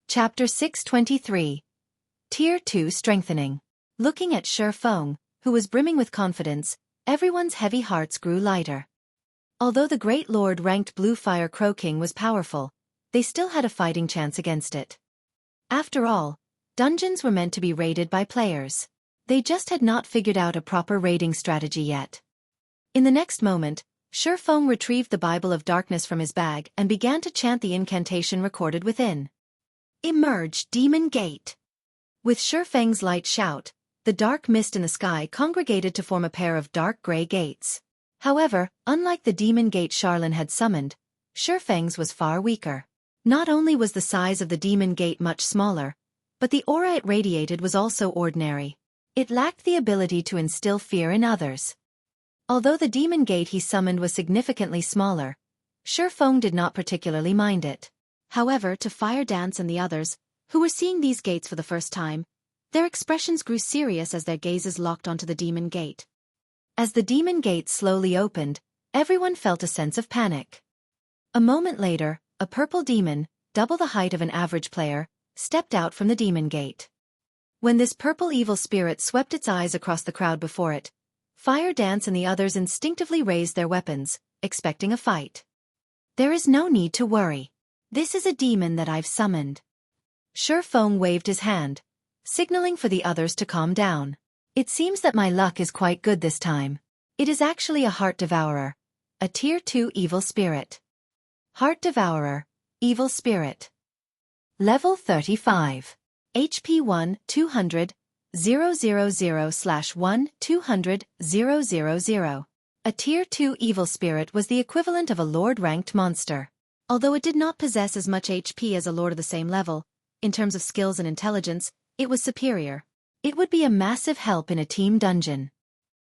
Chapter 623. Tier 2 Strengthening. Looking at Xueqi, who was brimming with confidence, everyone's heavy hearts grew lighter. Although the Great Lord ranked Bluefire King was powerful, they still had a fighting chance against it. After all, dungeons were meant to be raided by players. They just had not figured out a proper raiding strategy yet. In the next moment, Xueqi retrieved the Bible of Darkness from his bag and began to chant the incantation recorded within. Emerge, Demon Gate! With Xueqi's light shout, the dark mist in the sky congregated to form a pair of dark gray gates. However, unlike the demon gate Charlene had summoned, Xueqi's was far weaker. Not only was the size of the demon gate much smaller, but the aura it radiated was also ordinary. It lacked the ability to instill fear in others. Although the demon gate he summoned was significantly smaller, Xueqi did not particularly mind it. However, to Fire Dance and the others, who were seeing these gates for the first time, their expressions grew serious as their gazes locked onto the demon gate. As the demon gate slowly opened, everyone felt a sense of panic. A moment later, a purple demon, double the height of an average player, stepped out from the demon gate. When this purple evil spirit swept its eyes across the crowd before it, Fire Dance and the others instinctively raised their weapons, expecting a fight. There is no need to worry. This is a demon that I've summoned. Xueqi waved his hand, signaling for the others to calm down. It seems that my luck is quite good this time. It is actually a Heart Devourer, a Tier 2 evil spirit. Heart Devourer, Evil Spirit. Level 35. HP 1 200 000/1 200 000. A Tier 2 evil spirit was the equivalent of a Lord-ranked monster. Although it did not possess as much HP as a Lord of the same level, in terms of skills and intelligence, it was superior. It would be a massive help in a team dungeon.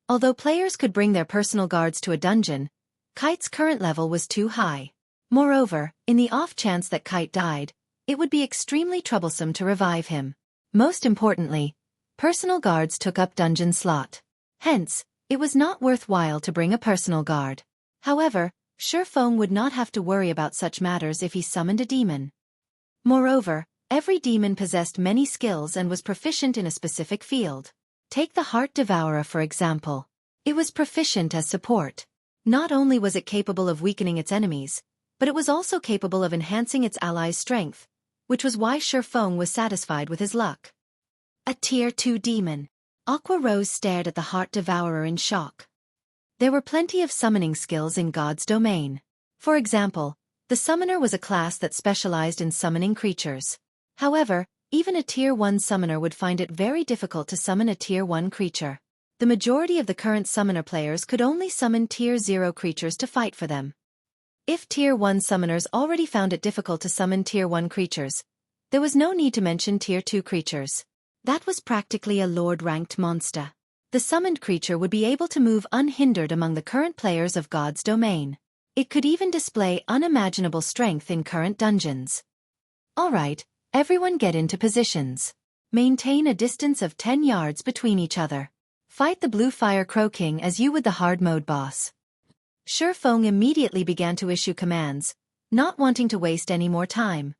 Although players could bring their personal guards to a dungeon, Kite's current level was too high. Moreover, in the off chance that Kite died, it would be extremely troublesome to revive him. Most importantly, personal guards took up dungeon slot. Hence, it was not worthwhile to bring a personal guard. However, Xueqi would not have to worry about such matters if he summoned a demon. Moreover, every demon possessed many skills and was proficient in a specific field. Take the Heart Devourer for example. It was proficient as support. Not only was it capable of weakening its enemies, but it was also capable of enhancing its allies' strength, which was why Xueqi was satisfied with his luck. A Tier 2 demon. Aqua Rose stared at the Heart Devourer in shock. There were plenty of summoning skills in God's domain. For example, the Summoner was a class that specialized in summoning creatures. However, even a Tier 1 summoner would find it very difficult to summon a Tier 1 creature. The majority of the current summoner players could only summon Tier 0 creatures to fight for them. If Tier 1 summoners already found it difficult to summon Tier 1 creatures, there was no need to mention Tier 2 creatures. That was practically a Lord-ranked monster. The summoned creature would be able to move unhindered among the current players of God's domain. It could even display unimaginable strength in current dungeons. Alright, everyone get into positions. Maintain a distance of 10 yards between each other. Fight the Bluefire King as you would the hard mode boss. Xueqi immediately began to issue commands, not wanting to waste any more time.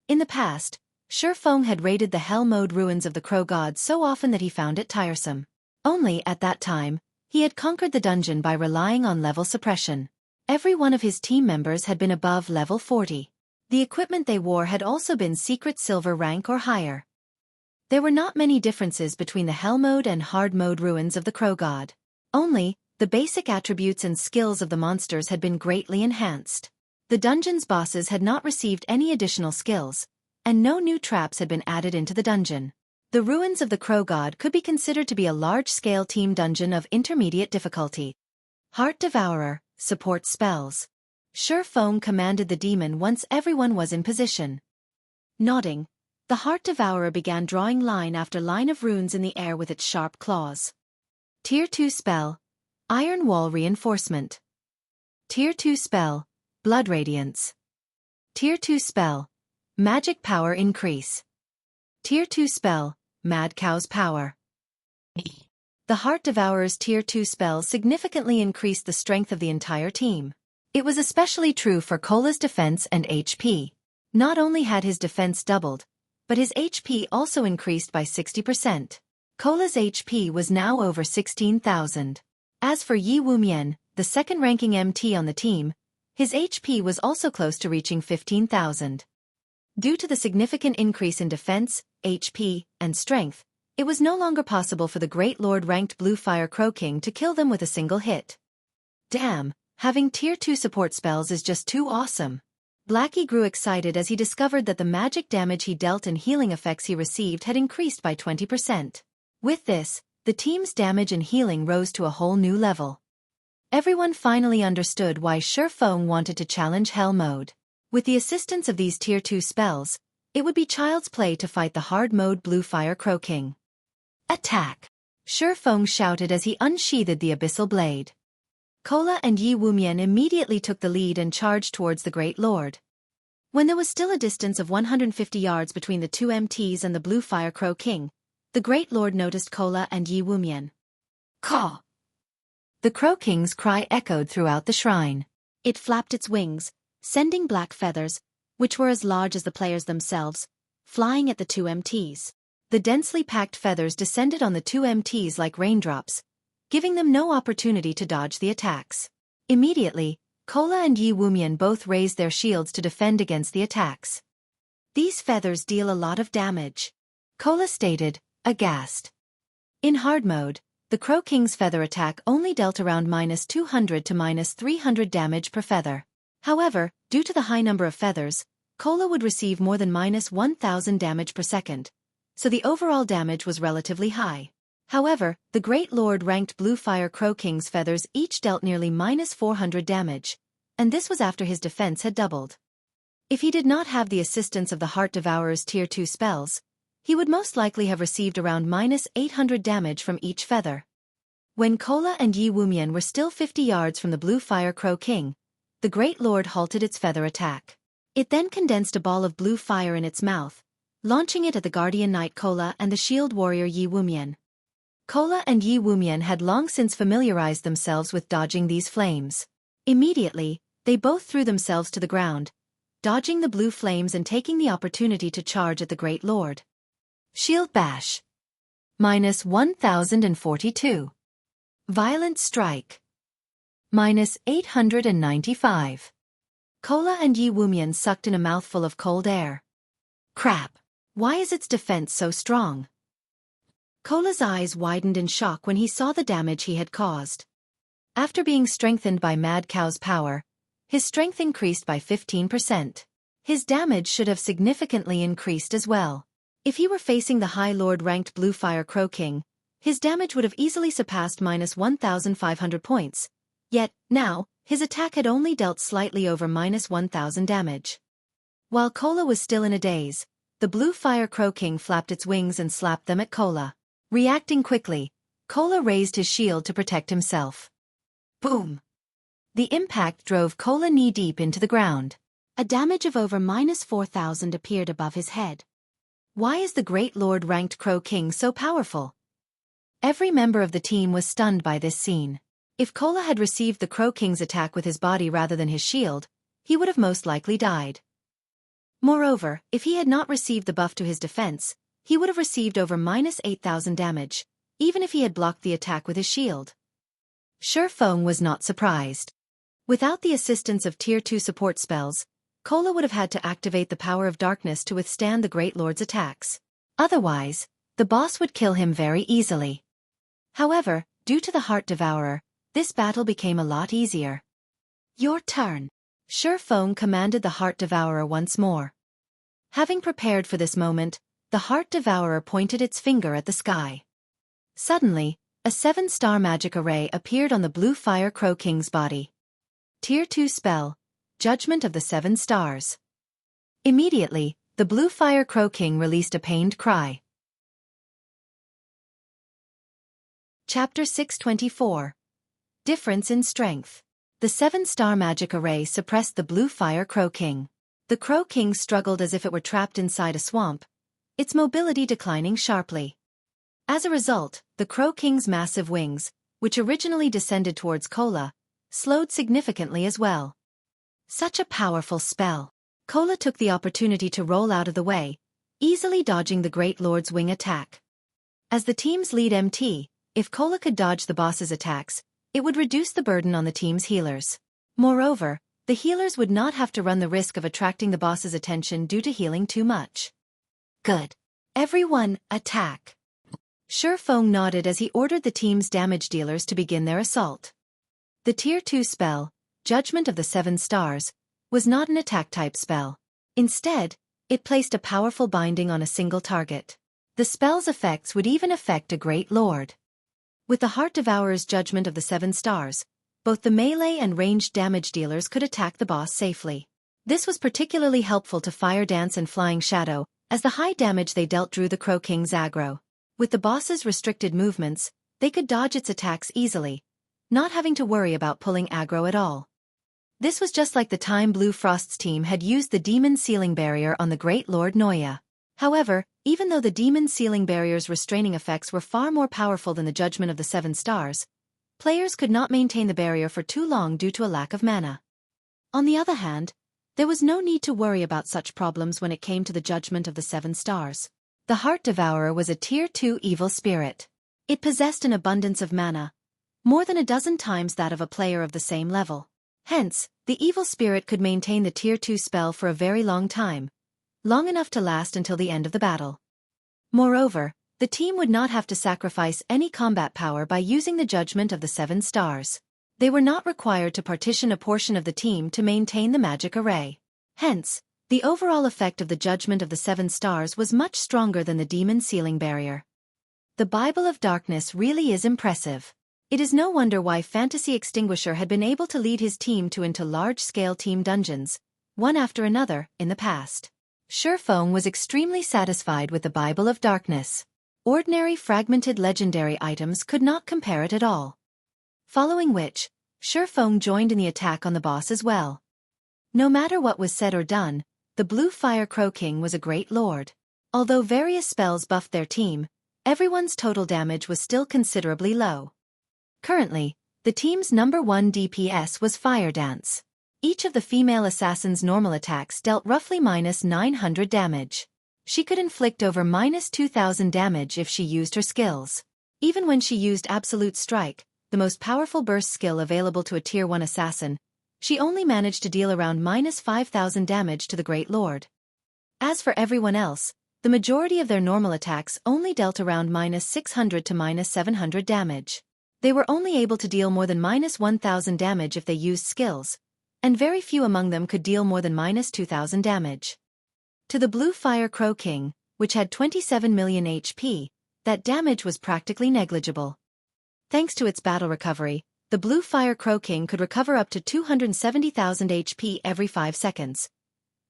In the past, Xueqi had raided the Hell mode ruins of the Crow God so often that he found it tiresome. Only, at that time, he had conquered the dungeon by relying on level suppression. Every one of his team members had been above level 40. The equipment they wore had also been secret silver rank or higher. There were not many differences between the Hell mode and hard mode ruins of the Crow God. Only, the basic attributes and skills of the monsters had been greatly enhanced. The dungeon's bosses had not received any additional skills, and no new traps had been added into the dungeon. The ruins of the Crow God could be considered to be a large-scale team dungeon of intermediate difficulty. Heart Devourer, support spells. Xueqi commanded the demon once everyone was in position. Nodding, the Heart Devourer began drawing line after line of runes in the air with its sharp claws. Tier 2 spell, Iron Wall Reinforcement. Tier 2 spell, Blood Radiance. Tier 2 spell, Magic Power Increase. Tier 2 spell, Mad Cow's Power. The Heart Devourer's Tier 2 spell significantly increased the strength of the entire team. It was especially true for Cola's defense and HP. Not only had his defense doubled, but his HP also increased by 60%. Cola's HP was now over 16,000. As for Yi Wumian, the second-ranking MT on the team, his HP was also close to reaching 15,000. Due to the significant increase in defense, HP, and strength, it was no longer possible for the Great Lord-ranked Bluefire Xueqi to kill them with a single hit. Damn, having Tier 2 support spells is just too awesome. Blackie grew excited as he discovered that the magic damage he dealt and healing effects he received had increased by 20%. With this, the team's damage and healing rose to a whole new level. Everyone finally understood why Xueqi wanted to challenge Hell Mode. With the assistance of these Tier 2 spells, it would be child's play to fight the hard mode Bluefire Xueqi. Attack! Xueqi shouted as he unsheathed the abyssal blade. Cola and Yi Wumian immediately took the lead and charged towards the Great Lord. When there was still a distance of 150 yards between the two MTs and the Bluefire Xueqi, the Great Lord noticed Cola and Yi Wumian. Caw! The Xueqi's cry echoed throughout the shrine. It flapped its wings, sending black feathers, which were as large as the players themselves, flying at the two MTs. The densely packed feathers descended on the two MTs like raindrops, giving them no opportunity to dodge the attacks. Immediately, Cola and Yi Wumian both raised their shields to defend against the attacks. These feathers deal a lot of damage, Cola stated, aghast. In hard mode, the Xueqi's feather attack only dealt around -200 to -300 damage per feather. However, due to the high number of feathers, Cola would receive more than -1000 damage per second, so the overall damage was relatively high. However, the Great Lord-ranked Bluefire Xueqi's feathers each dealt nearly -400 damage, and this was after his defense had doubled. If he did not have the assistance of the Heart Devourer's Tier 2 spells, he would most likely have received around -800 damage from each feather. When Cola and Yi Wumian were still 50 yards from the Bluefire Xueqi, the Great Lord halted its feather attack. It then condensed a ball of blue fire in its mouth, launching it at the Guardian Knight Cola and the Shield Warrior Yi Wumian. Cola and Yi Wumian had long since familiarized themselves with dodging these flames. Immediately, they both threw themselves to the ground, dodging the blue flames and taking the opportunity to charge at the Great Lord. Shield Bash. -1042. Violent Strike. -895. Cola and Yi Wumian sucked in a mouthful of cold air. Crap! Why is its defense so strong? Cola's eyes widened in shock when he saw the damage he had caused. After being strengthened by Mad Cow's power, his strength increased by 15%. His damage should have significantly increased as well. If he were facing the High Lord-ranked Bluefire Xueqi, his damage would have easily surpassed -1500 points. Yet, now, his attack had only dealt slightly over -1000 damage. While Cola was still in a daze, the Bluefire Xueqi flapped its wings and slapped them at Cola. Reacting quickly, Cola raised his shield to protect himself. Boom! The impact drove Cola knee-deep into the ground. A damage of over -4000 appeared above his head. Why is the Great Lord-ranked Xueqi so powerful? Every member of the team was stunned by this scene. If Cola had received the Xueqi's attack with his body rather than his shield, he would have most likely died. Moreover, if he had not received the buff to his defense, he would have received over -8000 damage, even if he had blocked the attack with his shield. Xueqi was not surprised. Without the assistance of Tier 2 support spells, Cola would have had to activate the power of darkness to withstand the Great Lord's attacks. Otherwise, the boss would kill him very easily. However, due to the Heart Devourer, this battle became a lot easier. Your turn. Xueqi commanded the Heart Devourer once more. Having prepared for this moment, the Heart Devourer pointed its finger at the sky. Suddenly, a 7-star magic array appeared on the Bluefire Xueqi's body. Tier 2 spell, Judgment of the 7 Stars. Immediately, the Bluefire Xueqi released a pained cry. Chapter 624. Difference in Strength. The 7-star magic array suppressed the Bluefire Xueqi. The Xueqi struggled as if it were trapped inside a swamp, its mobility declining sharply. As a result, the Xueqi's massive wings, which originally descended towards Cola, slowed significantly as well. Such a powerful spell. Cola took the opportunity to roll out of the way, easily dodging the Great Lord's wing attack. As the team's lead MT, if Cola could dodge the boss's attacks, it would reduce the burden on the team's healers. Moreover, the healers would not have to run the risk of attracting the boss's attention due to healing too much. Good. Everyone, attack. Xueqi nodded as he ordered the team's damage dealers to begin their assault. The Tier 2 spell, Judgment of the 7 Stars, was not an attack-type spell. Instead, it placed a powerful binding on a single target. The spell's effects would even affect a Great Lord. With the Heart Devourer's Judgment of the 7 Stars, both the melee and ranged damage dealers could attack the boss safely. This was particularly helpful to Fire Dance and Flying Shadow, as the high damage they dealt drew the Crow King's aggro. With the boss's restricted movements, they could dodge its attacks easily, not having to worry about pulling aggro at all. This was just like the time Blue Frost's team had used the Demon Sealing Barrier on the Great Lord Noya. However, even though the Demon Sealing Barrier's restraining effects were far more powerful than the Judgment of the 7 Stars, players could not maintain the barrier for too long due to a lack of mana. On the other hand, there was no need to worry about such problems when it came to the Judgment of the 7 Stars. The Heart Devourer was a Tier 2 evil spirit. It possessed an abundance of mana, more than a dozen times that of a player of the same level. Hence, the evil spirit could maintain the Tier 2 spell for a very long time, long enough to last until the end of the battle. Moreover, the team would not have to sacrifice any combat power by using the Judgment of the 7 Stars. They were not required to partition a portion of the team to maintain the magic array. Hence, the overall effect of the Judgment of the 7 Stars was much stronger than the Demon Sealing Barrier. The Bible of Darkness really is impressive. It is no wonder why Fantasy Extinguisher had been able to lead his team into large-scale team dungeons, one after another, in the past. Xueqi was extremely satisfied with the Bible of Darkness. Ordinary fragmented legendary items could not compare it at all. Following which, Xueqi joined in the attack on the boss as well. No matter what was said or done, the Bluefire Crow King was a great lord. Although various spells buffed their team, everyone's total damage was still considerably low. Currently, the team's number 1 DPS was Fire Dance. Each of the female assassins' normal attacks dealt roughly -900 damage. She could inflict over -2000 damage if she used her skills. Even when she used Absolute Strike, the most powerful burst skill available to a Tier 1 assassin, she only managed to deal around -5000 damage to the Great Lord. As for everyone else, the majority of their normal attacks only dealt around -600 to -700 damage. They were only able to deal more than -1000 damage if they used skills, and very few among them could deal more than -2000 damage. To the Bluefire Crow King, which had 27 million HP, that damage was practically negligible. Thanks to its battle recovery, the Bluefire Crow King could recover up to 270,000 HP every 5 seconds.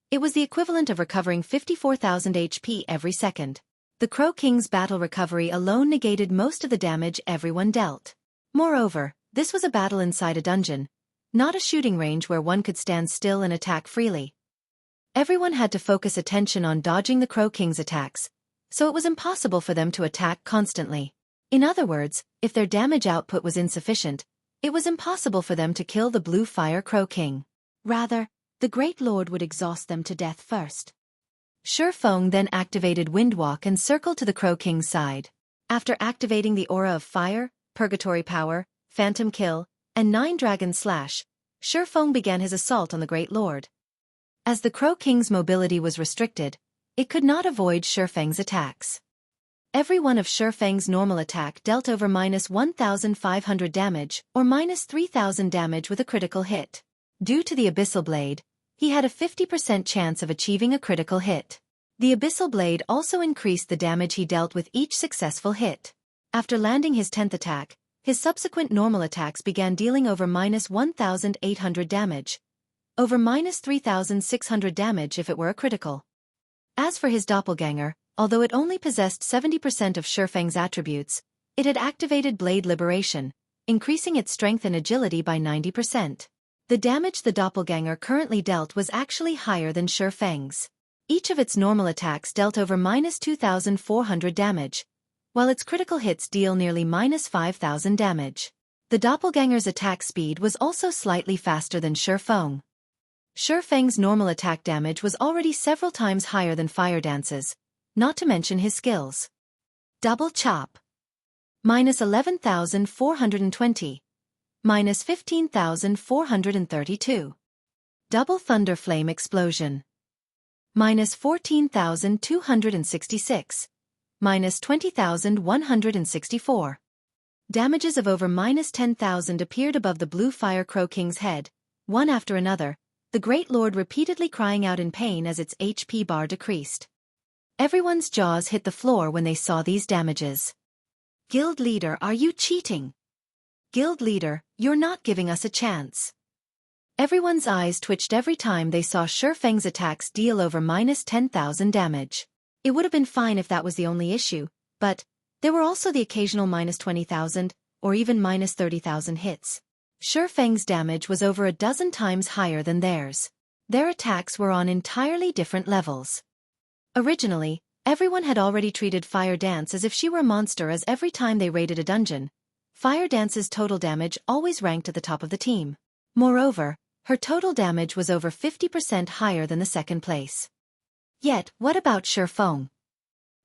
It was the equivalent of recovering 54,000 HP every second. The Crow King's battle recovery alone negated most of the damage everyone dealt. Moreover, this was a battle inside a dungeon, not a shooting range where one could stand still and attack freely. Everyone had to focus attention on dodging the Crow King's attacks, so it was impossible for them to attack constantly. In other words, if their damage output was insufficient, it was impossible for them to kill the Bluefire Crow King. Rather, the Great Lord would exhaust them to death first. Xueqi then activated Windwalk and circled to the Crow King's side. After activating the aura of Fire, Purgatory Power, Phantom Kill, and 9 Dragon Slash, Xueqi began his assault on the Great Lord. As the Crow King's mobility was restricted, it could not avoid Xueqi's attacks. Every one of Xueqi's normal attack dealt over -1500 damage or -3000 damage with a critical hit. Due to the Abyssal Blade, he had a 50% chance of achieving a critical hit. The Abyssal Blade also increased the damage he dealt with each successful hit. After landing his 10th attack, his subsequent normal attacks began dealing over -1800 damage, over -3600 damage if it were a critical. As for his doppelganger, although it only possessed 70% of Xueqi's attributes, it had activated Blade Liberation, increasing its strength and agility by 90%. The damage the doppelganger currently dealt was actually higher than Xueqi's. Each of its normal attacks dealt over -2400 damage, while its critical hits deal nearly -5000 damage. The doppelganger's attack speed was also slightly faster than Xueqi. Xueqi's normal attack damage was already several times higher than Fire Dance's, not to mention his skills. Double Chop. Minus 11,420. Minus 15,432. Double Thunder Flame Explosion. Minus 14,266. Minus 20,164. Damages of over minus 10,000 appeared above the Bluefire Crow King's head, one after another, the Great Lord repeatedly crying out in pain as its HP bar decreased. Everyone's jaws hit the floor when they saw these damages. Guild Leader, are you cheating? Guild Leader, you're not giving us a chance. Everyone's eyes twitched every time they saw Xueqi's attacks deal over minus 10,000 damage. It would have been fine if that was the only issue, but there were also the occasional minus 20,000, or even minus 30,000 hits. Xueqi's damage was over a dozen times higher than theirs. Their attacks were on entirely different levels. Originally, everyone had already treated Fire Dance as if she were a monster, as every time they raided a dungeon, Fire Dance's total damage always ranked at the top of the team. Moreover, her total damage was over 50% higher than the second place. Yet, what about Xueqi?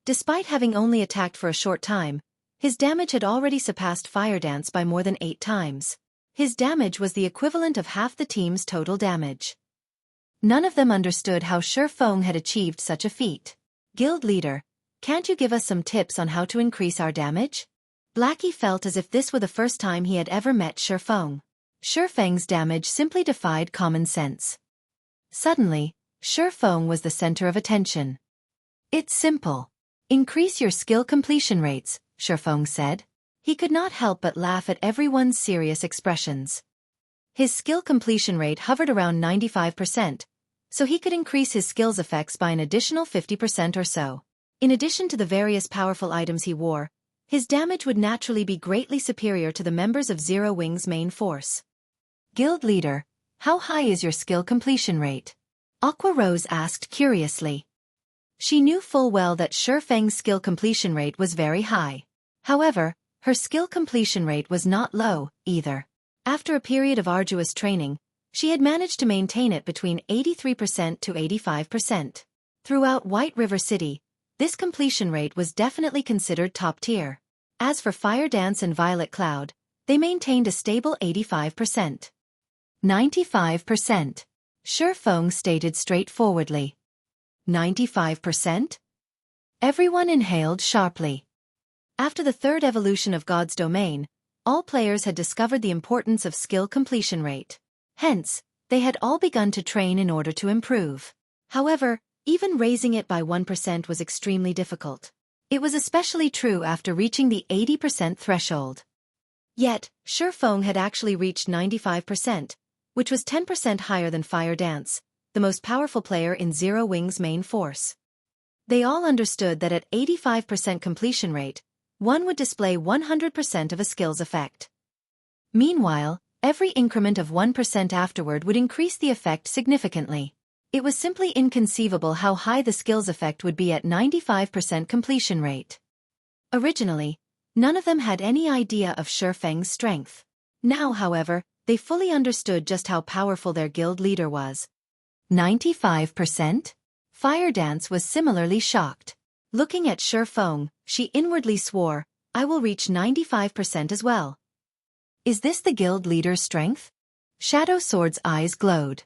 Despite having only attacked for a short time, his damage had already surpassed Fire Dance by more than 8 times. His damage was the equivalent of half the team's total damage. None of them understood how Xueqi had achieved such a feat. Guild Leader, can't you give us some tips on how to increase our damage? Blackie felt as if this were the first time he had ever met Xueqi. Xueqi's damage simply defied common sense. Suddenly, Xueqi was the center of attention. It's simple. Increase your skill completion rates, Xueqi said. He could not help but laugh at everyone's serious expressions. His skill completion rate hovered around 95%, so he could increase his skills effects by an additional 50% or so. In addition to the various powerful items he wore, his damage would naturally be greatly superior to the members of Zero Wing's main force. Guild Leader, how high is your skill completion rate? Aqua Rose asked curiously. She knew full well that Xueqi's skill completion rate was very high. However, her skill completion rate was not low, either. After a period of arduous training, she had managed to maintain it between 83% to 85%. Throughout White River City, this completion rate was definitely considered top tier. As for Fire Dance and Violet Cloud, they maintained a stable 85%. 95%. Xueqi stated straightforwardly. 95%? Everyone inhaled sharply. After the third evolution of God's Domain, all players had discovered the importance of skill completion rate. Hence, they had all begun to train in order to improve. However, even raising it by 1% was extremely difficult. It was especially true after reaching the 80% threshold. Yet, Xueqi had actually reached 95%, which was 10% higher than Fire Dance, the most powerful player in Zero Wing's main force. They all understood that at 85% completion rate, one would display 100% of a skill's effect. Meanwhile, every increment of 1% afterward would increase the effect significantly. It was simply inconceivable how high the skill's effect would be at 95% completion rate. Originally, none of them had any idea of Xueqi's strength. Now, however, they fully understood just how powerful their guild leader was. 95%? Fire Dance was similarly shocked. Looking at Xueqi, she inwardly swore, I will reach 95% as well. Is this the guild leader's strength? Shadow Sword's eyes glowed.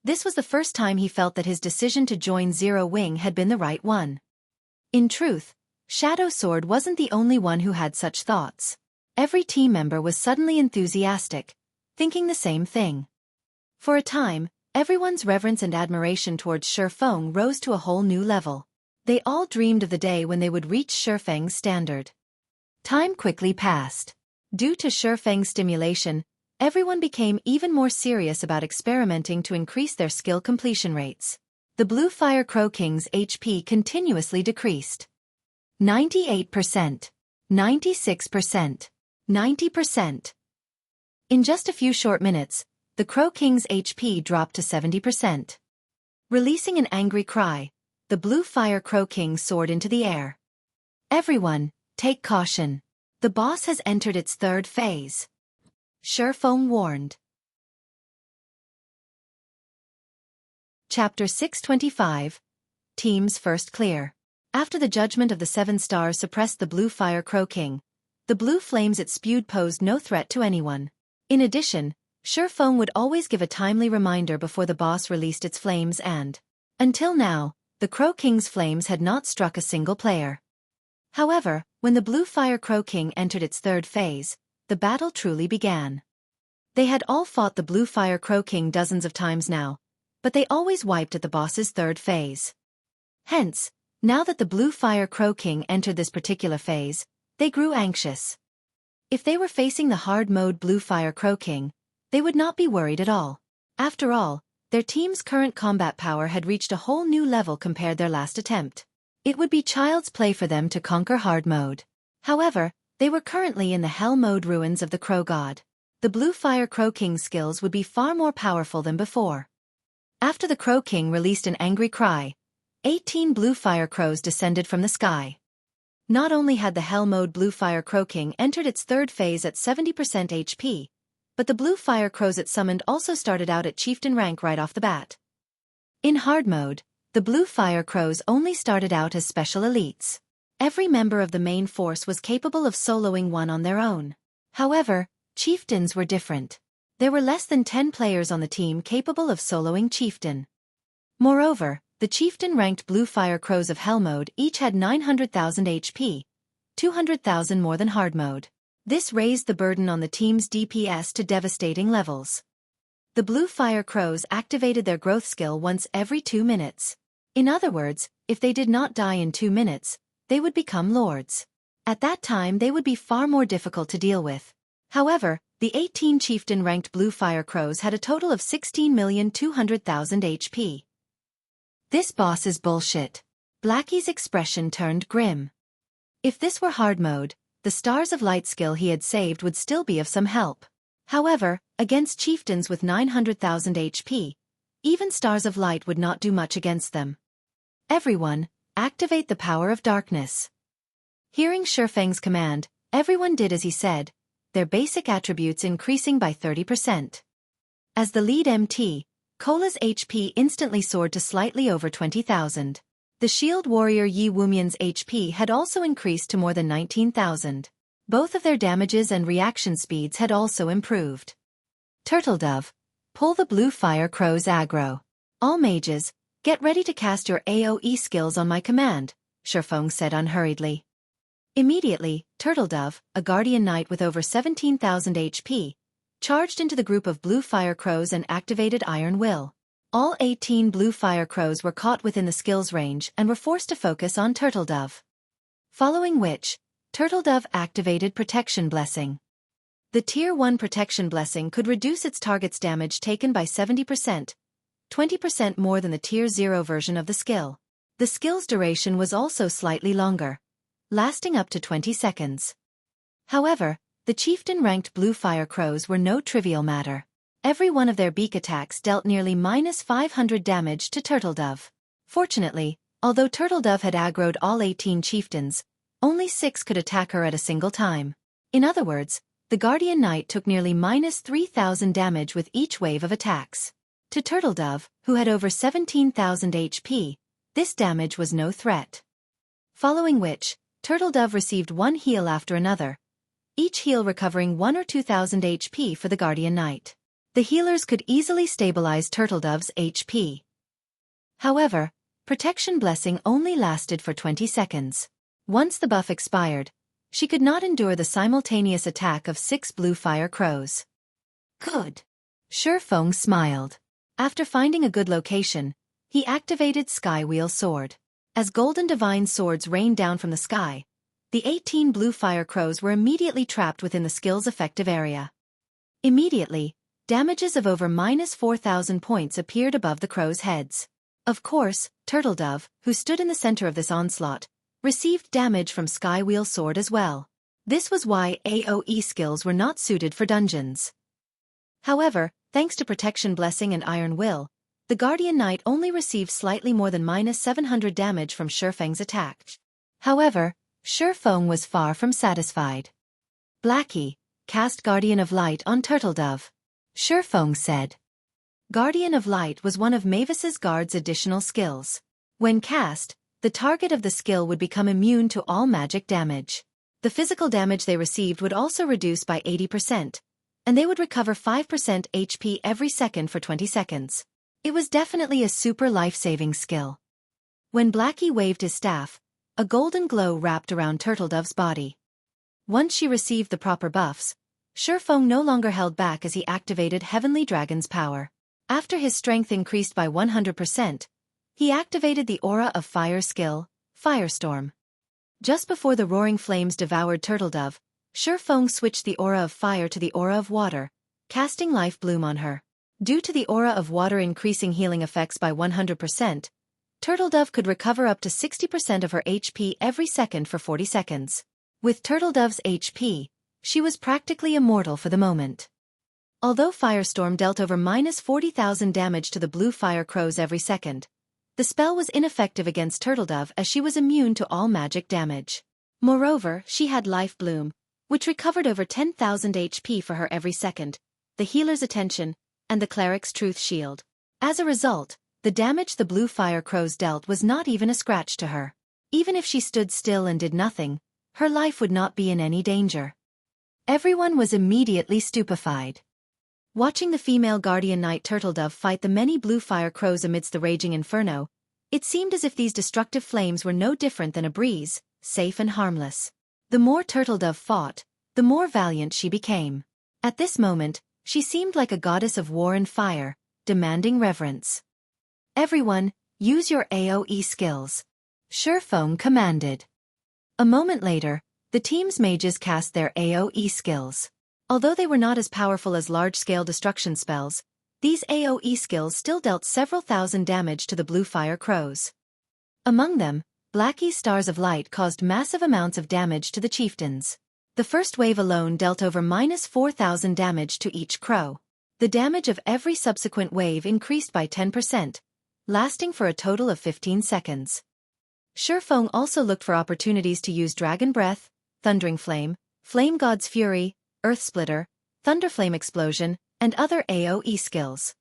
This was the first time he felt that his decision to join Zero Wing had been the right one. In truth, Shadow Sword wasn't the only one who had such thoughts. Every team member was suddenly enthusiastic, thinking the same thing. For a time, everyone's reverence and admiration towards Xueqi rose to a whole new level. They all dreamed of the day when they would reach Xueqi's standard. Time quickly passed. Due to Xueqi's stimulation, everyone became even more serious about experimenting to increase their skill completion rates. The Bluefire Crow King's HP continuously decreased. 98%. 96%. 90%. In just a few short minutes, the Crow King's HP dropped to 70%. Releasing an angry cry, the Bluefire Crow King soared into the air. Everyone, take caution. The boss has entered its third phase. Xueqi warned. Chapter 625. Team's First Clear. After the judgment of the 7 stars suppressed the Bluefire Crow King, the blue flames it spewed posed no threat to anyone. In addition, Xueqi would always give a timely reminder before the boss released its flames and, until now, the Crow King's flames had not struck a single player. However, when the Bluefire Crow King entered its 3rd phase, the battle truly began. They had all fought the Bluefire Crow King dozens of times now, but they always wiped at the boss's 3rd phase. Hence, now that the Bluefire Crow King entered this particular phase, they grew anxious. If they were facing the hard-mode Bluefire Crow King, they would not be worried at all. After all, their team's current combat power had reached a whole new level compared their last attempt. It would be child's play for them to conquer hard mode. However, they were currently in the hell mode ruins of the Crow God. The Bluefire Crow King's skills would be far more powerful than before. After the Crow King released an angry cry, 18 Bluefire Crows descended from the sky. Not only had the hell mode Bluefire Crow King entered its 3rd phase at 70% HP, but the Bluefire Crows it summoned also started out at Chieftain rank right off the bat. In hard mode, the Bluefire Crows only started out as special elites. Every member of the main force was capable of soloing one on their own. However, Chieftains were different. There were less than 10 players on the team capable of soloing Chieftain. Moreover, the Chieftain-ranked Bluefire Crows of Hell mode each had 900,000 HP, 200,000 more than hard mode. This raised the burden on the team's DPS to devastating levels. The Bluefire Crows activated their growth skill once every 2 minutes. In other words, if they did not die in 2 minutes, they would become lords. At that time they would be far more difficult to deal with. However, the 18 Chieftain-ranked Bluefire Crows had a total of 16,200,000 HP. This boss is bullshit. Blackie's expression turned grim. If this were hard mode, the Stars of Light skill he had saved would still be of some help. However, against chieftains with 900,000 HP, even Stars of Light would not do much against them. Everyone, activate the power of darkness. Hearing Xueqi's command, everyone did as he said, their basic attributes increasing by 30%. As the lead MT, Cola's HP instantly soared to slightly over 20,000. The shield warrior Yi Wumian's HP had also increased to more than 19,000. Both of their damages and reaction speeds had also improved. Turtledove, pull the Bluefire Crow's aggro. All mages, get ready to cast your AoE skills on my command, Xueqi said unhurriedly. Immediately, Turtledove, a guardian knight with over 17,000 HP, charged into the group of Bluefire Crows and activated Iron Will. All 18 Bluefire Crows were caught within the skills range and were forced to focus on Turtledove. Following which, Turtledove activated Protection Blessing. The Tier 1 Protection Blessing could reduce its target's damage taken by 70%, 20% more than the Tier 0 version of the skill. The skill's duration was also slightly longer, lasting up to 20 seconds. However, the chieftain-ranked Bluefire Crows were no trivial matter. Every one of their beak attacks dealt nearly -500 damage to Turtledove. Fortunately, although Turtledove had aggroed all 18 chieftains, only 6 could attack her at a single time. In other words, the Guardian Knight took nearly -3,000 damage with each wave of attacks. To Turtledove, who had over 17,000 HP, this damage was no threat. Following which, Turtledove received one heal after another, each heal recovering 1 or 2,000 HP for the Guardian Knight. The healers could easily stabilize Turtledove's HP. However, Protection Blessing only lasted for 20 seconds. Once the buff expired, she could not endure the simultaneous attack of 6 Bluefire Crows. Good. Xueqi smiled. After finding a good location, he activated Skywheel Sword. As golden divine swords rained down from the sky, the 18 Bluefire Crows were immediately trapped within the skill's effective area. Immediately, damages of over -4,000 points appeared above the crows' heads. Of course, Turtledove, who stood in the center of this onslaught, received damage from Skywheel Sword as well. This was why AoE skills were not suited for dungeons. However, thanks to Protection Blessing and Iron Will, the Guardian Knight only received slightly more than -700 damage from Xueqi's attack. However, Xueqi was far from satisfied. Blackie, cast Guardian of Light on Turtledove. Xueqi said. Guardian of Light was one of Mavis's guard's additional skills. When cast, the target of the skill would become immune to all magic damage. The physical damage they received would also reduce by 80%, and they would recover 5% HP every second for 20 seconds. It was definitely a super life-saving skill. When Blackie waved his staff, a golden glow wrapped around Turtledove's body. Once she received the proper buffs, Xueqi no longer held back as he activated Heavenly Dragon's power. After his strength increased by 100%, he activated the Aura of Fire skill, Firestorm. Just before the roaring flames devoured Turtledove, Xueqi switched the Aura of Fire to the Aura of Water, casting Life Bloom on her. Due to the Aura of Water increasing healing effects by 100%, Turtledove could recover up to 60% of her HP every second for 40 seconds. With Turtledove's HP, she was practically immortal for the moment. Although Firestorm dealt over -40,000 damage to the Bluefire crows every second, the spell was ineffective against Turtledove as she was immune to all magic damage. Moreover, she had Life Bloom, which recovered over 10,000 HP for her every second, the healer's attention, and the cleric's truth shield. As a result, the damage the Bluefire crows dealt was not even a scratch to her. Even if she stood still and did nothing, her life would not be in any danger. Everyone was immediately stupefied. Watching the female Guardian Knight Turtledove fight the many Bluefire crows amidst the raging inferno, it seemed as if these destructive flames were no different than a breeze, safe and harmless. The more Turtledove fought, the more valiant she became. At this moment, she seemed like a goddess of war and fire, demanding reverence. Everyone, use your AoE skills. Xueqi commanded. A moment later, the team's mages cast their AoE skills. Although they were not as powerful as large-scale destruction spells, these AoE skills still dealt several thousand damage to the Bluefire crows. Among them, Blackie's Stars of Light caused massive amounts of damage to the chieftains. The first wave alone dealt over -4,000 damage to each crow. The damage of every subsequent wave increased by 10%, lasting for a total of 15 seconds. Xueqi also looked for opportunities to use Dragon Breath, Thundering Flame, Flame God's Fury, Earth Splitter, Thunderflame Explosion, and other AoE skills.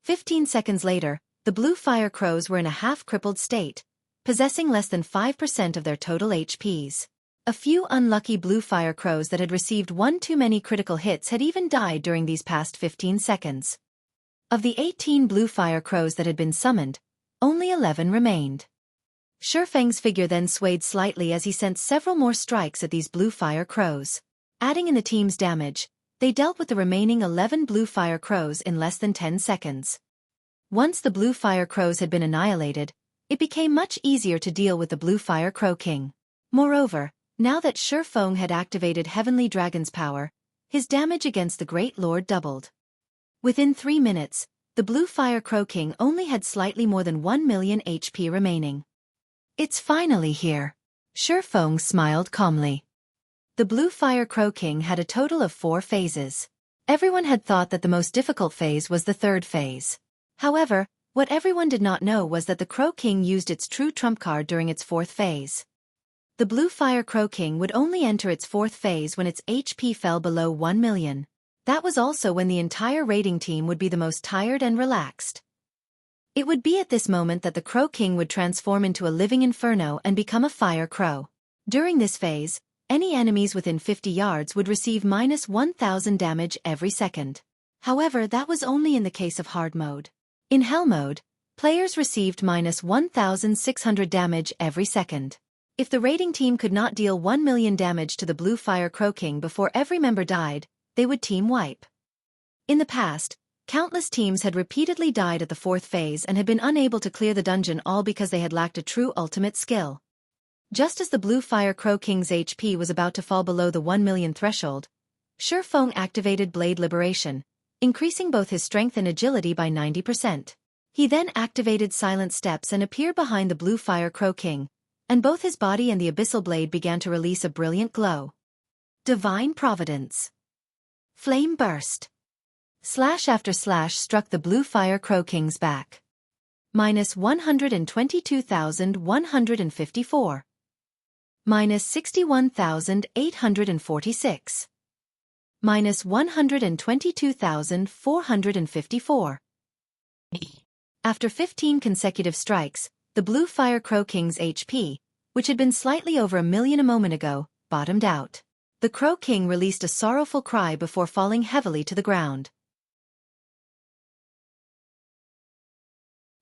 15 seconds later, the Bluefire crows were in a half-crippled state, possessing less than 5% of their total HPs. A few unlucky Bluefire crows that had received one too many critical hits had even died during these past 15 seconds. Of the 18 Bluefire crows that had been summoned, only 11 remained. Xueqi's figure then swayed slightly as he sent several more strikes at these Bluefire crows. Adding in the team's damage, they dealt with the remaining 11 Bluefire crows in less than 10 seconds. Once the Bluefire crows had been annihilated, it became much easier to deal with the Bluefire Crow King. Moreover, now that Xueqi had activated Heavenly Dragon's power, his damage against the Great Lord doubled. Within 3 minutes, the Bluefire Crow King only had slightly more than 1 million HP remaining. It's finally here. Xueqi smiled calmly. The Bluefire Crow King had a total of 4 phases. Everyone had thought that the most difficult phase was the 3rd phase. However, what everyone did not know was that the Crow King used its true trump card during its 4th phase. The Bluefire Crow King would only enter its 4th phase when its HP fell below 1 million. That was also when the entire raiding team would be the most tired and relaxed. It would be at this moment that the Crow King would transform into a living inferno and become a fire crow. During this phase, any enemies within 50 yards would receive -1,000 damage every second. However, that was only in the case of hard mode. In hell mode, players received -1,600 damage every second. If the raiding team could not deal 1 million damage to the Bluefire Crow King before every member died, they would team wipe. In the past, countless teams had repeatedly died at the 4th phase and had been unable to clear the dungeon, all because they had lacked a true ultimate skill. Just as the Bluefire Crow King's HP was about to fall below the 1 million threshold, Xueqi activated Blade Liberation, increasing both his strength and agility by 90%. He then activated Silent Steps and appeared behind the Bluefire Crow King, and both his body and the Abyssal Blade began to release a brilliant glow. Divine Providence. Flame Burst. Slash after slash struck the Bluefire Crow King's back. -122,154. -61,846. -122,454. After 15 consecutive strikes, the Bluefire Crow King's HP, which had been slightly over 1 million a moment ago, bottomed out. The Crow King released a sorrowful cry before falling heavily to the ground.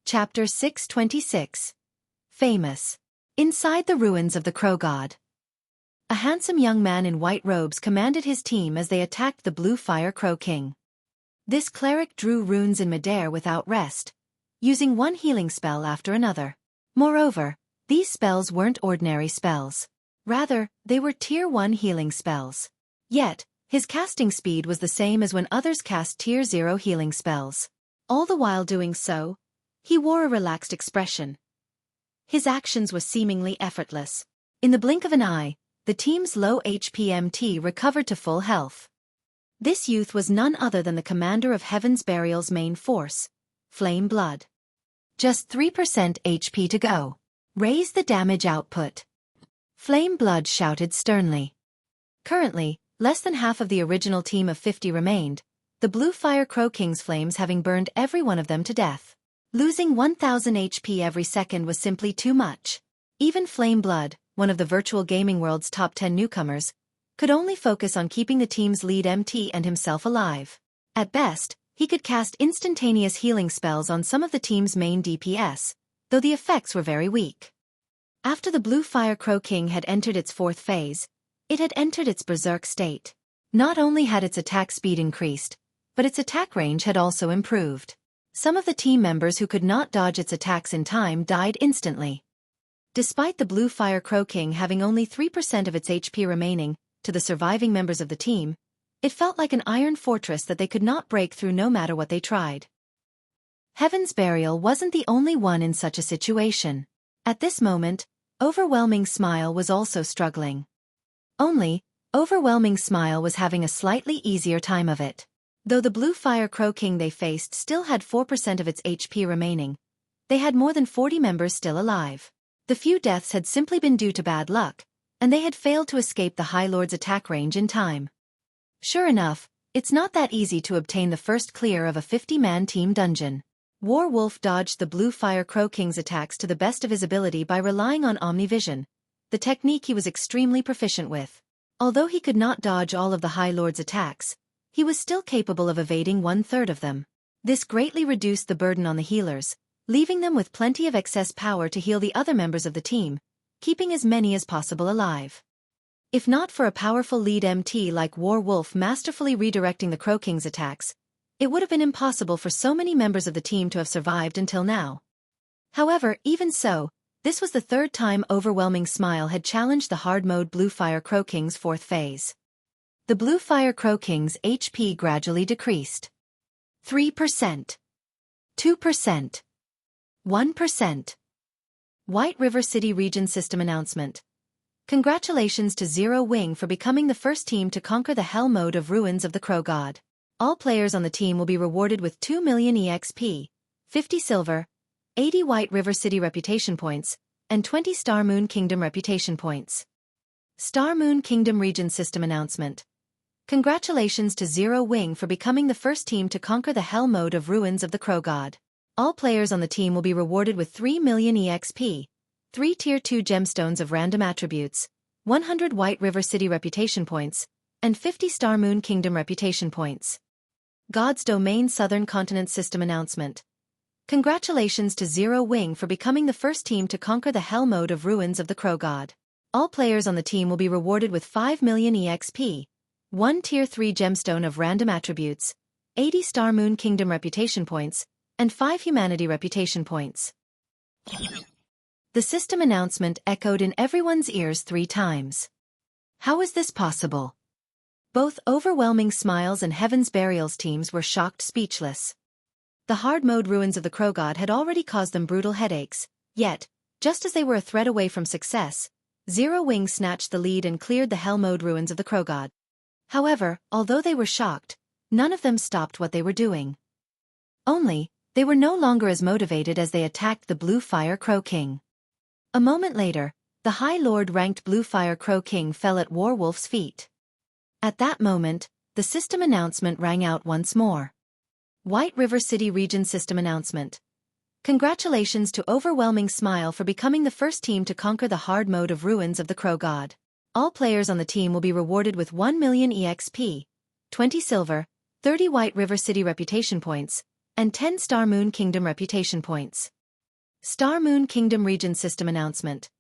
Chapter 626. Famous. Inside the ruins of the Crow God. A handsome young man in white robes commanded his team as they attacked the Bluefire Crow King. This cleric drew runes in midair without rest, using one healing spell after another. Moreover, these spells weren't ordinary spells. Rather, they were Tier 1 healing spells. Yet, his casting speed was the same as when others cast Tier 0 healing spells. All the while doing so, he wore a relaxed expression. His actions were seemingly effortless. In the blink of an eye, the team's low HP MT recovered to full health. This youth was none other than the commander of Heaven's Burial's main force, Flame Blood. Just 3% HP to go. Raise the damage output. Flame Blood shouted sternly. Currently, less than half of the original team of 50 remained, the Bluefire Crow King's flames having burned every one of them to death. Losing 1000 HP every second was simply too much. Even Flame Blood, one of the virtual gaming world's top 10 newcomers, could only focus on keeping the team's lead MT and himself alive. At best, he could cast instantaneous healing spells on some of the team's main DPS, though the effects were very weak. After the Bluefire Crow King had entered its 4th phase, it had entered its berserk state. Not only had its attack speed increased, but its attack range had also improved. Some of the team members who could not dodge its attacks in time died instantly. Despite the Bluefire Crow King having only 3% of its HP remaining, to the surviving members of the team, it felt like an iron fortress that they could not break through no matter what they tried. Heaven's Burial wasn't the only one in such a situation. At this moment, Overwhelming Smile was also struggling. Only, Overwhelming Smile was having a slightly easier time of it. Though the Bluefire Crow King they faced still had 4% of its HP remaining, they had more than 40 members still alive. The few deaths had simply been due to bad luck, and they had failed to escape the High Lord's attack range in time. Sure enough, it's not that easy to obtain the first clear of a 50-man team dungeon. Warwolf dodged the Bluefire Crow King's attacks to the best of his ability by relying on Omnivision, the technique he was extremely proficient with. Although he could not dodge all of the High Lord's attacks, he was still capable of evading 1/3 of them. This greatly reduced the burden on the healers, leaving them with plenty of excess power to heal the other members of the team, keeping as many as possible alive. If not for a powerful lead MT like Warwolf masterfully redirecting the Crow King's attacks, it would have been impossible for so many members of the team to have survived until now. However, even so, this was the 3rd time Overwhelming Smile had challenged the hard-mode Bluefire Crow King's 4th phase. The Bluefire Crow King's HP gradually decreased. 3%. 2%. 1%. White River City Region System Announcement. Congratulations to Zero Wing for becoming the first team to conquer the Hell mode of Ruins of the Crow God. All players on the team will be rewarded with 2 million EXP, 50 silver, 80 White River City reputation points, and 20 Star Moon Kingdom reputation points. Star Moon Kingdom Region System Announcement. Congratulations to Zero Wing for becoming the first team to conquer the Hell mode of Ruins of the Crow God. All players on the team will be rewarded with 3 million EXP, 3 Tier 2 gemstones of random attributes, 100 White River City reputation points, and 50 Star Moon Kingdom reputation points. God's Domain Southern Continent System Announcement. Congratulations to Zero Wing for becoming the first team to conquer the Hell mode of Ruins of the Crow God. All players on the team will be rewarded with 5 million EXP, 1 Tier 3 gemstone of random attributes, 80 Star Moon Kingdom reputation points, and 5 Humanity reputation points. The system announcement echoed in everyone's ears 3 times. How is this possible? Both Overwhelming Smiles and Heaven's Burial's teams were shocked speechless. The hard mode Ruins of the Crow God had already caused them brutal headaches, yet, just as they were a thread away from success, Zero Wing snatched the lead and cleared the Hell mode Ruins of the Crow God. However, although they were shocked, none of them stopped what they were doing. Only, they were no longer as motivated as they attacked the Bluefire Crow King. A moment later, the High Lord-ranked Bluefire Crow King fell at Warwolf's feet. At that moment, the system announcement rang out once more. White River City Region System Announcement. Congratulations to Overwhelming Smile for becoming the first team to conquer the hard mode of Ruins of the Crow God. All players on the team will be rewarded with 1 million EXP, 20 silver, 30 White River City reputation points, and 10 Star Moon Kingdom reputation points. Star Moon Kingdom Region System Announcement.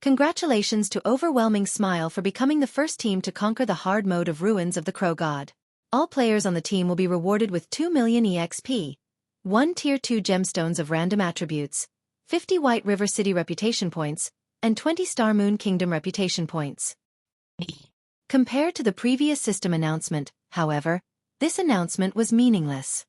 Congratulations to Overwhelming Smile for becoming the first team to conquer the hard mode of Ruins of the Crow God. All players on the team will be rewarded with 2 million EXP, 1 Tier 2 gemstones of random attributes, 50 White River City reputation points, and 20 Star Moon Kingdom reputation points. Compared to the previous system announcement, however, this announcement was meaningless.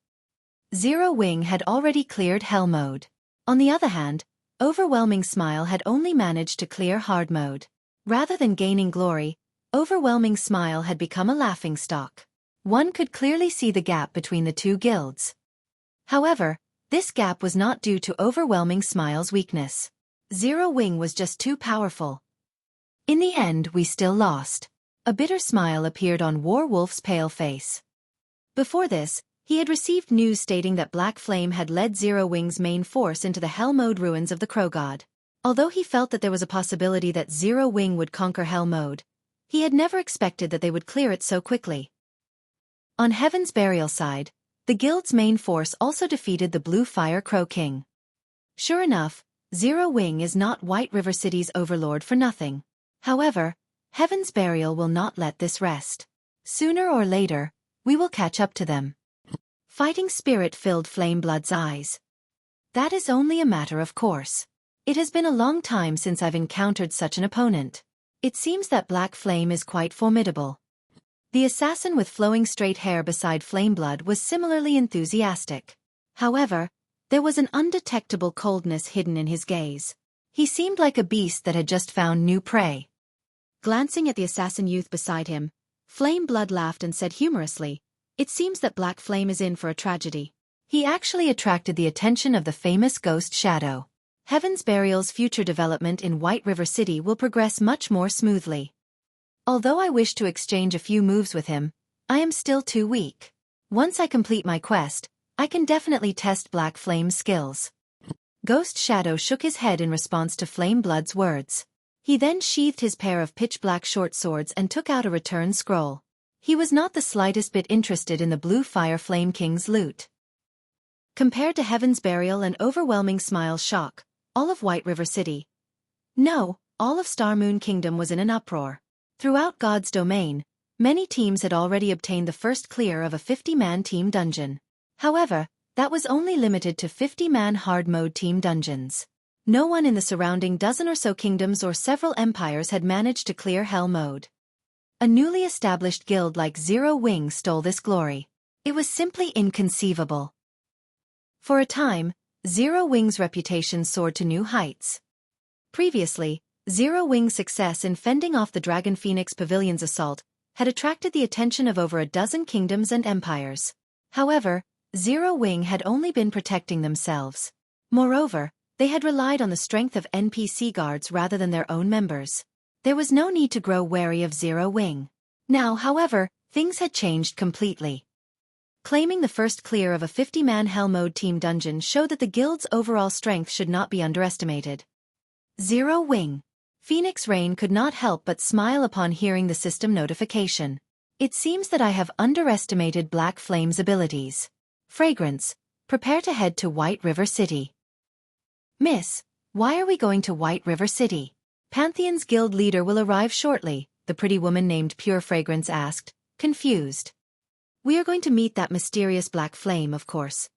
Zero Wing had already cleared Hell mode. On the other hand, Overwhelming Smile had only managed to clear hard mode. Rather than gaining glory, Overwhelming Smile had become a laughingstock. One could clearly see the gap between the two guilds. However, this gap was not due to Overwhelming Smile's weakness. Zero Wing was just too powerful. In the end, we still lost. A bitter smile appeared on Warwolf's pale face. Before this, he had received news stating that Black Flame had led Zero Wing's main force into the Hell mode ruins of the Crow God. Although he felt that there was a possibility that Zero Wing would conquer Hell mode, he had never expected that they would clear it so quickly. On Heaven's Burial side, the guild's main force also defeated the Bluefire Crow King. Sure enough, Zero Wing is not White River City's overlord for nothing. However, Heaven's Burial will not let this rest. Sooner or later, we will catch up to them. Fighting Spirit filled Flameblood's eyes. That is only a matter of course. It has been a long time since I've encountered such an opponent. It seems that Black Flame is quite formidable. The assassin with flowing straight hair beside Flameblood was similarly enthusiastic. However, there was an undetectable coldness hidden in his gaze. He seemed like a beast that had just found new prey. Glancing at the assassin youth beside him, Flameblood laughed and said humorously, "It seems that Black Flame is in for a tragedy." He actually attracted the attention of the famous Ghost Shadow. Heaven's Burial's future development in White River City will progress much more smoothly. Although I wish to exchange a few moves with him, I am still too weak. Once I complete my quest, I can definitely test Black Flame's skills. Ghost Shadow shook his head in response to Flameblood's words. He then sheathed his pair of pitch-black short swords and took out a return scroll. He was not the slightest bit interested in the Bluefire Flame King's loot. Compared to Heaven's Burial and Overwhelming Smile's shock, all of White River City, no, all of Star Moon Kingdom was in an uproar. Throughout God's domain, many teams had already obtained the first clear of a 50-man team dungeon. However, that was only limited to 50-man hard mode team dungeons. No one in the surrounding dozen or so kingdoms or several empires had managed to clear Hell mode. A newly established guild like Zero Wing stole this glory. It was simply inconceivable. For a time, Zero Wing's reputation soared to new heights. Previously, Zero Wing's success in fending off the Dragon Phoenix Pavilion's assault had attracted the attention of over a dozen kingdoms and empires. However, Zero Wing had only been protecting themselves. Moreover, they had relied on the strength of NPC guards rather than their own members. There was no need to grow wary of Zero Wing. Now, however, things had changed completely. Claiming the first clear of a 50-man Hell mode team dungeon showed that the guild's overall strength should not be underestimated. Zero Wing. Phoenix Rain could not help but smile upon hearing the system notification. It seems that I have underestimated Black Flame's abilities. Fragrance, prepare to head to White River City. Miss, why are we going to White River City? Pantheon's guild leader will arrive shortly, the pretty woman named Pure Fragrance asked, confused. We are going to meet that mysterious Black Flame, of course.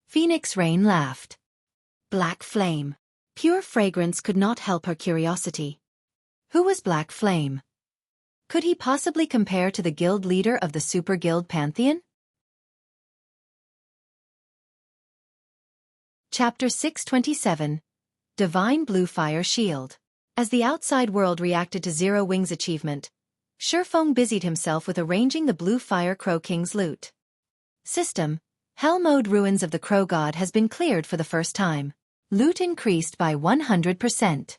Phoenix Rain laughed. Black Flame. Pure Fragrance could not help her curiosity. Who was Black Flame? Could he possibly compare to the guild leader of the Super Guild Pantheon? Chapter 627. Divine Bluefire Shield. As the outside world reacted to Zero Wing's achievement, Xueqi busied himself with arranging the Bluefire Crow King's loot. System: Hell mode Ruins of the Crow God has been cleared for the first time. Loot increased by 100%.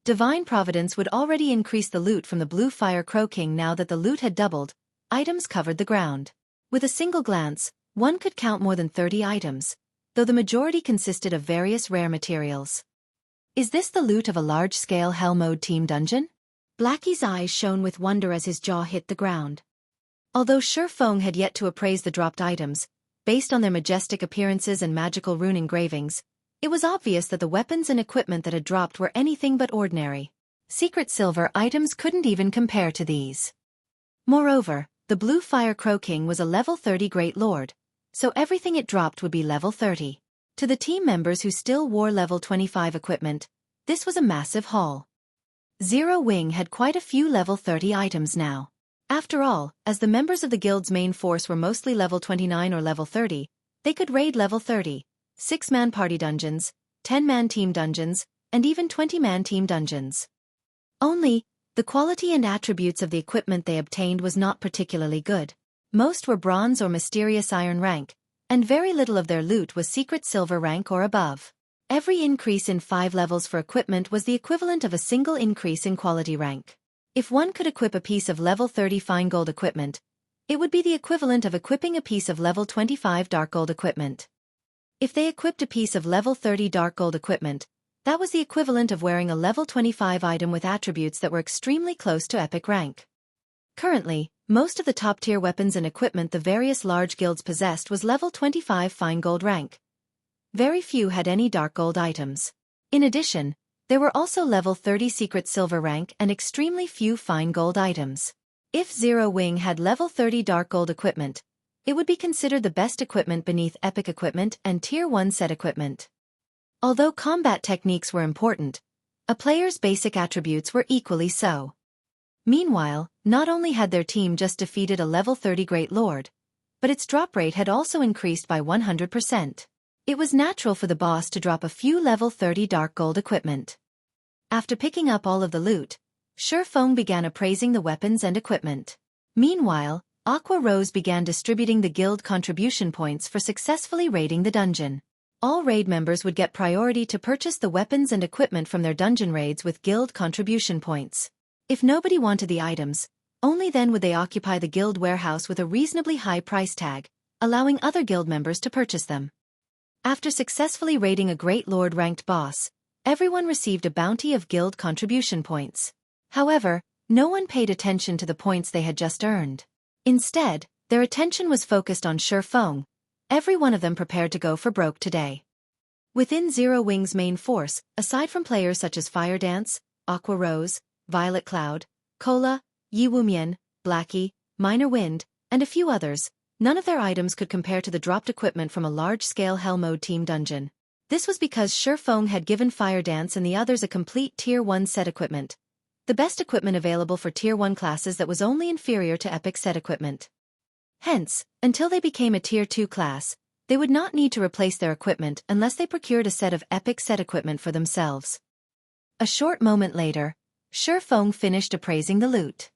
Divine Providence would already increase the loot from the Bluefire Crow King. Now that the loot had doubled, items covered the ground. With a single glance, One could count more than 30 items, though the majority consisted of various rare materials. Is this the loot of a large-scale Hell Mode team dungeon? Blackie's eyes shone with wonder as his jaw hit the ground. Although Xueqi had yet to appraise the dropped items, based on their majestic appearances and magical rune engravings, it was obvious that the weapons and equipment that had dropped were anything but ordinary. Secret silver items couldn't even compare to these. Moreover, the Bluefire Crow King was a level 30 Great Lord, so everything it dropped would be level 30. To the team members who still wore level 25 equipment, this was a massive haul. Zero Wing had quite a few level 30 items now. After all, as the members of the guild's main force were mostly level 29 or level 30, they could raid level 30, 6-man party dungeons, 10-man team dungeons, and even 20-man team dungeons. Only, the quality and attributes of the equipment they obtained was not particularly good. Most were bronze or mysterious iron rank, and very little of their loot was secret silver rank or above. Every increase in 5 levels for equipment was the equivalent of a single increase in quality rank. If one could equip a piece of level 30 fine gold equipment, it would be the equivalent of equipping a piece of level 25 dark gold equipment. If they equipped a piece of level 30 dark gold equipment, that was the equivalent of wearing a level 25 item with attributes that were extremely close to epic rank. Currently, most of the top-tier weapons and equipment the various large guilds possessed was level 25 fine gold rank. Very few had any dark gold items. In addition, there were also level 30 secret silver rank and extremely few fine gold items. If Zero Wing had level 30 dark gold equipment, it would be considered the best equipment beneath epic equipment and tier 1 set equipment. Although combat techniques were important, a player's basic attributes were equally so. Meanwhile, not only had their team just defeated a level 30 Great Lord, but its drop rate had also increased by 100%. It was natural for the boss to drop a few level 30 dark gold equipment. After picking up all of the loot, Xueqi began appraising the weapons and equipment. Meanwhile, Aqua Rose began distributing the guild contribution points for successfully raiding the dungeon. All raid members would get priority to purchase the weapons and equipment from their dungeon raids with guild contribution points. If nobody wanted the items, only then would they occupy the guild warehouse with a reasonably high price tag, allowing other guild members to purchase them. After successfully raiding a Great Lord ranked boss, everyone received a bounty of guild contribution points. However, no one paid attention to the points they had just earned. Instead, their attention was focused on Xueqi, every one of them prepared to go for broke today. Within Zero Wing's main force, aside from players such as Fire Dance, Aqua Rose, Violet Cloud, Cola, Yi Wumian, Blackie, Minor Wind, and a few others, none of their items could compare to the dropped equipment from a large-scale Hell Mode team dungeon. This was because Xueqi had given Fire Dance and the others a complete Tier 1 set equipment, the best equipment available for Tier 1 classes that was only inferior to epic set equipment. Hence, until they became a Tier 2 class, they would not need to replace their equipment unless they procured a set of epic set equipment for themselves. A short moment later, Xueqi finished appraising the loot.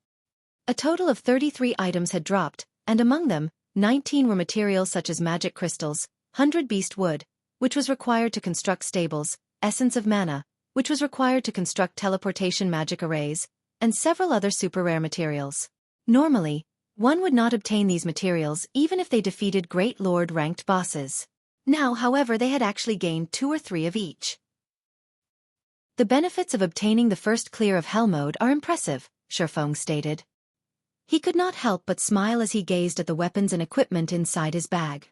A total of 33 items had dropped, and among them, 19 were materials such as magic crystals, 100 beast wood, which was required to construct stables, essence of mana, which was required to construct teleportation magic arrays, and several other super rare materials. Normally, one would not obtain these materials even if they defeated Great Lord ranked bosses. Now, however, they had actually gained 2 or 3 of each. The benefits of obtaining the first clear of Hell Mode are impressive, Xueqi stated. He could not help but smile as he gazed at the weapons and equipment inside his bag.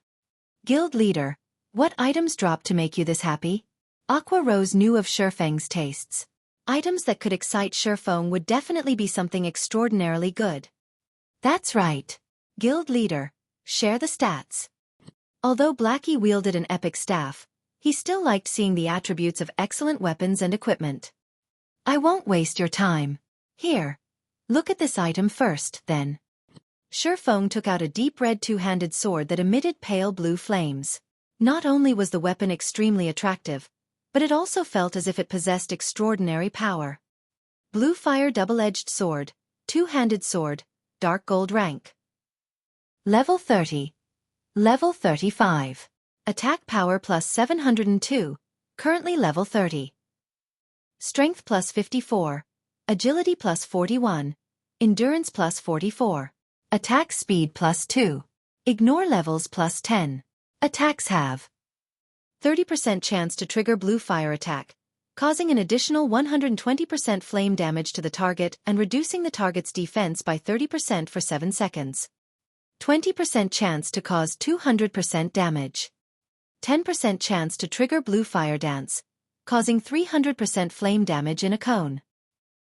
Guild leader, what items dropped to make you this happy? Aqua Rose knew of Xueqi's tastes. Items that could excite Xueqi would definitely be something extraordinarily good. That's right. Guild leader, share the stats. Although Blackie wielded an epic staff, he still liked seeing the attributes of excellent weapons and equipment. I won't waste your time. Here. Look at this item first, then. Xueqi took out a deep red two-handed sword that emitted pale blue flames. Not only was the weapon extremely attractive, but it also felt as if it possessed extraordinary power. Bluefire double-edged sword, two-handed sword, dark gold rank. Level 30. Level 35. Attack power plus 702, currently level 30. Strength plus 54. Agility plus 41. Endurance plus 44. Attack speed plus 2. Ignore levels plus 10. Attacks have 30% chance to trigger Bluefire attack, causing an additional 120% flame damage to the target and reducing the target's defense by 30% for 7 seconds. 20% chance to cause 200% damage. 10% chance to trigger Bluefire dance, causing 300% flame damage in a cone.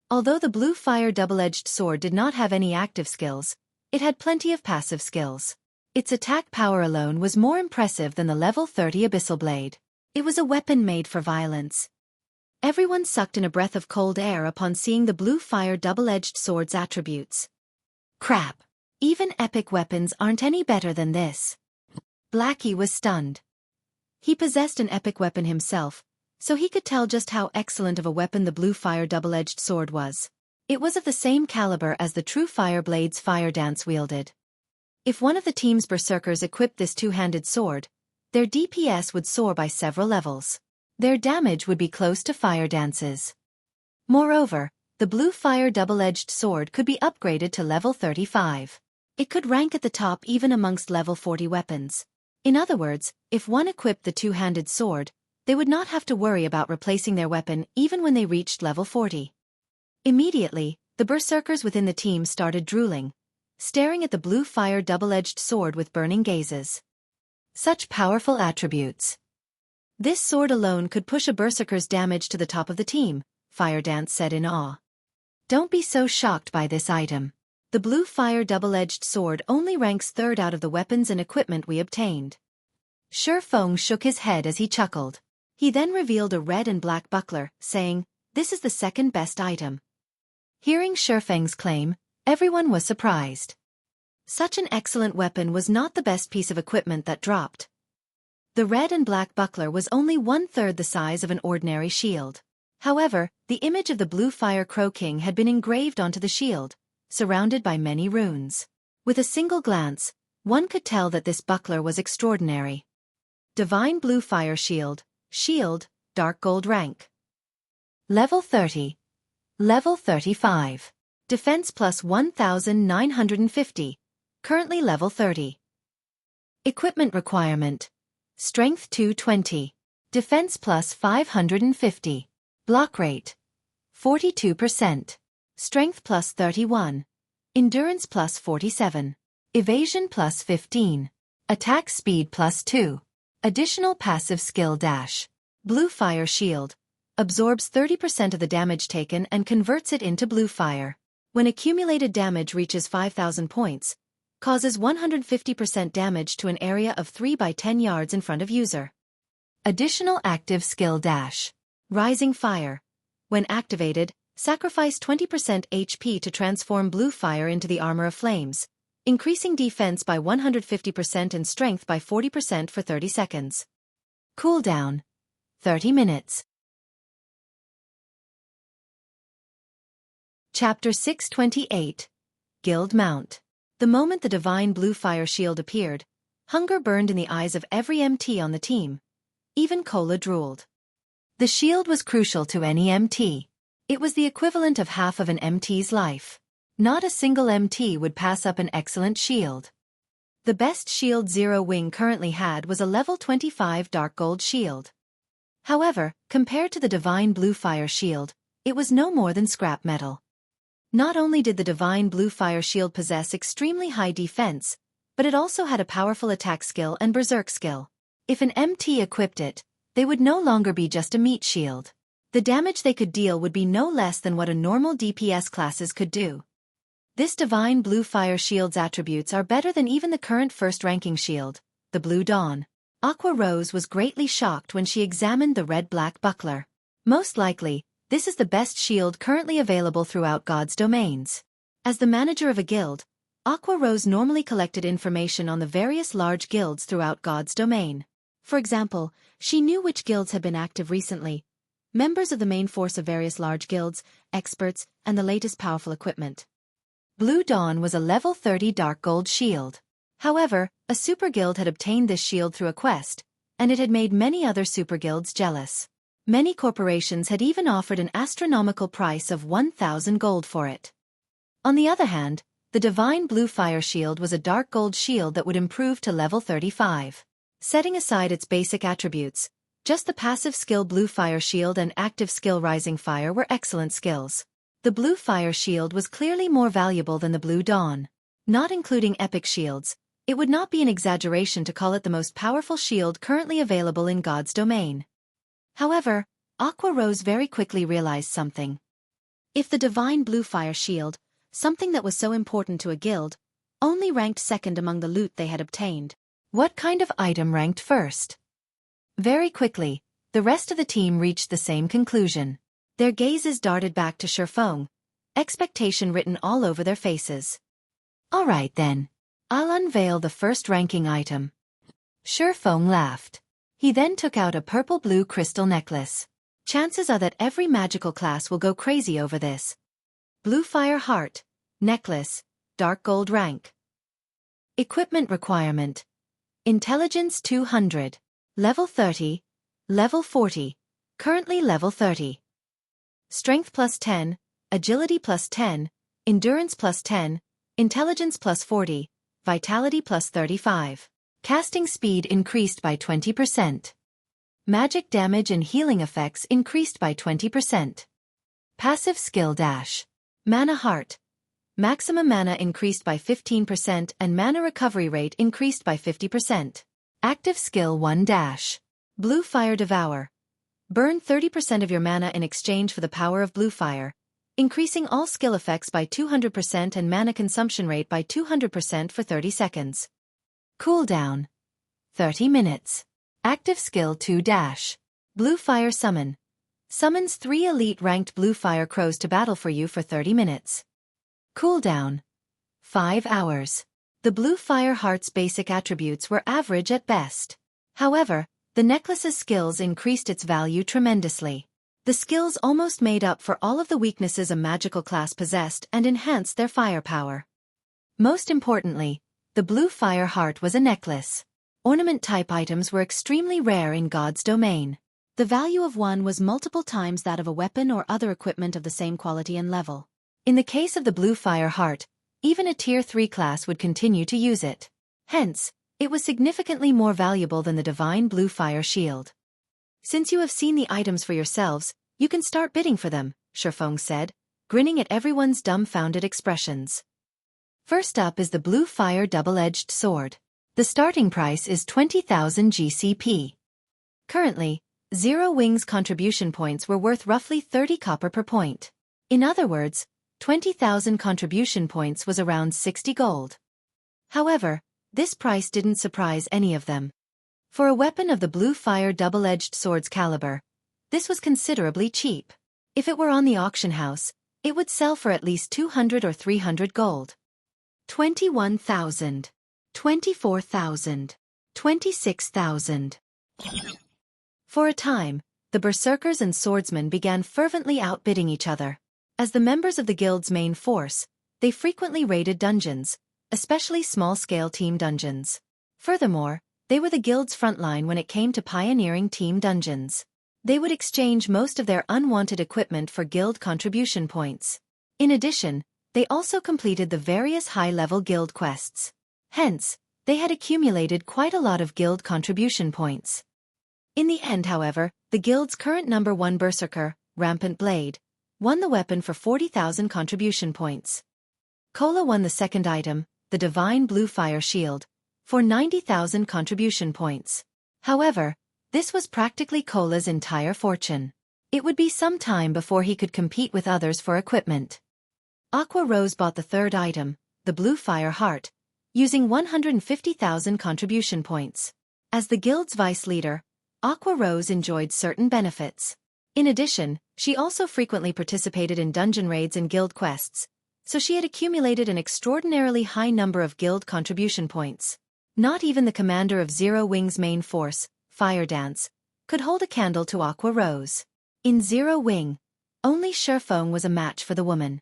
Although the Bluefire double-edged sword did not have any active skills, it had plenty of passive skills. Its attack power alone was more impressive than the level 30 Abyssal Blade. It was a weapon made for violence. Everyone sucked in a breath of cold air upon seeing the Bluefire double-edged sword's attributes. Crap! Even epic weapons aren't any better than this. Blackie was stunned. He possessed an epic weapon himself, so he could tell just how excellent of a weapon the Bluefire double-edged sword was. It was of the same caliber as the true Fire Blade's fire dance wielded. If one of the team's berserkers equipped this two-handed sword, their DPS would soar by several levels. Their damage would be close to Fire Dance's. Moreover, the Bluefire double-edged sword could be upgraded to level 35. It could rank at the top even amongst level 40 weapons. In other words, if one equipped the two-handed sword, they would not have to worry about replacing their weapon even when they reached level 40. Immediately, the berserkers within the team started drooling, staring at the Bluefire double-edged sword with burning gazes. Such powerful attributes. This sword alone could push a berserker's damage to the top of the team, Fire Dance said in awe. Don't be so shocked by this item. The Bluefire double-edged sword only ranks 3rd out of the weapons and equipment we obtained. Xueqi shook his head as he chuckled. He then revealed a red and black buckler, saying, "This is the 2nd best item." Hearing Xueqi's claim, everyone was surprised. Such an excellent weapon was not the best piece of equipment that dropped. The red and black buckler was only 1/3 the size of an ordinary shield. However, the image of the Bluefire Crow King had been engraved onto the shield, surrounded by many runes. With a single glance, one could tell that this buckler was extraordinary. Divine Bluefire Shield, Shield, Dark Gold rank. Level 30. Level 35. Defense plus 1950. Currently level 30. Equipment requirement. Strength 220. Defense plus 550. Block rate. 42%. Strength plus 31. Endurance plus 47. Evasion plus 15. Attack speed plus 2. Additional passive skill dash. Bluefire Shield. Absorbs 30% of the damage taken and converts it into Bluefire. When accumulated damage reaches 5,000 points, causes 150% damage to an area of 3 by 10 yards in front of user. Additional active skill dash. Rising Fire. When activated, sacrifice 20% HP to transform Bluefire into the Armor of Flames, increasing defense by 150% and strength by 40% for 30 seconds. Cooldown. 30 minutes. Chapter 628. Guild Mount. The moment the Divine Bluefire Shield appeared, hunger burned in the eyes of every MT on the team. Even Cola drooled. The shield was crucial to any MT. It was the equivalent of half of an MT's life. Not a single MT would pass up an excellent shield. The best shield Zero Wing currently had was a level 25 Dark Gold shield. However, compared to the Divine Bluefire Shield, it was no more than scrap metal. Not only did the Divine Bluefire Shield possess extremely high defense, but it also had a powerful attack skill and berserk skill. If an MT equipped it, they would no longer be just a meat shield. The damage they could deal would be no less than what a normal DPS classes could do. This Divine Bluefire Shield's attributes are better than even the current first-ranking shield, the Blue Dawn. Aqua Rose was greatly shocked when she examined the red-black buckler. Most likely, this is the best shield currently available throughout God's domains. As the manager of a guild, Aqua Rose normally collected information on the various large guilds throughout God's domain. For example, she knew which guilds had been active recently, members of the main force of various large guilds, experts, and the latest powerful equipment. Blue Dawn was a level 30 Dark Gold shield. However, a super guild had obtained this shield through a quest, and it had made many other super guilds jealous. Many corporations had even offered an astronomical price of 1,000 gold for it. On the other hand, The Divine Bluefire shield was a dark gold shield that would improve to level 35. Setting aside its basic attributes, just the passive skill Bluefire shield and active skill Rising Fire were excellent skills. The Bluefire shield was clearly more valuable than the Blue Dawn. Not including epic shields, it would not be an exaggeration to call it the most powerful shield currently available in God's domain. However, Aqua Rose very quickly realized something. If the Divine Bluefire shield, something that was so important to a guild, only ranked second among the loot they had obtained, what kind of item ranked first? Very quickly, the rest of the team reached the same conclusion. Their gazes darted back to Xueqi, expectation written all over their faces. Alright then. I'll unveil the first ranking item. Xueqi laughed. He then took out a purple-blue crystal necklace. Chances are that every magical class will go crazy over this. Bluefire Heart. Necklace. Dark gold rank. Equipment requirement. Intelligence 200. Level 30. Level 40. Currently level 30. Strength plus 10. Agility plus 10. Endurance plus 10. Intelligence plus 40. Vitality plus 35. Casting speed increased by 20%. Magic damage and healing effects increased by 20%. Passive skill dash. Mana Heart. Maximum mana increased by 15% and mana recovery rate increased by 50%. Active skill 1 dash. Bluefire Devour. Burn 30% of your mana in exchange for the power of Bluefire, increasing all skill effects by 200% and mana consumption rate by 200% for 30 seconds. Cooldown. 30 minutes. Active skill 2 dash. Bluefire Summon. Summons 3 elite ranked Bluefire crows to battle for you for 30 minutes. Cooldown. 5 hours. The Bluefire Heart's basic attributes were average at best. However, the necklace's skills increased its value tremendously. The skills almost made up for all of the weaknesses a magical class possessed and enhanced their firepower. Most importantly, the Bluefire Heart was a necklace. Ornament-type items were extremely rare in God's domain. The value of one was multiple times that of a weapon or other equipment of the same quality and level. In the case of the Bluefire Heart, even a Tier 3 class would continue to use it. Hence, it was significantly more valuable than the Divine Bluefire Shield. Since you have seen the items for yourselves, you can start bidding for them, Xueqi said, grinning at everyone's dumbfounded expressions. First up is the Bluefire Double-Edged Sword. The starting price is 20,000 GCP. Currently, Zero Wings contribution points were worth roughly 30 copper per point. In other words, 20,000 contribution points was around 60 gold. However, this price didn't surprise any of them. For a weapon of the Bluefire Double-Edged Sword's caliber, this was considerably cheap. If it were on the auction house, it would sell for at least 200 or 300 gold. 21,000. 24,000. 26,000. For a time, the berserkers and swordsmen began fervently outbidding each other. As the members of the guild's main force, they frequently raided dungeons, especially small-scale team dungeons. Furthermore, they were the guild's frontline when it came to pioneering team dungeons. They would exchange most of their unwanted equipment for guild contribution points. In addition, they also completed the various high-level guild quests. Hence, they had accumulated quite a lot of guild contribution points. In the end, however, the guild's current number 1 berserker, Rampant Blade, won the weapon for 40,000 contribution points. Cola won the second item, the Divine Bluefire Shield, for 90,000 contribution points. However, this was practically Cola's entire fortune. It would be some time before he could compete with others for equipment. Aqua Rose bought the third item, the Bluefire Heart, using 150,000 contribution points. As the guild's vice leader, Aqua Rose enjoyed certain benefits. In addition, she also frequently participated in dungeon raids and guild quests, so she had accumulated an extraordinarily high number of guild contribution points. Not even the commander of Zero Wing's main force, Fire Dance, could hold a candle to Aqua Rose. In Zero Wing, only Xueqi was a match for the woman.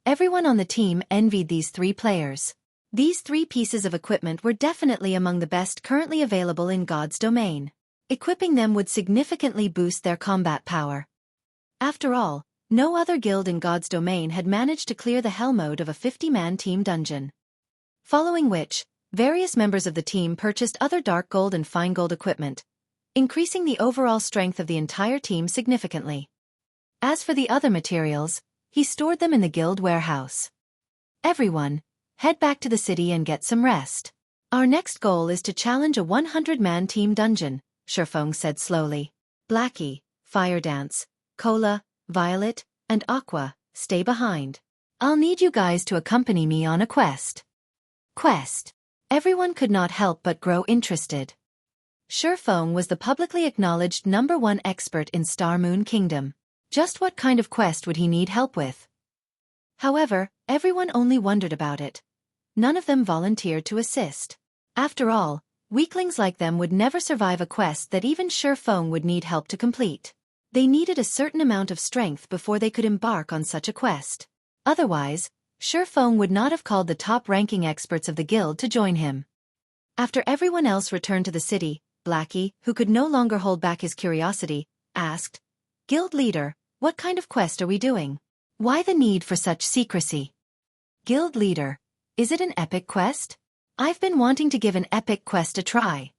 Everyone on the team envied these 3 players. These 3 pieces of equipment were definitely among the best currently available in God's domain. Equipping them would significantly boost their combat power. After all, No other guild in God's domain had managed to clear the hell mode of a 50-man team dungeon. Following which, various members of the team purchased other dark gold and fine gold equipment, increasing the overall strength of the entire team significantly. As for the other materials, he stored them in the guild warehouse. Everyone, head back to the city and get some rest. Our next goal is to challenge a 100-man team dungeon, Xueqi said slowly. Blackie, Fire Dance, Cola, Violet, and Aqua, stay behind. I'll need you guys to accompany me on a quest. Quest. Everyone could not help but grow interested. Xueqi was the publicly acknowledged #1 expert in Star Moon Kingdom. Just what kind of quest would he need help with? However, everyone only wondered about it. None of them volunteered to assist. After all, weaklings like them would never survive a quest that even Xueqi would need help to complete. They needed a certain amount of strength before they could embark on such a quest. Otherwise, Xueqi would not have called the top-ranking experts of the guild to join him. After everyone else returned to the city, Blackie, who could no longer hold back his curiosity, asked, "Guild leader, what kind of quest are we doing? Why the need for such secrecy?" "Guild leader, is it an epic quest? I've been wanting to give an epic quest a try."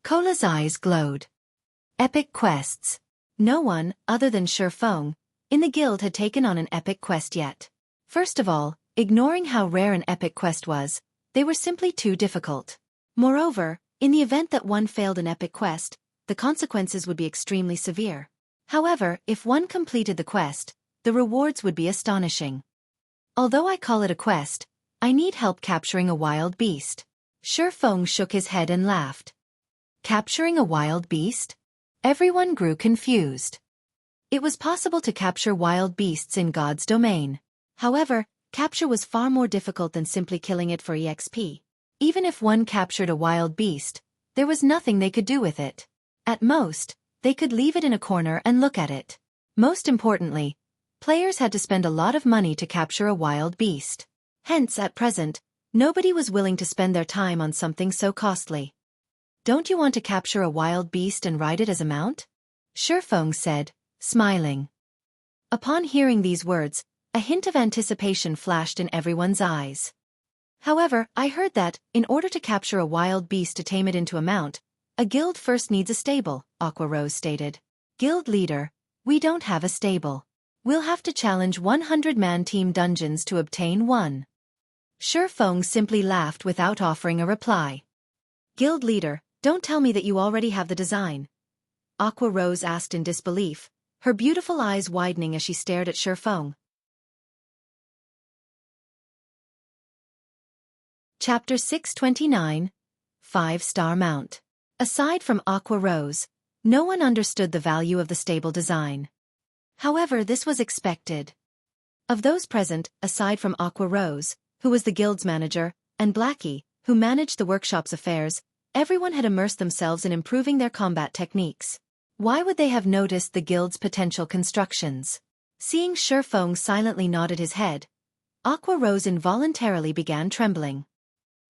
Cola's eyes glowed. Epic quests. No one, other than Xueqi, in the guild had taken on an epic quest yet. First of all, ignoring how rare an epic quest was, they were simply too difficult. Moreover, in the event that one failed an epic quest, the consequences would be extremely severe. However, if one completed the quest, the rewards would be astonishing. Although I call it a quest, I need help capturing a wild beast. Xueqi shook his head and laughed. Capturing a wild beast? Everyone grew confused. It was possible to capture wild beasts in God's domain. However, capture was far more difficult than simply killing it for EXP. Even if one captured a wild beast, there was nothing they could do with it. At most, they could leave it in a corner and look at it. Most importantly, players had to spend a lot of money to capture a wild beast. Hence, at present, nobody was willing to spend their time on something so costly. "Don't you want to capture a wild beast and ride it as a mount?" Xueqi said, smiling. Upon hearing these words, a hint of anticipation flashed in everyone's eyes. "However, I heard that, in order to capture a wild beast to tame it into a mount, a guild first needs a stable," Aqua Rose stated. "Guild leader, we don't have a stable. We'll have to challenge 100-man team dungeons to obtain one." Xueqi simply laughed without offering a reply. "Guild leader, don't tell me that you already have the design," Aqua Rose asked in disbelief, her beautiful eyes widening as she stared at Xueqi. Chapter 629, 5-Star Mount. Aside from Aqua Rose, no one understood the value of the stable design. However, this was expected. Of those present, aside from Aqua Rose, who was the guild's manager, and Blackie, who managed the workshop's affairs, everyone had immersed themselves in improving their combat techniques. Why would they have noticed the guild's potential constructions? Seeing Xueqi silently nodded his head, Aqua Rose involuntarily began trembling.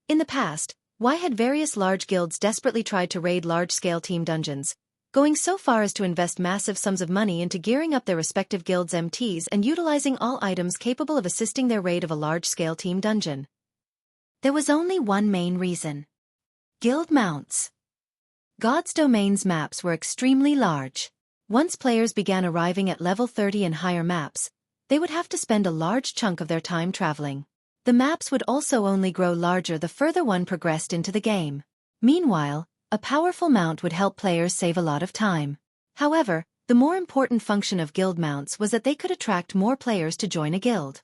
In the past, why had various large guilds desperately tried to raid large-scale team dungeons, going so far as to invest massive sums of money into gearing up their respective guilds' MTs and utilizing all items capable of assisting their raid of a large-scale team dungeon? There was only one main reason. Guild mounts. God's domain's maps were extremely large. Once players began arriving at level 30 and higher maps, they would have to spend a large chunk of their time traveling. The maps would also only grow larger the further one progressed into the game. Meanwhile, a powerful mount would help players save a lot of time. However, the more important function of guild mounts was that they could attract more players to join a guild.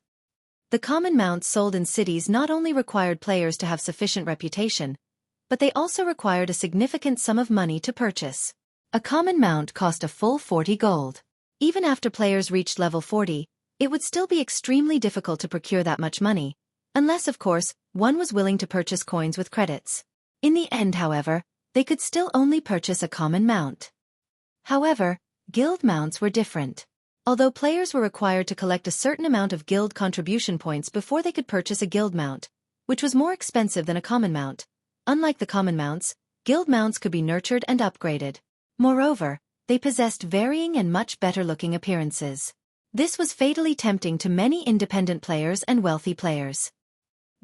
The common mounts sold in cities not only required players to have sufficient reputation, but they also required a significant sum of money to purchase. A common mount cost a full 40 gold. Even after players reached level 40, it would still be extremely difficult to procure that much money, unless, of course, one was willing to purchase coins with credits. In the end, however, they could still only purchase a common mount. However, guild mounts were different. Although players were required to collect a certain amount of guild contribution points before they could purchase a guild mount, which was more expensive than a common mount, unlike the common mounts, guild mounts could be nurtured and upgraded. Moreover, they possessed varying and much better-looking appearances. This was fatally tempting to many independent players and wealthy players.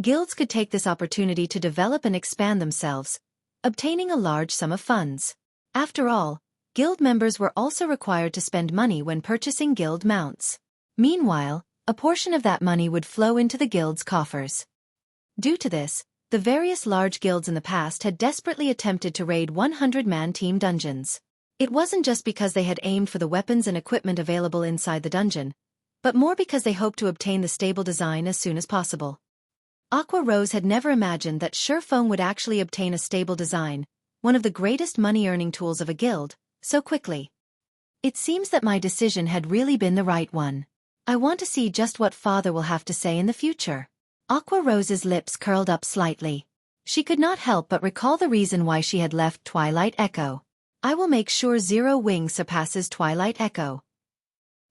Guilds could take this opportunity to develop and expand themselves, obtaining a large sum of funds. After all, guild members were also required to spend money when purchasing guild mounts. Meanwhile, a portion of that money would flow into the guild's coffers. Due to this, the various large guilds in the past had desperately attempted to raid 100-man team dungeons. It wasn't just because they had aimed for the weapons and equipment available inside the dungeon, but more because they hoped to obtain the stable design as soon as possible. Aqua Rose had never imagined that Xueqi would actually obtain a stable design, one of the greatest money-earning tools of a guild, so quickly. It seems that my decision had really been the right one. I want to see just what father will have to say in the future. Aqua Rose's lips curled up slightly. She could not help but recall the reason why she had left Twilight Echo. I will make sure Zero Wing surpasses Twilight Echo.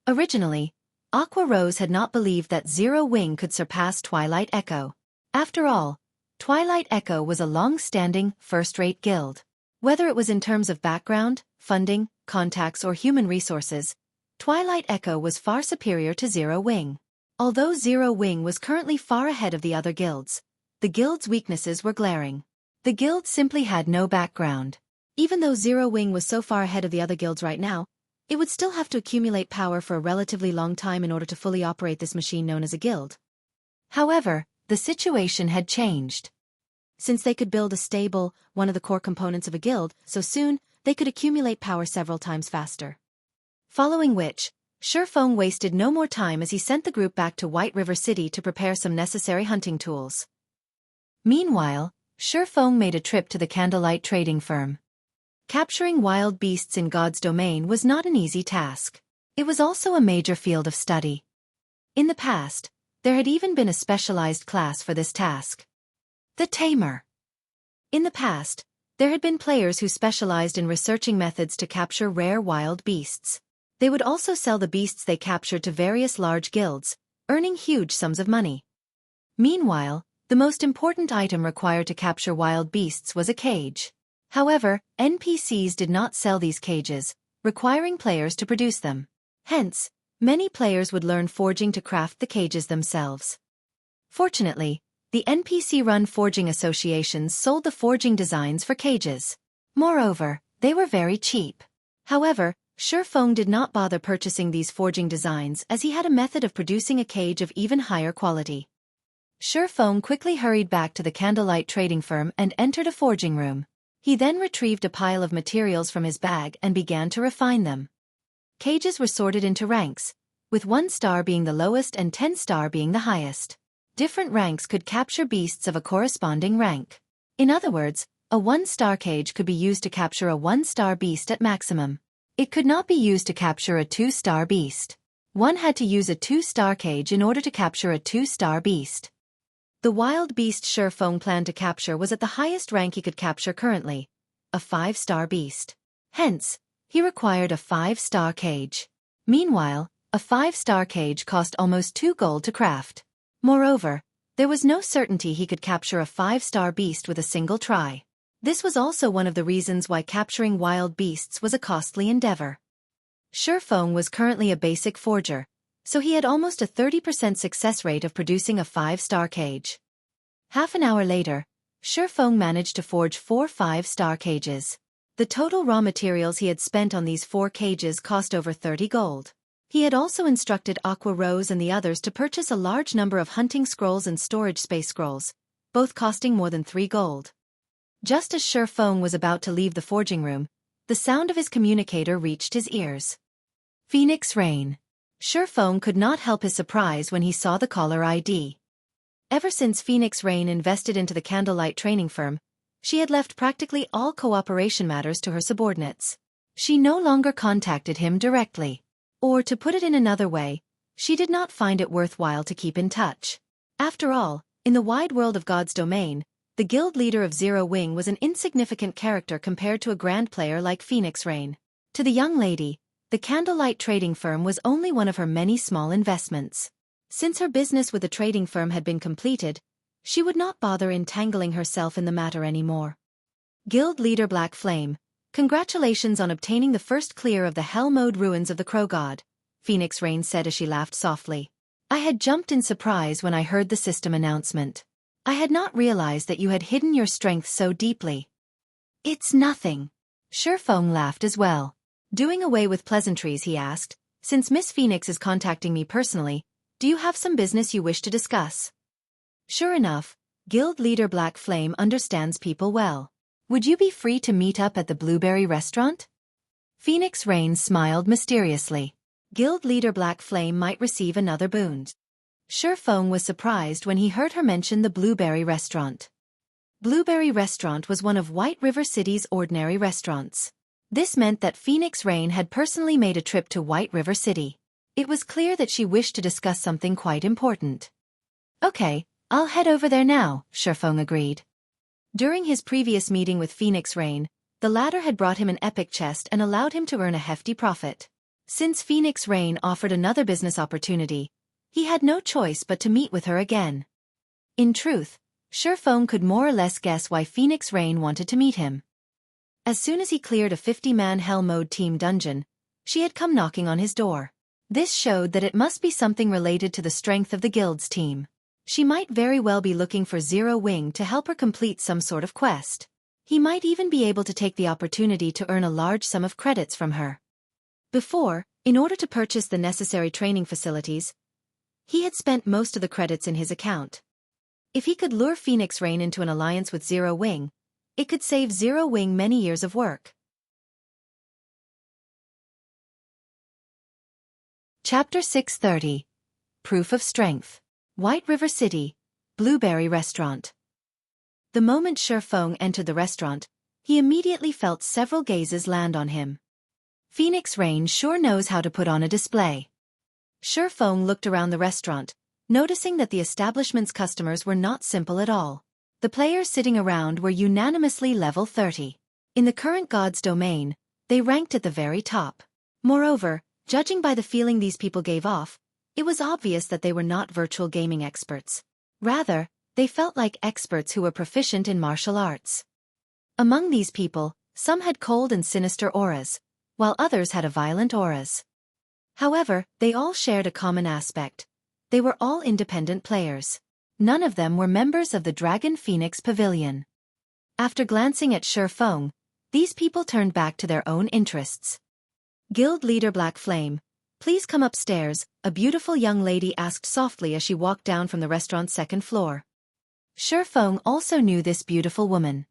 Originally, Aqua Rose had not believed that Zero Wing could surpass Twilight Echo. After all, Twilight Echo was a long-standing, first-rate guild. Whether it was in terms of background, funding, contacts or human resources, Twilight Echo was far superior to Zero Wing. Although Zero Wing was currently far ahead of the other guilds, the guild's weaknesses were glaring. The guild simply had no background. Even though Zero Wing was so far ahead of the other guilds right now, it would still have to accumulate power for a relatively long time in order to fully operate this machine known as a guild. However, the situation had changed. Since they could build a stable, one of the core components of a guild, so soon, they could accumulate power several times faster. Following which, Xueqi wasted no more time as he sent the group back to White River City to prepare some necessary hunting tools. Meanwhile, Xueqi made a trip to the Candlelight trading firm. Capturing wild beasts in God's domain was not an easy task. It was also a major field of study. In the past, there had even been a specialized class for this task. The Tamer. In the past, there had been players who specialized in researching methods to capture rare wild beasts. They would also sell the beasts they captured to various large guilds, earning huge sums of money. Meanwhile, the most important item required to capture wild beasts was a cage. However, NPCs did not sell these cages, requiring players to produce them. Hence, many players would learn forging to craft the cages themselves. Fortunately, the NPC-run forging associations sold the forging designs for cages. Moreover, they were very cheap. However, Xueqi did not bother purchasing these forging designs as he had a method of producing a cage of even higher quality. Xueqi quickly hurried back to the Candlelight trading firm and entered a forging room. He then retrieved a pile of materials from his bag and began to refine them. Cages were sorted into ranks, with 1 star being the lowest and 10 star being the highest. Different ranks could capture beasts of a corresponding rank. In other words, a 1-star cage could be used to capture a 1-star beast at maximum. It could not be used to capture a 2-star beast. One had to use a 2-star cage in order to capture a 2-star beast. The wild beast Xueqi planned to capture was at the highest rank he could capture currently, a 5-star beast. Hence, he required a 5-star cage. Meanwhile, a 5-star cage cost almost 2 gold to craft. Moreover, there was no certainty he could capture a 5-star beast with a single try. This was also one of the reasons why capturing wild beasts was a costly endeavor. Xueqi was currently a basic forger, so he had almost a 30% success rate of producing a 5-star cage. Half an hour later, Xueqi managed to forge 4 5-star cages. The total raw materials he had spent on these 4 cages cost over 30 gold. He had also instructed Aqua Rose and the others to purchase a large number of hunting scrolls and storage space scrolls, both costing more than 3 gold. Just as Xueqi was about to leave the forging room, the sound of his communicator reached his ears. Phoenix Rain. Xueqi could not help his surprise when he saw the caller ID. Ever since Phoenix Rain invested into the Candlelight training firm, she had left practically all cooperation matters to her subordinates. She no longer contacted him directly. Or to put it in another way, she did not find it worthwhile to keep in touch. After all, in the wide world of God's domain, the guild leader of Zero Wing was an insignificant character compared to a grand player like Phoenix Rain. To the young lady, the Candlelight trading firm was only one of her many small investments. Since her business with the trading firm had been completed, she would not bother entangling herself in the matter anymore. Guild leader Black Flame, congratulations on obtaining the first clear of the hell mode ruins of the Crow God. Phoenix Rain said as she laughed softly. I had jumped in surprise when I heard the system announcement. I had not realized that you had hidden your strength so deeply. It's nothing. Xueqi laughed as well. Doing away with pleasantries, he asked, since Miss Phoenix is contacting me personally, do you have some business you wish to discuss? Sure enough, Guild Leader Black Flame understands people well. Would you be free to meet up at the Blueberry restaurant? Phoenix Rain smiled mysteriously. Guild Leader Black Flame might receive another boon. Xueqi was surprised when he heard her mention the Blueberry restaurant. Blueberry restaurant was one of White River City's ordinary restaurants. This meant that Phoenix Rain had personally made a trip to White River City. It was clear that she wished to discuss something quite important. Okay, I'll head over there now, Xueqi agreed. During his previous meeting with Phoenix Rain, the latter had brought him an epic chest and allowed him to earn a hefty profit. Since Phoenix Rain offered another business opportunity, he had no choice but to meet with her again. In truth, Xueqi could more or less guess why Phoenix Rain wanted to meet him. As soon as he cleared a 50-man Hell Mode team dungeon, she had come knocking on his door. This showed that it must be something related to the strength of the guild's team. She might very well be looking for Zero Wing to help her complete some sort of quest. He might even be able to take the opportunity to earn a large sum of credits from her. Before, in order to purchase the necessary training facilities, he had spent most of the credits in his account. If he could lure Phoenix Rain into an alliance with Zero Wing, it could save Zero Wing many years of work. Chapter 630. Proof of Strength. White River City, Blueberry Restaurant. The moment Xueqi entered the restaurant, he immediately felt several gazes land on him. Phoenix Rain sure knows how to put on a display. Xueqi looked around the restaurant, noticing that the establishment's customers were not simple at all. The players sitting around were unanimously level 30. In the current God's domain, they ranked at the very top. Moreover, judging by the feeling these people gave off, it was obvious that they were not virtual gaming experts. Rather, they felt like experts who were proficient in martial arts. Among these people, some had cold and sinister auras, while others had a violent auras. However, they all shared a common aspect. They were all independent players. None of them were members of the Dragon Phoenix Pavilion. After glancing at Xueqi, these people turned back to their own interests. Guild Leader Black Flame, please come upstairs, a beautiful young lady asked softly as she walked down from the restaurant's second floor. Xueqi also knew this beautiful woman.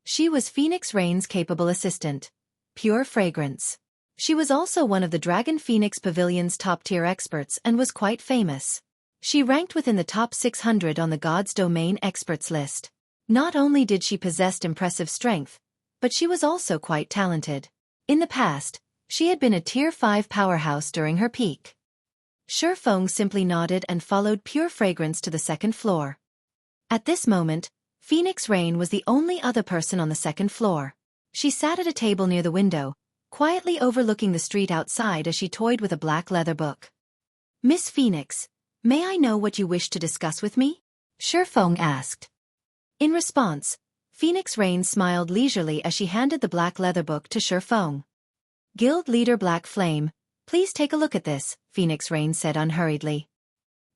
She was Phoenix Rain's capable assistant, Pure Fragrance. She was also one of the Dragon Phoenix Pavilion's top-tier experts and was quite famous. She ranked within the top 600 on the God's Domain experts list. Not only did she possess impressive strength, but she was also quite talented. In the past, she had been a Tier 5 powerhouse during her peak. Xueqi simply nodded and followed Pure Fragrance to the second floor. At this moment, Phoenix Rain was the only other person on the second floor. She sat at a table near the window, quietly overlooking the street outside as she toyed with a black leather book. Miss Phoenix, may I know what you wish to discuss with me? Xueqi asked. In response, Phoenix Rain smiled leisurely as she handed the black leather book to Xueqi. Guild Leader Black Flame, please take a look at this, Phoenix Rain said unhurriedly.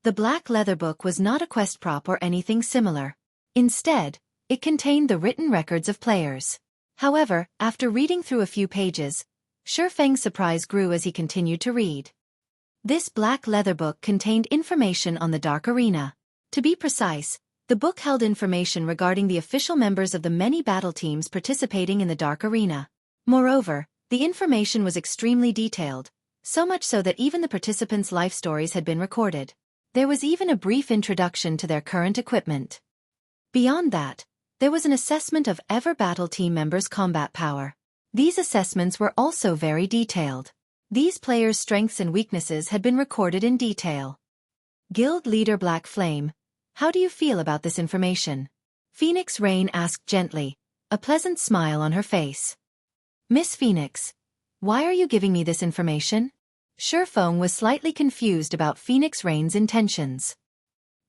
The black leather book was not a quest prop or anything similar. Instead, it contained the written records of players. However, after reading through a few pages, Xueqi's surprise grew as he continued to read. This black leather book contained information on the Dark Arena. To be precise, the book held information regarding the official members of the many battle teams participating in the Dark Arena. Moreover, the information was extremely detailed, so much so that even the participants' life stories had been recorded. There was even a brief introduction to their current equipment. Beyond that, there was an assessment of Ever Battle team members' combat power. These assessments were also very detailed. These players' strengths and weaknesses had been recorded in detail. Guild Leader Black Flame, how do you feel about this information? Phoenix Rain asked gently, a pleasant smile on her face. Miss Phoenix, why are you giving me this information? Xueqi was slightly confused about Phoenix Rain's intentions.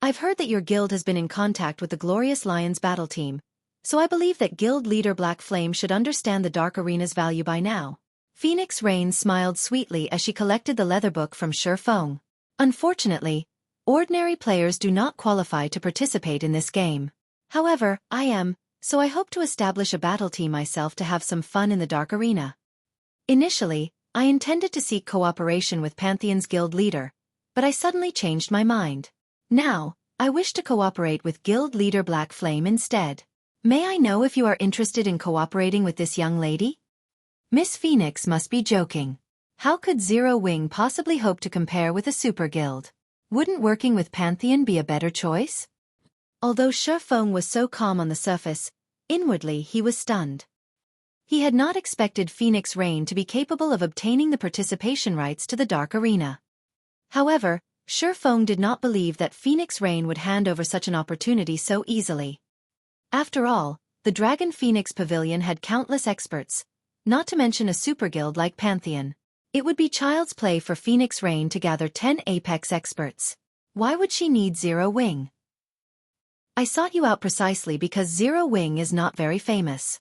I've heard that your guild has been in contact with the Glorious Lions battle team, so I believe that Guild Leader Black Flame should understand the Dark Arena's value by now. Phoenix Rain smiled sweetly as she collected the leather book from Xueqi. Unfortunately, ordinary players do not qualify to participate in this game. However, I am, so I hope to establish a battle team myself to have some fun in the Dark Arena. Initially, I intended to seek cooperation with Pantheon's guild leader, but I suddenly changed my mind. Now, I wish to cooperate with guild leader Black Flame instead. May I know if you are interested in cooperating with this young lady? Miss Phoenix must be joking. How could Zero Wing possibly hope to compare with a super guild? Wouldn't working with Pantheon be a better choice? Although Xueqi was so calm on the surface, inwardly he was stunned. He had not expected Phoenix Rain to be capable of obtaining the participation rights to the Dark Arena. However, Xueqi did not believe that Phoenix Rain would hand over such an opportunity so easily. After all, the Dragon Phoenix Pavilion had countless experts, not to mention a super guild like Pantheon. It would be child's play for Phoenix Rain to gather 10 apex experts. Why would she need Zero Wing? I sought you out precisely because Zero Wing is not very famous.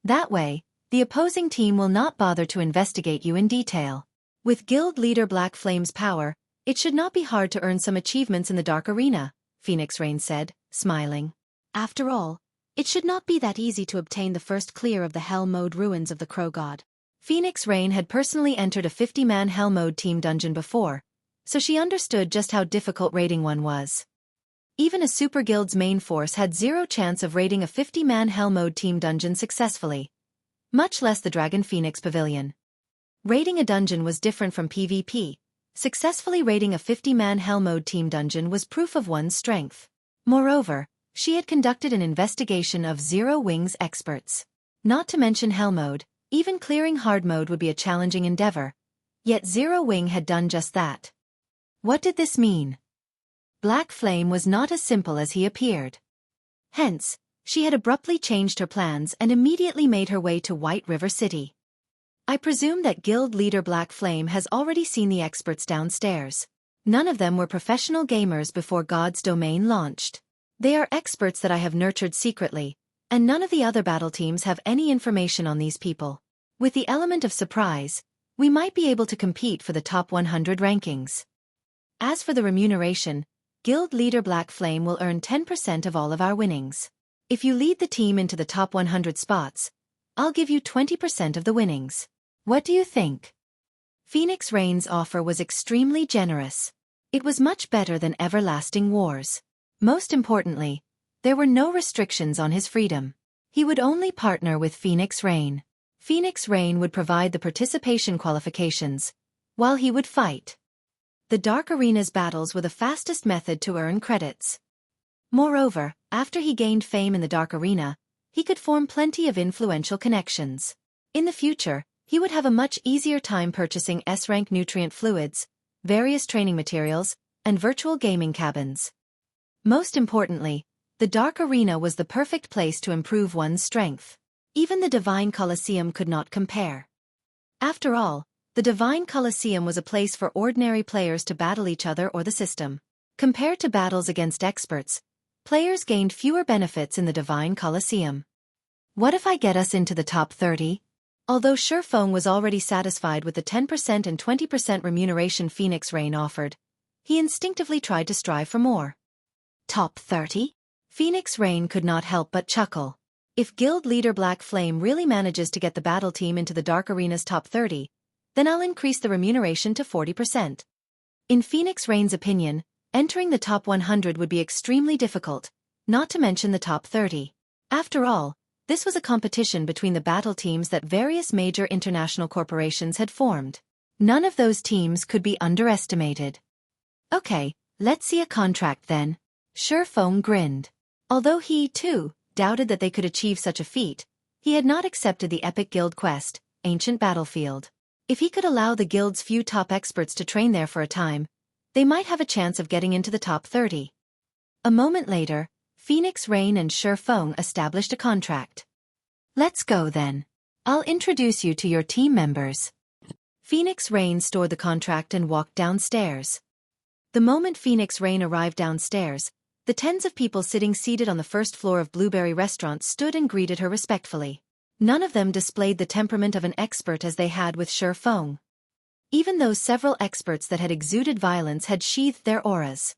That way, the opposing team will not bother to investigate you in detail. With guild leader Black Flame's power, it should not be hard to earn some achievements in the Dark Arena, Phoenix Rain said, smiling. After all, it should not be that easy to obtain the first clear of the Hell Mode ruins of the Crow God. Phoenix Rain had personally entered a 50-man Hell Mode team dungeon before, so she understood just how difficult raiding one was. Even a super guild's main force had zero chance of raiding a 50-man Hell Mode team dungeon successfully, much less the Dragon Phoenix Pavilion. Raiding a dungeon was different from PvP. Successfully raiding a 50-man Hell Mode team dungeon was proof of one's strength. Moreover, she had conducted an investigation of Zero Wing's experts. Not to mention Hell Mode, even clearing Hard Mode would be a challenging endeavor. Yet Zero Wing had done just that. What did this mean? Black Flame was not as simple as he appeared. Hence, she had abruptly changed her plans and immediately made her way to White River City. I presume that guild leader Black Flame has already seen the experts downstairs. None of them were professional gamers before God's Domain launched. They are experts that I have nurtured secretly, and none of the other battle teams have any information on these people. With the element of surprise, we might be able to compete for the top 100 rankings. As for the remuneration, guild leader Black Flame will earn 10% of all of our winnings. If you lead the team into the top 100 spots, I'll give you 20% of the winnings. What do you think? Phoenix Rain's offer was extremely generous. It was much better than Everlasting Wars. Most importantly, there were no restrictions on his freedom. He would only partner with Phoenix Rain. Phoenix Rain would provide the participation qualifications, while he would fight. The Dark Arena's battles were the fastest method to earn credits. Moreover, after he gained fame in the Dark Arena, he could form plenty of influential connections. In the future, he would have a much easier time purchasing S-rank nutrient fluids, various training materials, and virtual gaming cabins. Most importantly, the Dark Arena was the perfect place to improve one's strength. Even the Divine Colosseum could not compare. After all, the Divine Colosseum was a place for ordinary players to battle each other or the system. Compared to battles against experts, players gained fewer benefits in the Divine Colosseum. What if I get us into the top 30? Although Xueqi was already satisfied with the 10% and 20% remuneration Phoenix Rain offered, he instinctively tried to strive for more. Top 30? Phoenix Rain could not help but chuckle. If guild leader Black Flame really manages to get the battle team into the Dark Arena's top 30, then I'll increase the remuneration to 40%. In Phoenix Rain's opinion, entering the top 100 would be extremely difficult, not to mention the top 30. After all, this was a competition between the battle teams that various major international corporations had formed. None of those teams could be underestimated. Okay, let's see a contract then. Xueqi grinned. Although he, too, doubted that they could achieve such a feat, he had not accepted the epic guild quest, Ancient Battlefield. If he could allow the guild's few top experts to train there for a time, they might have a chance of getting into the top 30. A moment later, Phoenix Rain and Xueqi established a contract. Let's go then. I'll introduce you to your team members. Phoenix Rain stored the contract and walked downstairs. The moment Phoenix Rain arrived downstairs, the tens of people sitting seated on the first floor of Blueberry Restaurant stood and greeted her respectfully. None of them displayed the temperament of an expert as they had with Xueqi. Even though several experts that had exuded violence had sheathed their auras.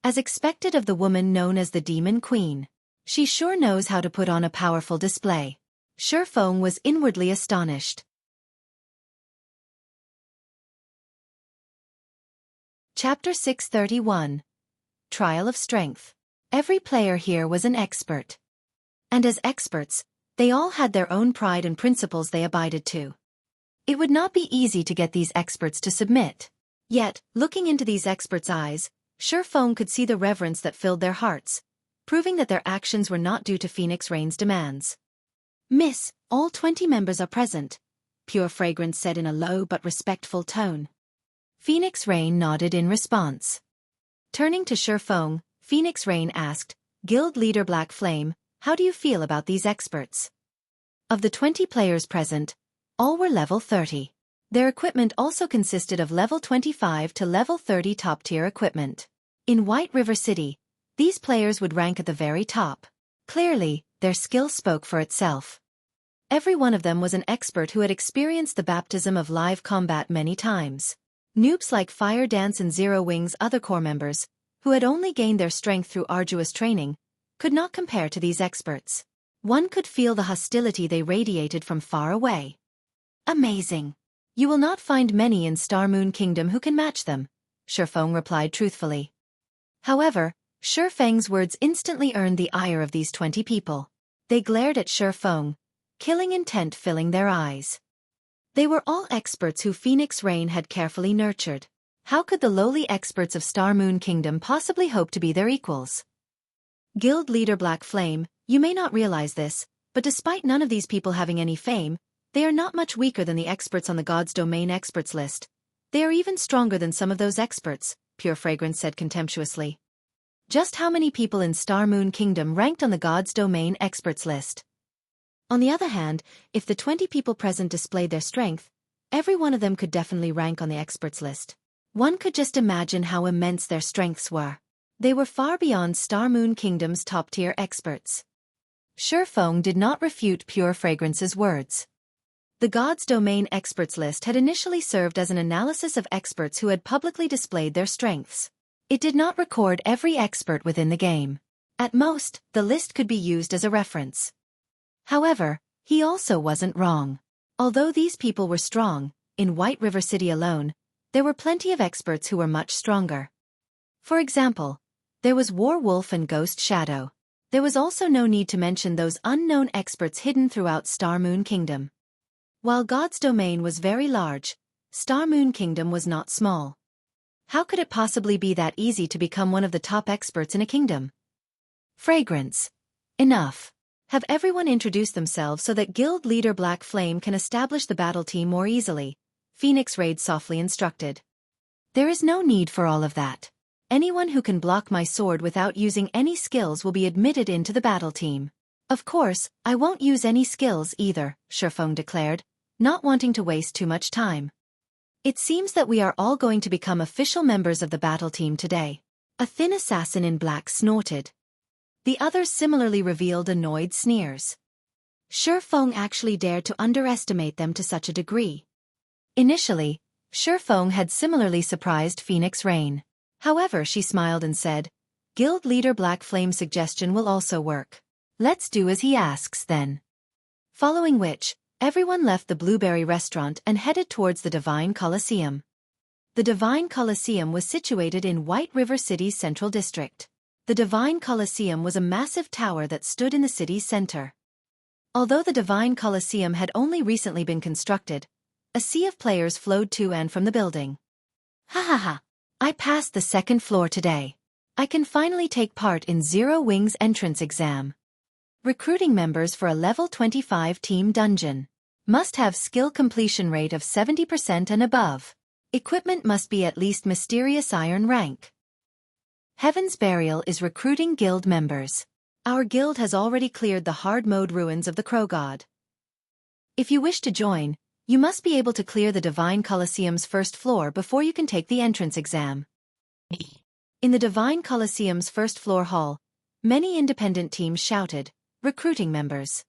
As expected of the woman known as the Demon Queen, she sure knows how to put on a powerful display. Xueqi was inwardly astonished. Chapter 631. Trial of Strength. Every player here was an expert. And as experts, they all had their own pride and principles they abided to. It would not be easy to get these experts to submit. Yet, looking into these experts' eyes, Xueqi could see the reverence that filled their hearts, proving that their actions were not due to Phoenix Rain's demands. "Miss, all 20 members are present," Pure Fragrance said in a low but respectful tone. Phoenix Rain nodded in response. Turning to Xueqi, Phoenix Rain asked, "Guild Leader Black Flame, how do you feel about these experts?" Of the 20 players present, all were level 30. Their equipment also consisted of level 25 to level 30 top-tier equipment. In White River City, these players would rank at the very top. Clearly, their skill spoke for itself. Every one of them was an expert who had experienced the baptism of live combat many times. Noobs like Fire Dance and Zero Wing's other core members, who had only gained their strength through arduous training, could not compare to these experts. One could feel the hostility they radiated from far away. "Amazing. You will not find many in Star Moon Kingdom who can match them," Xueqi replied truthfully. However, Xueqi's words instantly earned the ire of these 20 people. They glared at Xueqi, killing intent filling their eyes. They were all experts who Phoenix Rain had carefully nurtured. How could the lowly experts of Star Moon Kingdom possibly hope to be their equals? Guild Leader Black Flame, you may not realize this, but despite none of these people having any fame, they are not much weaker than the experts on the God's Domain experts list. They are even stronger than some of those experts, Pure Fragrance said contemptuously. Just how many people in Star Moon Kingdom ranked on the God's Domain experts list? On the other hand, if the 20 people present displayed their strength, every one of them could definitely rank on the experts list. One could just imagine how immense their strengths were. They were far beyond Star Moon Kingdom's top-tier experts. Xueqi did not refute Pure Fragrance's words. The God's Domain experts list had initially served as an analysis of experts who had publicly displayed their strengths. It did not record every expert within the game. At most, the list could be used as a reference. However, he also wasn't wrong. Although these people were strong, in White River City alone, there were plenty of experts who were much stronger. For example, there was Warwolf and Ghost Shadow. There was also no need to mention those unknown experts hidden throughout Star Moon Kingdom. While God's Domain was very large, Star Moon Kingdom was not small. How could it possibly be that easy to become one of the top experts in a kingdom? Fragrance. Enough. Have everyone introduce themselves so that Guild Leader Black Flame can establish the battle team more easily, Phoenix Raid softly instructed. There is no need for all of that. Anyone who can block my sword without using any skills will be admitted into the battle team. Of course, I won't use any skills either, Xueqi declared, not wanting to waste too much time. It seems that we are all going to become official members of the battle team today. A thin assassin in black snorted. The others similarly revealed annoyed sneers. Xueqi actually dared to underestimate them to such a degree. Initially, Xueqi had similarly surprised Phoenix Rain. However, she smiled and said, "Guild Leader Black Flame's suggestion will also work. Let's do as he asks then." Following which, everyone left the Blueberry restaurant and headed towards the Divine Coliseum. The Divine Coliseum was situated in White River City's central district. The Divine Coliseum was a massive tower that stood in the city's center. Although the Divine Coliseum had only recently been constructed, a sea of players flowed to and from the building. Ha ha ha! I passed the second floor today. I can finally take part in Zero Wing's entrance exam. Recruiting members for a level 25 team dungeon. Must have skill completion rate of 70% and above. Equipment must be at least Mysterious Iron rank. Heaven's Burial is recruiting guild members. Our guild has already cleared the hard mode ruins of the Crow God. If you wish to join, you must be able to clear the Divine Coliseum's first floor before you can take the entrance exam. In the Divine Coliseum's first floor hall, many independent teams shouted, recruiting members.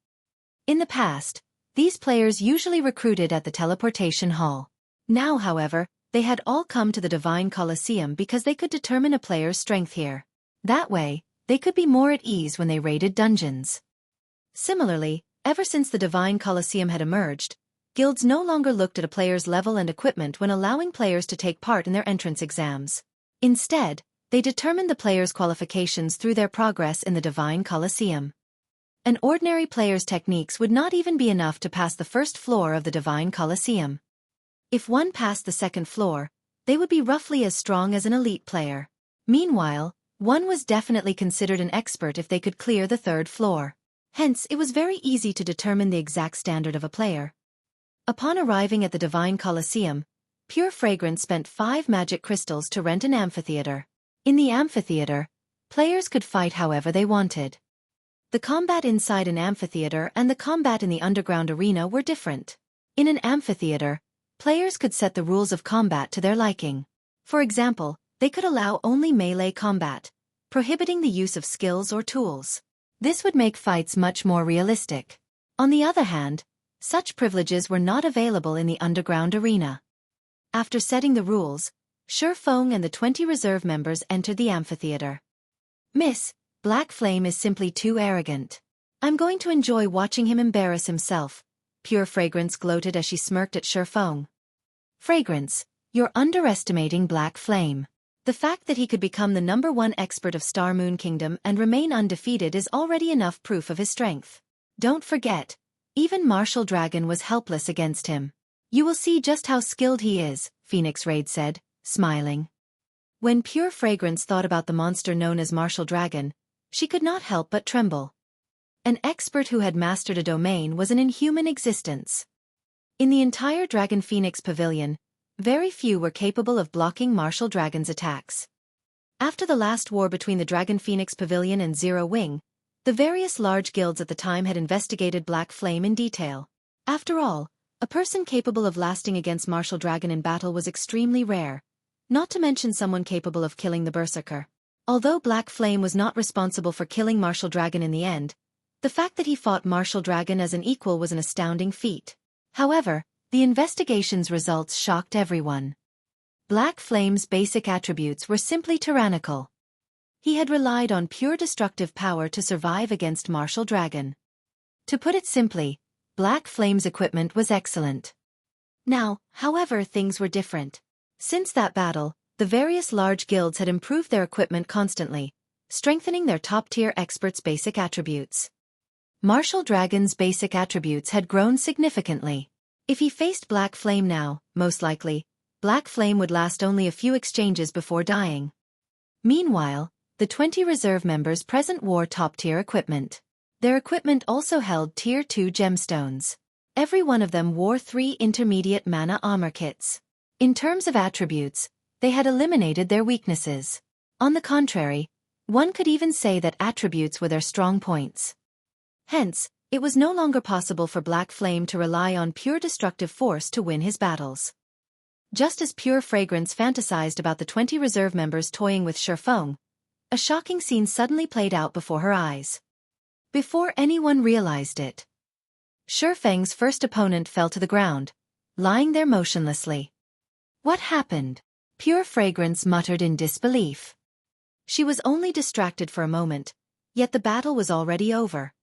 In the past, these players usually recruited at the teleportation hall. Now, however, they had all come to the Divine Colosseum because they could determine a player's strength here. That way, they could be more at ease when they raided dungeons. Similarly, ever since the Divine Colosseum had emerged, guilds no longer looked at a player's level and equipment when allowing players to take part in their entrance exams. Instead, they determined the player's qualifications through their progress in the Divine Colosseum. An ordinary player's techniques would not even be enough to pass the first floor of the Divine Colosseum. If one passed the second floor, they would be roughly as strong as an elite player. Meanwhile, one was definitely considered an expert if they could clear the third floor. Hence, it was very easy to determine the exact standard of a player. Upon arriving at the Divine Colosseum, Pure Fragrance spent 5 magic crystals to rent an amphitheater. In the amphitheater, players could fight however they wanted. The combat inside an amphitheater and the combat in the underground arena were different. In an amphitheater, players could set the rules of combat to their liking. For example, they could allow only melee combat, prohibiting the use of skills or tools. This would make fights much more realistic. On the other hand, such privileges were not available in the underground arena. After setting the rules, Xueqi and the 20 reserve members entered the amphitheater. "Miss, Black Flame is simply too arrogant. I'm going to enjoy watching him embarrass himself," Pure Fragrance gloated as she smirked at Xueqi. "Fragrance, you're underestimating Black Flame. The fact that he could become the #1 expert of Star Moon Kingdom and remain undefeated is already enough proof of his strength. Don't forget, even Martial Dragon was helpless against him. You will see just how skilled he is," Phoenix Raid said, smiling. When Pure Fragrance thought about the monster known as Martial Dragon, she could not help but tremble. An expert who had mastered a domain was an inhuman existence. In the entire Dragon Phoenix Pavilion, very few were capable of blocking Martial Dragon's attacks. After the last war between the Dragon Phoenix Pavilion and Zero Wing, the various large guilds at the time had investigated Black Flame in detail. After all, a person capable of lasting against Martial Dragon in battle was extremely rare, not to mention someone capable of killing the Berserker. Although Black Flame was not responsible for killing Martial Dragon in the end, the fact that he fought Martial Dragon as an equal was an astounding feat. However, the investigation's results shocked everyone. Black Flame's basic attributes were simply tyrannical. He had relied on pure destructive power to survive against Martial Dragon. To put it simply, Black Flame's equipment was excellent. Now, however, things were different. Since that battle, the various large guilds had improved their equipment constantly, strengthening their top-tier experts' basic attributes. Martial Dragon's basic attributes had grown significantly. If he faced Black Flame now, most likely, Black Flame would last only a few exchanges before dying. Meanwhile, the 20 reserve members present wore top-tier equipment. Their equipment also held Tier 2 gemstones. Every one of them wore 3 intermediate mana armor kits. In terms of attributes, they had eliminated their weaknesses. On the contrary, one could even say that attributes were their strong points. Hence, it was no longer possible for Black Flame to rely on pure destructive force to win his battles. Just as Pure Fragrance fantasized about the 20 reserve members toying with Xueqi, a shocking scene suddenly played out before her eyes. Before anyone realized it, Xueqi's first opponent fell to the ground, lying there motionlessly. "What happened?" Pure Fragrance muttered in disbelief. She was only distracted for a moment, yet the battle was already over.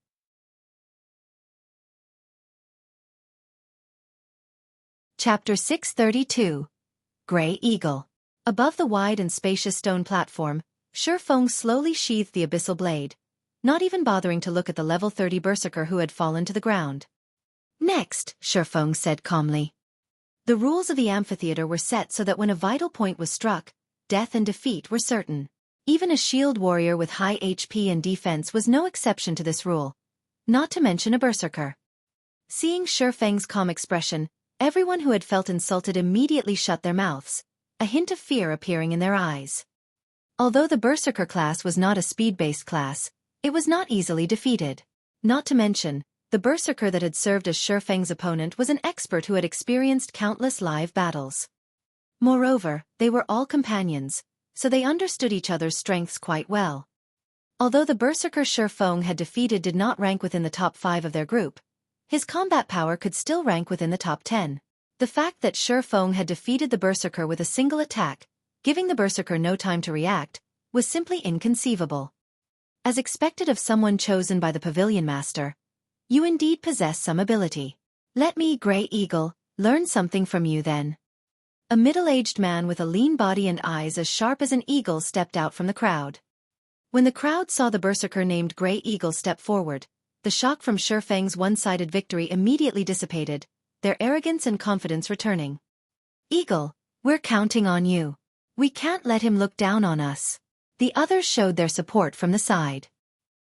Chapter 632. Grey Eagle. Above the wide and spacious stone platform, Xueqi slowly sheathed the abyssal blade, not even bothering to look at the level 30 berserker who had fallen to the ground. "Next," Xueqi said calmly. The rules of the amphitheater were set so that when a vital point was struck, death and defeat were certain. Even a shield warrior with high HP and defense was no exception to this rule, not to mention a berserker. Seeing Xueqi's calm expression, everyone who had felt insulted immediately shut their mouths, a hint of fear appearing in their eyes. Although the berserker class was not a speed-based class, it was not easily defeated. Not to mention, the berserker that had served as Xueqi's opponent was an expert who had experienced countless live battles. Moreover, they were all companions, so they understood each other's strengths quite well. Although the berserker Xueqi had defeated did not rank within the top 5 of their group, His combat power could still rank within the top 10. The fact that Xueqi had defeated the Berserker with a single attack, giving the Berserker no time to react, was simply inconceivable. As expected of someone chosen by the Pavilion Master, you indeed possess some ability. Let me, Grey Eagle, learn something from you then. A middle-aged man with a lean body and eyes as sharp as an eagle stepped out from the crowd. When the crowd saw the Berserker named Grey Eagle step forward, the shock from Xueqi's one-sided victory immediately dissipated, their arrogance and confidence returning. Eagle, we're counting on you. We can't let him look down on us. The others showed their support from the side.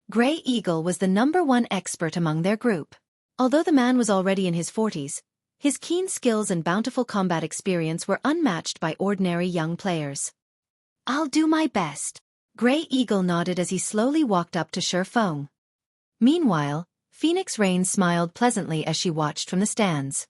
Grey Eagle was the #1 expert among their group. Although the man was already in his 40s, his keen skills and bountiful combat experience were unmatched by ordinary young players. I'll do my best. Grey Eagle nodded as he slowly walked up to Xueqi. Meanwhile, Phoenix Rain smiled pleasantly as she watched from the stands.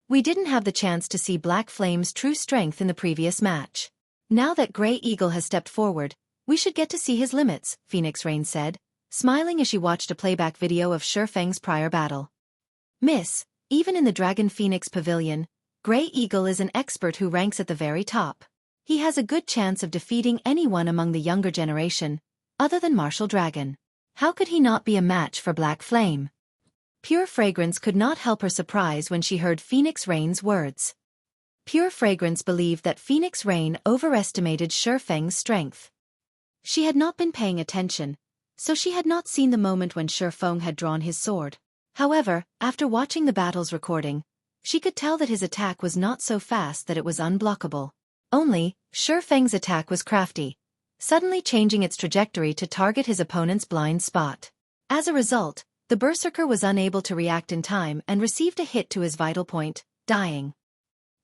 We didn't have the chance to see Black Flame's true strength in the previous match. Now that Grey Eagle has stepped forward, we should get to see his limits, Phoenix Rain said, smiling as she watched a playback video of Xueqi's prior battle. Miss, even in the Dragon Phoenix Pavilion, Grey Eagle is an expert who ranks at the very top. He has a good chance of defeating anyone among the younger generation, other than Martial Dragon. How could he not be a match for Black Flame? Pure Fragrance could not help her surprise when she heard Phoenix Rain's words. Pure Fragrance believed that Phoenix Rain overestimated Xueqi's strength. She had not been paying attention, so she had not seen the moment when Xueqi had drawn his sword. However, after watching the battle's recording, she could tell that his attack was not so fast that it was unblockable. Only, Xueqi's attack was crafty, suddenly changing its trajectory to target his opponent's blind spot. As a result, the Berserker was unable to react in time and received a hit to his vital point, dying.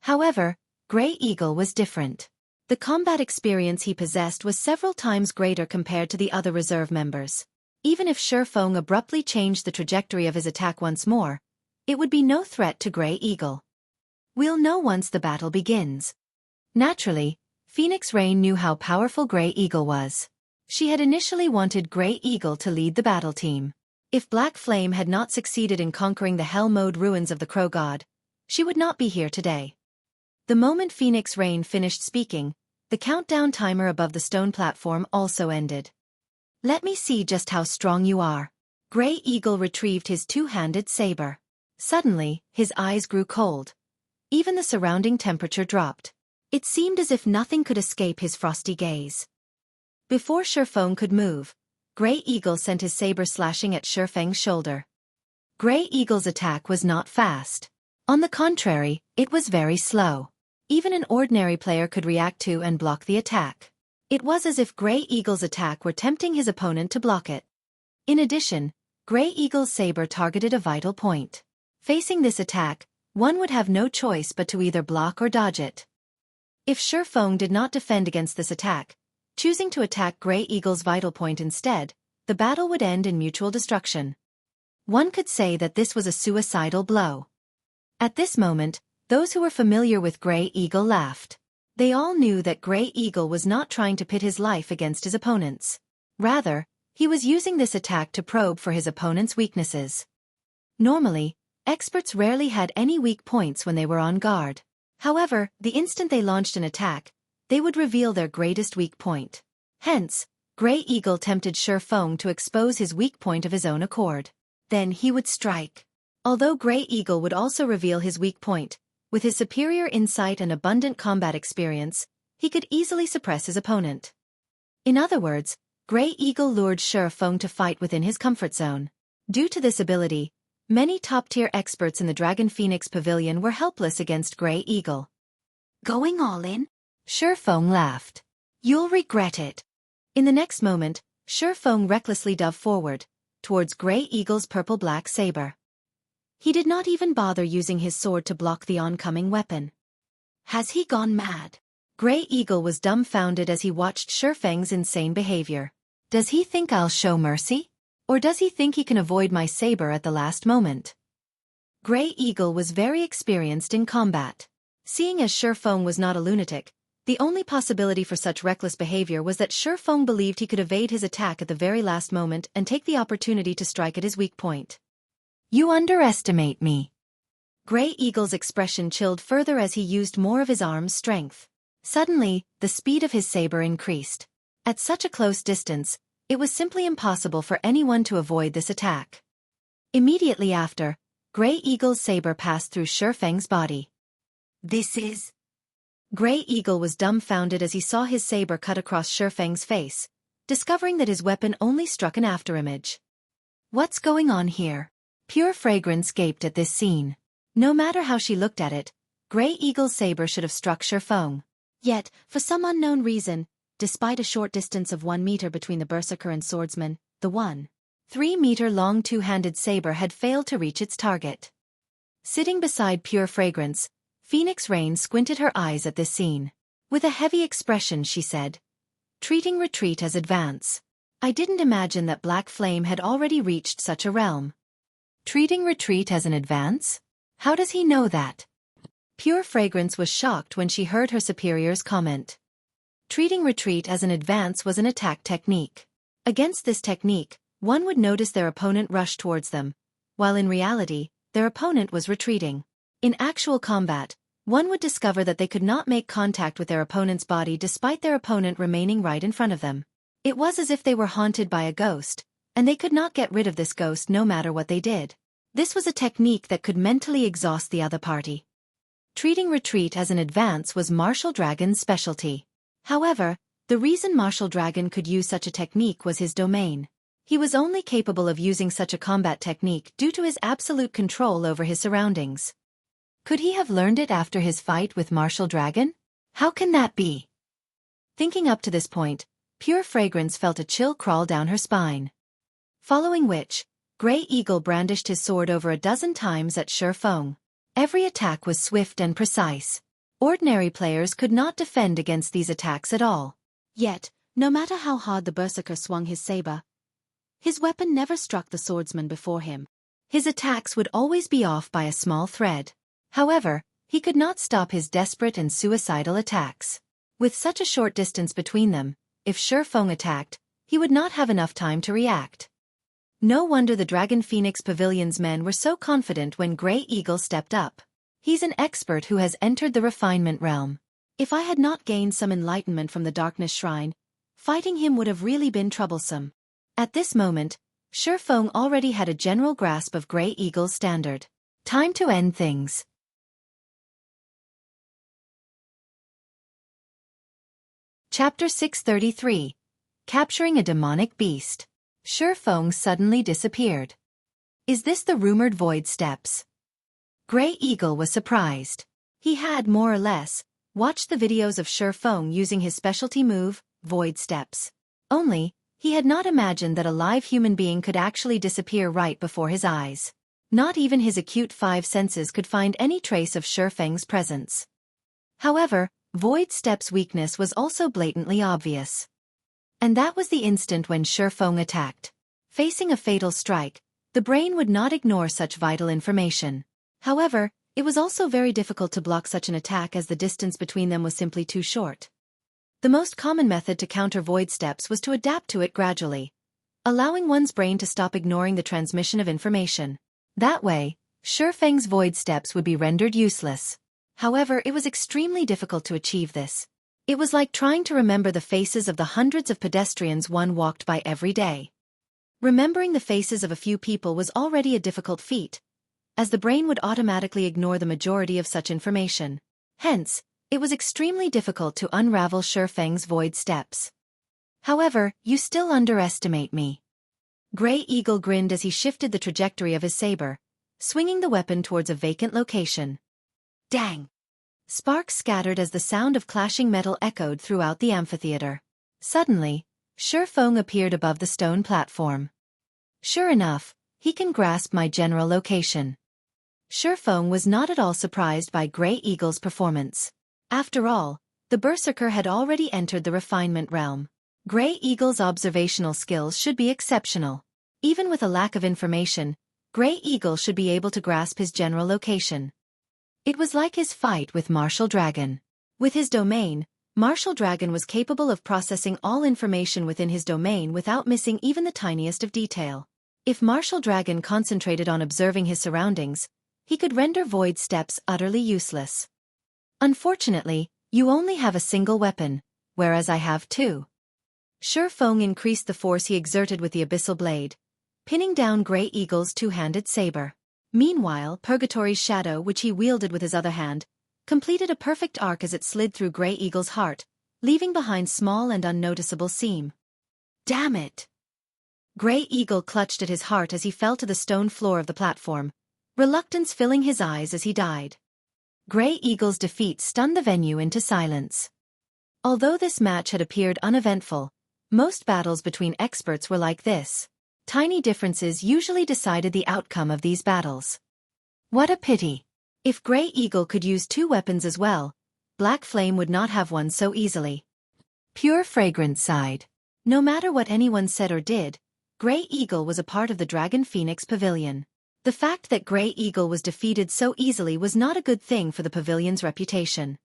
However, Grey Eagle was different. The combat experience he possessed was several times greater compared to the other reserve members. Even if Xueqi abruptly changed the trajectory of his attack once more, it would be no threat to Grey Eagle. We'll know once the battle begins. Naturally, Phoenix Rain knew how powerful Grey Eagle was. She had initially wanted Grey Eagle to lead the battle team. If Black Flame had not succeeded in conquering the Hell Mode ruins of the Crow God, she would not be here today. The moment Phoenix Rain finished speaking, the countdown timer above the stone platform also ended. Let me see just how strong you are. Grey Eagle retrieved his two-handed saber. Suddenly, his eyes grew cold. Even the surrounding temperature dropped. It seemed as if nothing could escape his frosty gaze. Before Xueqi could move, Grey Eagle sent his saber slashing at Xueqi's shoulder. Grey Eagle's attack was not fast. On the contrary, it was very slow. Even an ordinary player could react to and block the attack. It was as if Grey Eagle's attack were tempting his opponent to block it. In addition, Grey Eagle's saber targeted a vital point. Facing this attack, one would have no choice but to either block or dodge it. If Xueqi did not defend against this attack, choosing to attack Grey Eagle's vital point instead, the battle would end in mutual destruction. One could say that this was a suicidal blow. At this moment, those who were familiar with Grey Eagle laughed. They all knew that Grey Eagle was not trying to pit his life against his opponent's. Rather, he was using this attack to probe for his opponent's weaknesses. Normally, experts rarely had any weak points when they were on guard. However, the instant they launched an attack, they would reveal their greatest weak point. Hence, Grey Eagle tempted Xueqi to expose his weak point of his own accord. Then he would strike. Although Grey Eagle would also reveal his weak point, with his superior insight and abundant combat experience, he could easily suppress his opponent. In other words, Grey Eagle lured Xueqi to fight within his comfort zone. Due to this ability, many top-tier experts in the Dragon Phoenix Pavilion were helpless against Grey Eagle. Going all in? Xueqi laughed. You'll regret it. In the next moment, Xueqi recklessly dove forward, towards Grey Eagle's purple-black saber. He did not even bother using his sword to block the oncoming weapon. Has he gone mad? Grey Eagle was dumbfounded as he watched Xueqi's insane behavior. Does he think I'll show mercy? Or does he think he can avoid my saber at the last moment? Grey Eagle was very experienced in combat. Seeing as Xueqi was not a lunatic, the only possibility for such reckless behavior was that Xueqi believed he could evade his attack at the very last moment and take the opportunity to strike at his weak point. You underestimate me. Grey Eagle's expression chilled further as he used more of his arm's strength. Suddenly, the speed of his saber increased. At such a close distance, it was simply impossible for anyone to avoid this attack. Immediately after, Grey Eagle's saber passed through Xueqi's body. This is... Grey Eagle was dumbfounded as he saw his saber cut across Xueqi's face, discovering that his weapon only struck an afterimage. What's going on here? Pure Fragrance gaped at this scene. No matter how she looked at it, Grey Eagle's saber should have struck Xueqi. Yet, for some unknown reason, despite a short distance of 1 meter between the berserker and swordsman, the 3-meter-long two-handed saber had failed to reach its target. Sitting beside Pure Fragrance, Phoenix Rain squinted her eyes at this scene. With a heavy expression she said, "Treating retreat as advance. I didn't imagine that Black Flame had already reached such a realm." Treating retreat as an advance? How does he know that? Pure Fragrance was shocked when she heard her superior's comment. Treating retreat as an advance was an attack technique. Against this technique, one would notice their opponent rush towards them, while in reality, their opponent was retreating. In actual combat, one would discover that they could not make contact with their opponent's body despite their opponent remaining right in front of them. It was as if they were haunted by a ghost, and they could not get rid of this ghost no matter what they did. This was a technique that could mentally exhaust the other party. Treating retreat as an advance was Martial Dragon's specialty. However, the reason Martial Dragon could use such a technique was his domain. He was only capable of using such a combat technique due to his absolute control over his surroundings. Could he have learned it after his fight with Martial Dragon? How can that be? Thinking up to this point, Pure Fragrance felt a chill crawl down her spine. Following which, Grey Eagle brandished his sword over a dozen times at Xueqi. Every attack was swift and precise. Ordinary players could not defend against these attacks at all. Yet, no matter how hard the berserker swung his saber, his weapon never struck the swordsman before him. His attacks would always be off by a small thread. However, he could not stop his desperate and suicidal attacks. With such a short distance between them, if Xueqi attacked, he would not have enough time to react. No wonder the Dragon Phoenix Pavilion's men were so confident when Grey Eagle stepped up. He's an expert who has entered the refinement realm. If I had not gained some enlightenment from the Darkness Shrine, fighting him would have really been troublesome. At this moment, Xueqi already had a general grasp of Grey Eagle's standard. Time to end things. Chapter 633. Capturing a Demonic Beast. Xueqi suddenly disappeared. Is this the rumored Void Steps? Grey Eagle was surprised. He had, more or less, watched the videos of Xueqi using his specialty move, Void Steps. Only, he had not imagined that a live human being could actually disappear right before his eyes. Not even his acute 5 senses could find any trace of Xueqi's presence. However, Void Steps' weakness was also blatantly obvious. And that was the instant when Xueqi attacked. Facing a fatal strike, the brain would not ignore such vital information. However, it was also very difficult to block such an attack as the distance between them was simply too short. The most common method to counter Void Steps was to adapt to it gradually, allowing one's brain to stop ignoring the transmission of information. That way, Xueqi's Void Steps would be rendered useless. However, it was extremely difficult to achieve this. It was like trying to remember the faces of the hundreds of pedestrians one walked by every day. Remembering the faces of a few people was already a difficult feat, as the brain would automatically ignore the majority of such information. Hence, it was extremely difficult to unravel Xueqi's Void Steps. However, you still underestimate me. Grey Eagle grinned as he shifted the trajectory of his saber, swinging the weapon towards a vacant location. Dang! Sparks scattered as the sound of clashing metal echoed throughout the amphitheater. Suddenly, Xueqi appeared above the stone platform. Sure enough, he can grasp my general location. Xueqi was not at all surprised by Grey Eagle's performance. After all, the berserker had already entered the refinement realm. Grey Eagle's observational skills should be exceptional. Even with a lack of information, Grey Eagle should be able to grasp his general location. It was like his fight with Martial Dragon. With his domain, Martial Dragon was capable of processing all information within his domain without missing even the tiniest of detail. If Martial Dragon concentrated on observing his surroundings, he could render void steps utterly useless. Unfortunately, you only have a single weapon, whereas I have two. Xueqi increased the force he exerted with the abyssal blade, pinning down Grey Eagle's two-handed saber. Meanwhile, Purgatory's shadow, which he wielded with his other hand, completed a perfect arc as it slid through Grey Eagle's heart, leaving behind small and unnoticeable seam. Damn it! Grey Eagle clutched at his heart as he fell to the stone floor of the platform, reluctance filling his eyes as he died. Grey Eagle's defeat stunned the venue into silence. Although this match had appeared uneventful, most battles between experts were like this. Tiny differences usually decided the outcome of these battles. What a pity! If Grey Eagle could use two weapons as well, Black Flame would not have one so easily. Pure Fragrance sighed. No matter what anyone said or did, Grey Eagle was a part of the Dragon Phoenix Pavilion. The fact that Grey Eagle was defeated so easily was not a good thing for the pavilion's reputation.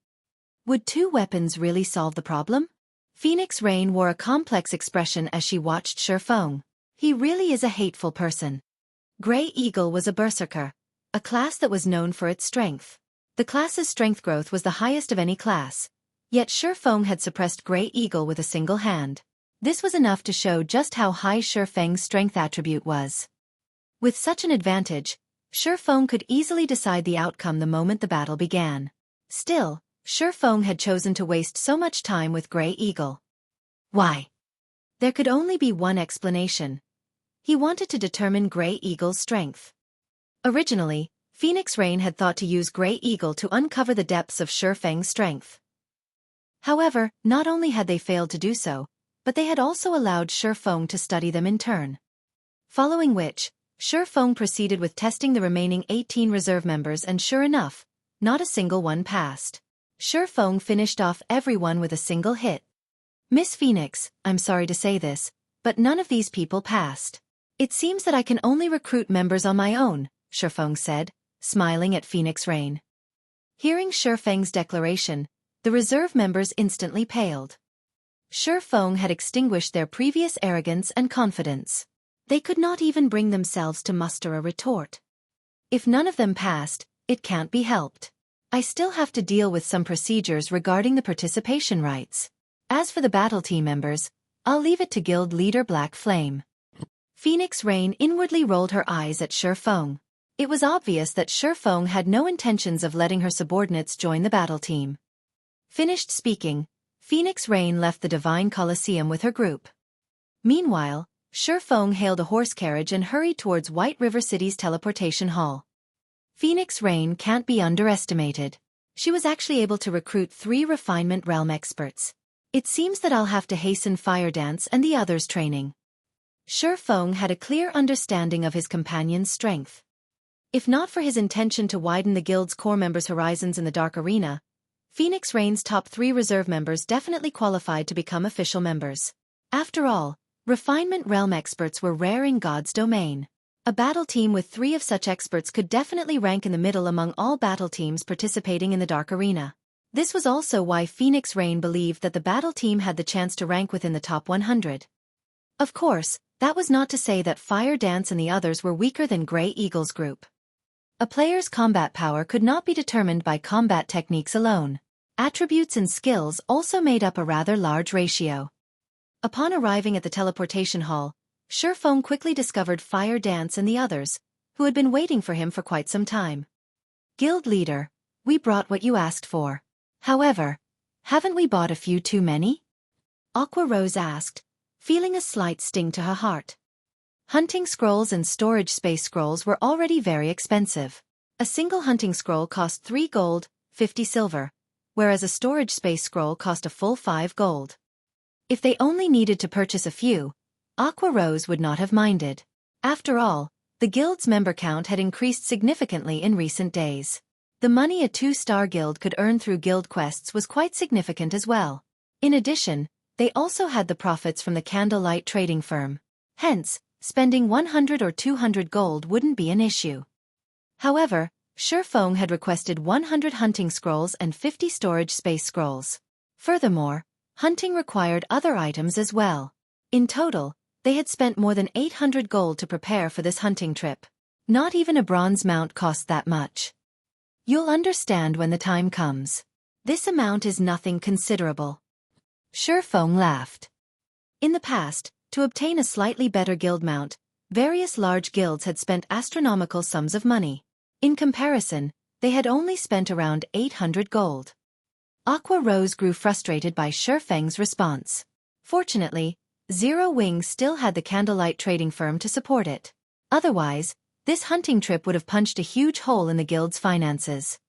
Would two weapons really solve the problem? Phoenix Rain wore a complex expression as she watched Xueqi. He really is a hateful person. Grey Eagle was a berserker, a class that was known for its strength. The class's strength growth was the highest of any class, yet Xueqi had suppressed Grey Eagle with a single hand. This was enough to show just how high Xueqi's strength attribute was. With such an advantage, Xueqi could easily decide the outcome the moment the battle began. Still, Xueqi had chosen to waste so much time with Grey Eagle. Why? There could only be one explanation. He wanted to determine Grey Eagle's strength. Originally, Phoenix Rain had thought to use Grey Eagle to uncover the depths of Xueqi's strength. However, not only had they failed to do so, but they had also allowed Xueqi to study them in turn. Following which, Xueqi proceeded with testing the remaining 18 reserve members, and sure enough, not a single one passed. Xueqi finished off everyone with a single hit. Miss Phoenix, I'm sorry to say this, but none of these people passed. It seems that I can only recruit members on my own, Xueqi said, smiling at Phoenix Rain. Hearing Xueqi's declaration, the reserve members instantly paled. Xueqi had extinguished their previous arrogance and confidence. They could not even bring themselves to muster a retort. If none of them passed, it can't be helped. I still have to deal with some procedures regarding the participation rights. As for the battle team members, I'll leave it to guild leader Black Flame. Phoenix Rain inwardly rolled her eyes at Xueqi. It was obvious that Xueqi had no intentions of letting her subordinates join the battle team. Finished speaking, Phoenix Rain left the Divine Colosseum with her group. Meanwhile, Xueqi hailed a horse carriage and hurried towards White River City's teleportation hall. Phoenix Rain can't be underestimated. She was actually able to recruit 3 refinement realm experts. It seems that I'll have to hasten Fire Dance and the others' training. Xueqi had a clear understanding of his companion's strength. If not for his intention to widen the guild's core members' horizons in the Dark Arena, Phoenix Rain's top 3 reserve members definitely qualified to become official members. After all, refinement realm experts were rare in God's domain. A battle team with 3 of such experts could definitely rank in the middle among all battle teams participating in the Dark Arena. This was also why Phoenix Rain believed that the battle team had the chance to rank within the top 100. Of course, that was not to say that Fire Dance and the others were weaker than Grey Eagle's group. A player's combat power could not be determined by combat techniques alone. Attributes and skills also made up a rather large ratio. Upon arriving at the teleportation hall, Xueqi quickly discovered Fire Dance and the others, who had been waiting for him for quite some time. Guild leader, we brought what you asked for. However, haven't we bought a few too many? Aqua Rose asked, feeling a slight sting to her heart. Hunting scrolls and storage space scrolls were already very expensive. A single hunting scroll cost 3 gold, 50 silver, whereas a storage space scroll cost a full 5 gold. If they only needed to purchase a few, Aqua Rose would not have minded. After all, the guild's member count had increased significantly in recent days. The money a 2-star guild could earn through guild quests was quite significant as well. In addition, they also had the profits from the candlelight trading firm. Hence, spending 100 or 200 gold wouldn't be an issue. However, Xueqi had requested 100 hunting scrolls and 50 storage space scrolls. Furthermore, hunting required other items as well. In total, They had spent more than 800 gold to prepare for this hunting trip. Not even a bronze mount cost that much. You'll understand when the time comes. This amount is nothing considerable. Xueqi laughed. In the past, to obtain a slightly better guild mount, various large guilds had spent astronomical sums of money. In comparison, they had only spent around 800 gold. Aqua Rose grew frustrated by Xueqi's response. Fortunately, Zero Wing still had the candlelight trading firm to support it. Otherwise, this hunting trip would have punched a huge hole in the guild's finances.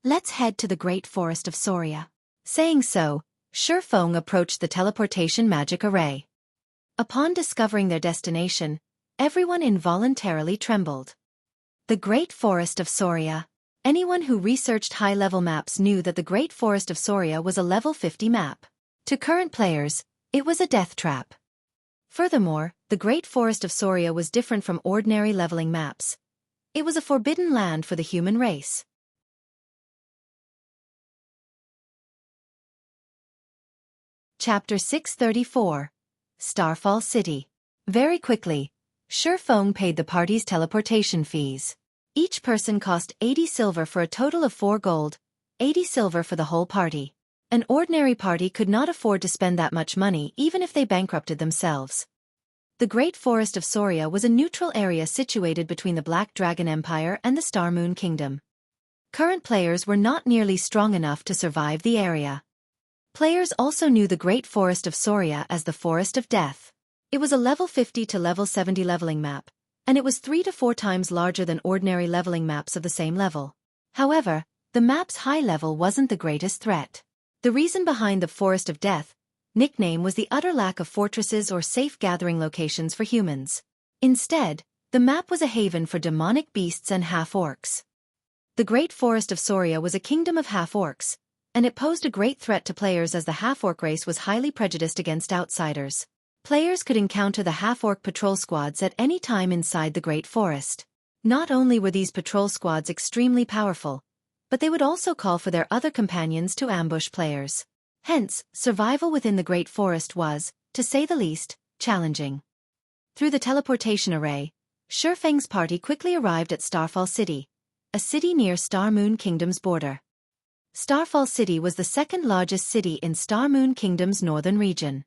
Let's head to the Great Forest of Soria. Saying so, Xueqi approached the teleportation magic array. Upon discovering their destination, everyone involuntarily trembled. The Great Forest of Soria. Anyone who researched high-level maps knew that the Great Forest of Soria was a level 50 map. To current players, it was a death trap. Furthermore, the Great Forest of Soria was different from ordinary leveling maps. It was a forbidden land for the human race. Chapter 634. Starfall City. Very quickly, Xueqi paid the party's teleportation fees. Each person cost 80 silver for a total of 4 gold, 80 silver for the whole party. An ordinary party could not afford to spend that much money even if they bankrupted themselves. The Great Forest of Soria was a neutral area situated between the Black Dragon Empire and the Star Moon Kingdom. Current players were not nearly strong enough to survive the area. Players also knew the Great Forest of Soria as the Forest of Death. It was a level 50 to level 70 leveling map, and it was 3 to 4 times larger than ordinary leveling maps of the same level. However, the map's high level wasn't the greatest threat. The reason behind the Forest of Death nickname was the utter lack of fortresses or safe gathering locations for humans. Instead, the map was a haven for demonic beasts and half-orcs. The Great Forest of Soria was a kingdom of half-orcs, and it posed a great threat to players as the half-orc race was highly prejudiced against outsiders. Players could encounter the half-orc patrol squads at any time inside the Great Forest. Not only were these patrol squads extremely powerful, but they would also call for their other companions to ambush players. Hence, survival within the Great Forest was, to say the least, challenging. Through the teleportation array, Xueqi's party quickly arrived at Starfall City, a city near Star Moon Kingdom's border. Starfall City was the second largest city in Star Moon Kingdom's northern region.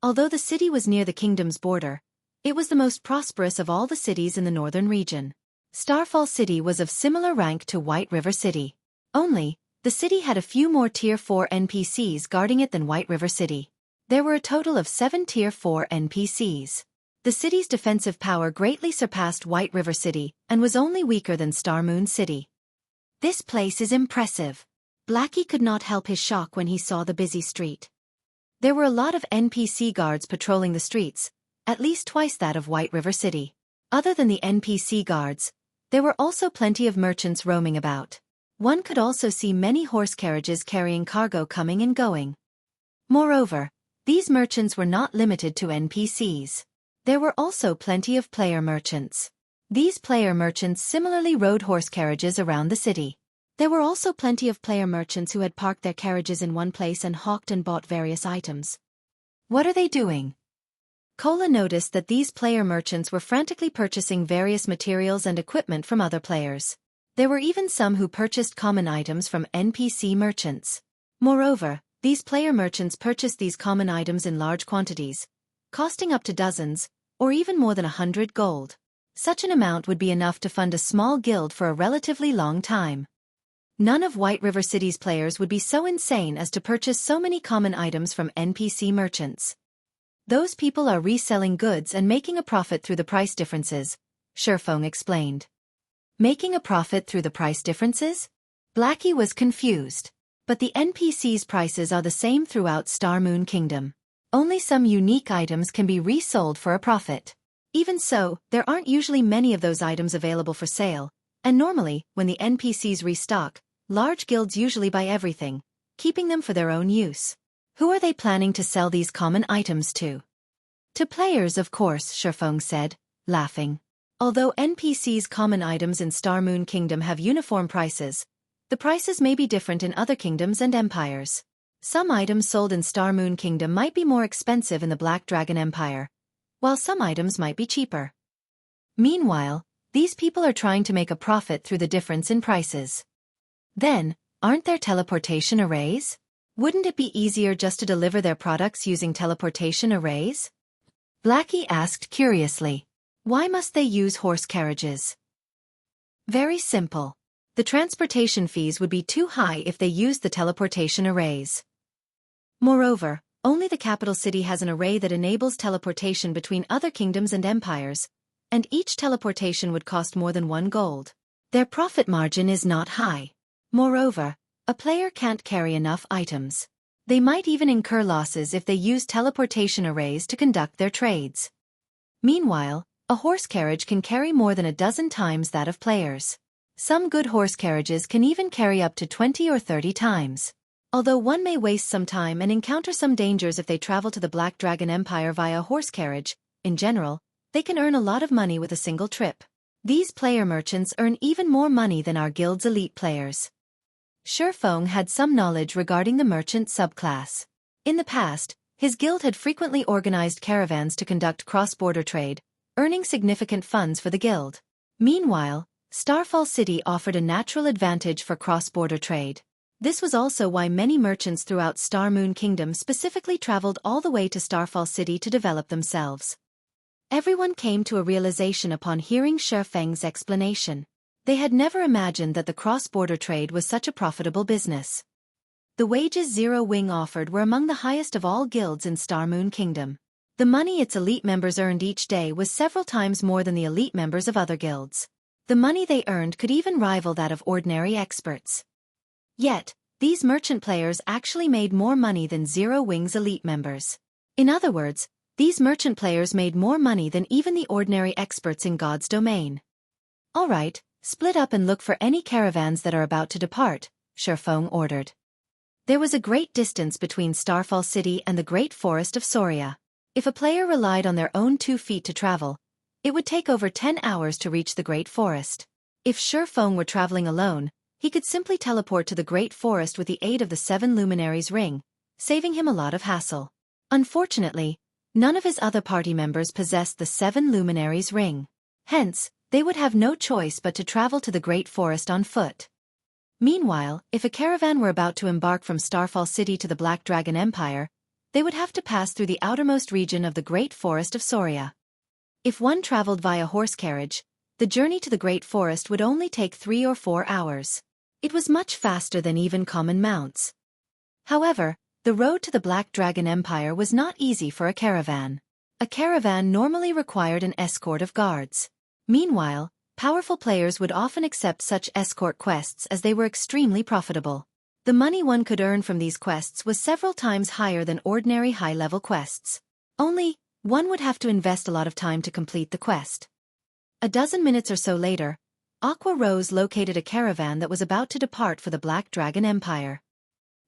Although the city was near the kingdom's border, it was the most prosperous of all the cities in the northern region. Starfall City was of similar rank to White River City. Only, the city had a few more Tier 4 NPCs guarding it than White River City. There were a total of 7 Tier 4 NPCs. The city's defensive power greatly surpassed White River City and was only weaker than Star Moon City. This place is impressive. Blackie could not help his shock when he saw the busy street. There were a lot of NPC guards patrolling the streets, at least twice that of White River City. Other than the NPC guards, there were also plenty of merchants roaming about. One could also see many horse carriages carrying cargo coming and going. Moreover, these merchants were not limited to NPCs. There were also plenty of player merchants. These player merchants similarly rode horse carriages around the city. There were also plenty of player merchants who had parked their carriages in one place and hawked and bought various items. What are they doing? Cola noticed that these player merchants were frantically purchasing various materials and equipment from other players. There were even some who purchased common items from NPC merchants. Moreover, these player merchants purchased these common items in large quantities, costing up to dozens, or even more than 100 gold. Such an amount would be enough to fund a small guild for a relatively long time. None of White River City's players would be so insane as to purchase so many common items from NPC merchants. Those people are reselling goods and making a profit through the price differences, Xueqi explained. Making a profit through the price differences? Blackie was confused. But the NPC's prices are the same throughout Star Moon Kingdom. Only some unique items can be resold for a profit. Even so, there aren't usually many of those items available for sale, and normally, when the NPCs restock, large guilds usually buy everything, keeping them for their own use. Who are they planning to sell these common items to? To players, of course, Xueqi said, laughing. Although NPCs' common items in Star Moon Kingdom have uniform prices, the prices may be different in other kingdoms and empires. Some items sold in Star Moon Kingdom might be more expensive in the Black Dragon Empire, while some items might be cheaper. Meanwhile, these people are trying to make a profit through the difference in prices. Then, aren't there teleportation arrays? Wouldn't it be easier just to deliver their products using teleportation arrays? Blackie asked curiously. Why must they use horse carriages? Very simple. The transportation fees would be too high if they used the teleportation arrays. Moreover, only the capital city has an array that enables teleportation between other kingdoms and empires, and each teleportation would cost more than 1 gold. Their profit margin is not high. Moreover, a player can't carry enough items. They might even incur losses if they use teleportation arrays to conduct their trades. Meanwhile, a horse carriage can carry more than a dozen times that of players. Some good horse carriages can even carry up to 20 or 30 times. Although one may waste some time and encounter some dangers if they travel to the Black Dragon Empire via a horse carriage, in general, they can earn a lot of money with a single trip. These player merchants earn even more money than our guild's elite players. Xueqi had some knowledge regarding the merchant subclass. In the past, his guild had frequently organized caravans to conduct cross-border trade, earning significant funds for the guild. Meanwhile, Starfall City offered a natural advantage for cross-border trade. This was also why many merchants throughout Star Moon Kingdom specifically traveled all the way to Starfall City to develop themselves. Everyone came to a realization upon hearing Xueqi's explanation. They had never imagined that the cross-border trade was such a profitable business. The wages Zero Wing offered were among the highest of all guilds in Star Moon Kingdom. The money its elite members earned each day was several times more than the elite members of other guilds. The money they earned could even rival that of ordinary experts. Yet, these merchant players actually made more money than Zero Wing's elite members. In other words, these merchant players made more money than even the ordinary experts in God's domain. Alright, split up and look for any caravans that are about to depart, Xueqi ordered. There was a great distance between Starfall City and the Great Forest of Soria. If a player relied on their own 2 feet to travel, it would take over 10 hours to reach the Great Forest. If Xueqi were traveling alone, he could simply teleport to the Great Forest with the aid of the 7 Luminaries ring, saving him a lot of hassle. Unfortunately, none of his other party members possessed the 7 Luminaries ring. Hence, they would have no choice but to travel to the Great Forest on foot. Meanwhile, if a caravan were about to embark from Starfall City to the Black Dragon Empire, they would have to pass through the outermost region of the Great Forest of Soria. If one traveled via horse carriage, the journey to the Great Forest would only take 3 or 4 hours. It was much faster than even common mounts. However, the road to the Black Dragon Empire was not easy for a caravan. A caravan normally required an escort of guards. Meanwhile, powerful players would often accept such escort quests as they were extremely profitable. The money one could earn from these quests was several times higher than ordinary high-level quests. Only, one would have to invest a lot of time to complete the quest. A dozen minutes or so later, Aqua Rose located a caravan that was about to depart for the Black Dragon Empire.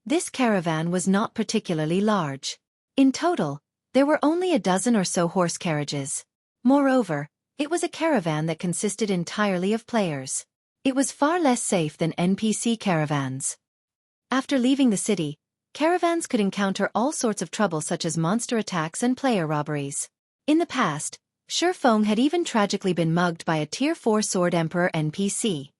This caravan was not particularly large. In total, there were only a dozen or so horse carriages. Moreover, it was a caravan that consisted entirely of players. It was far less safe than NPC caravans. After leaving the city, caravans could encounter all sorts of trouble such as monster attacks and player robberies. In the past, Xueqi had even tragically been mugged by a Tier 4 Sword Emperor NPC.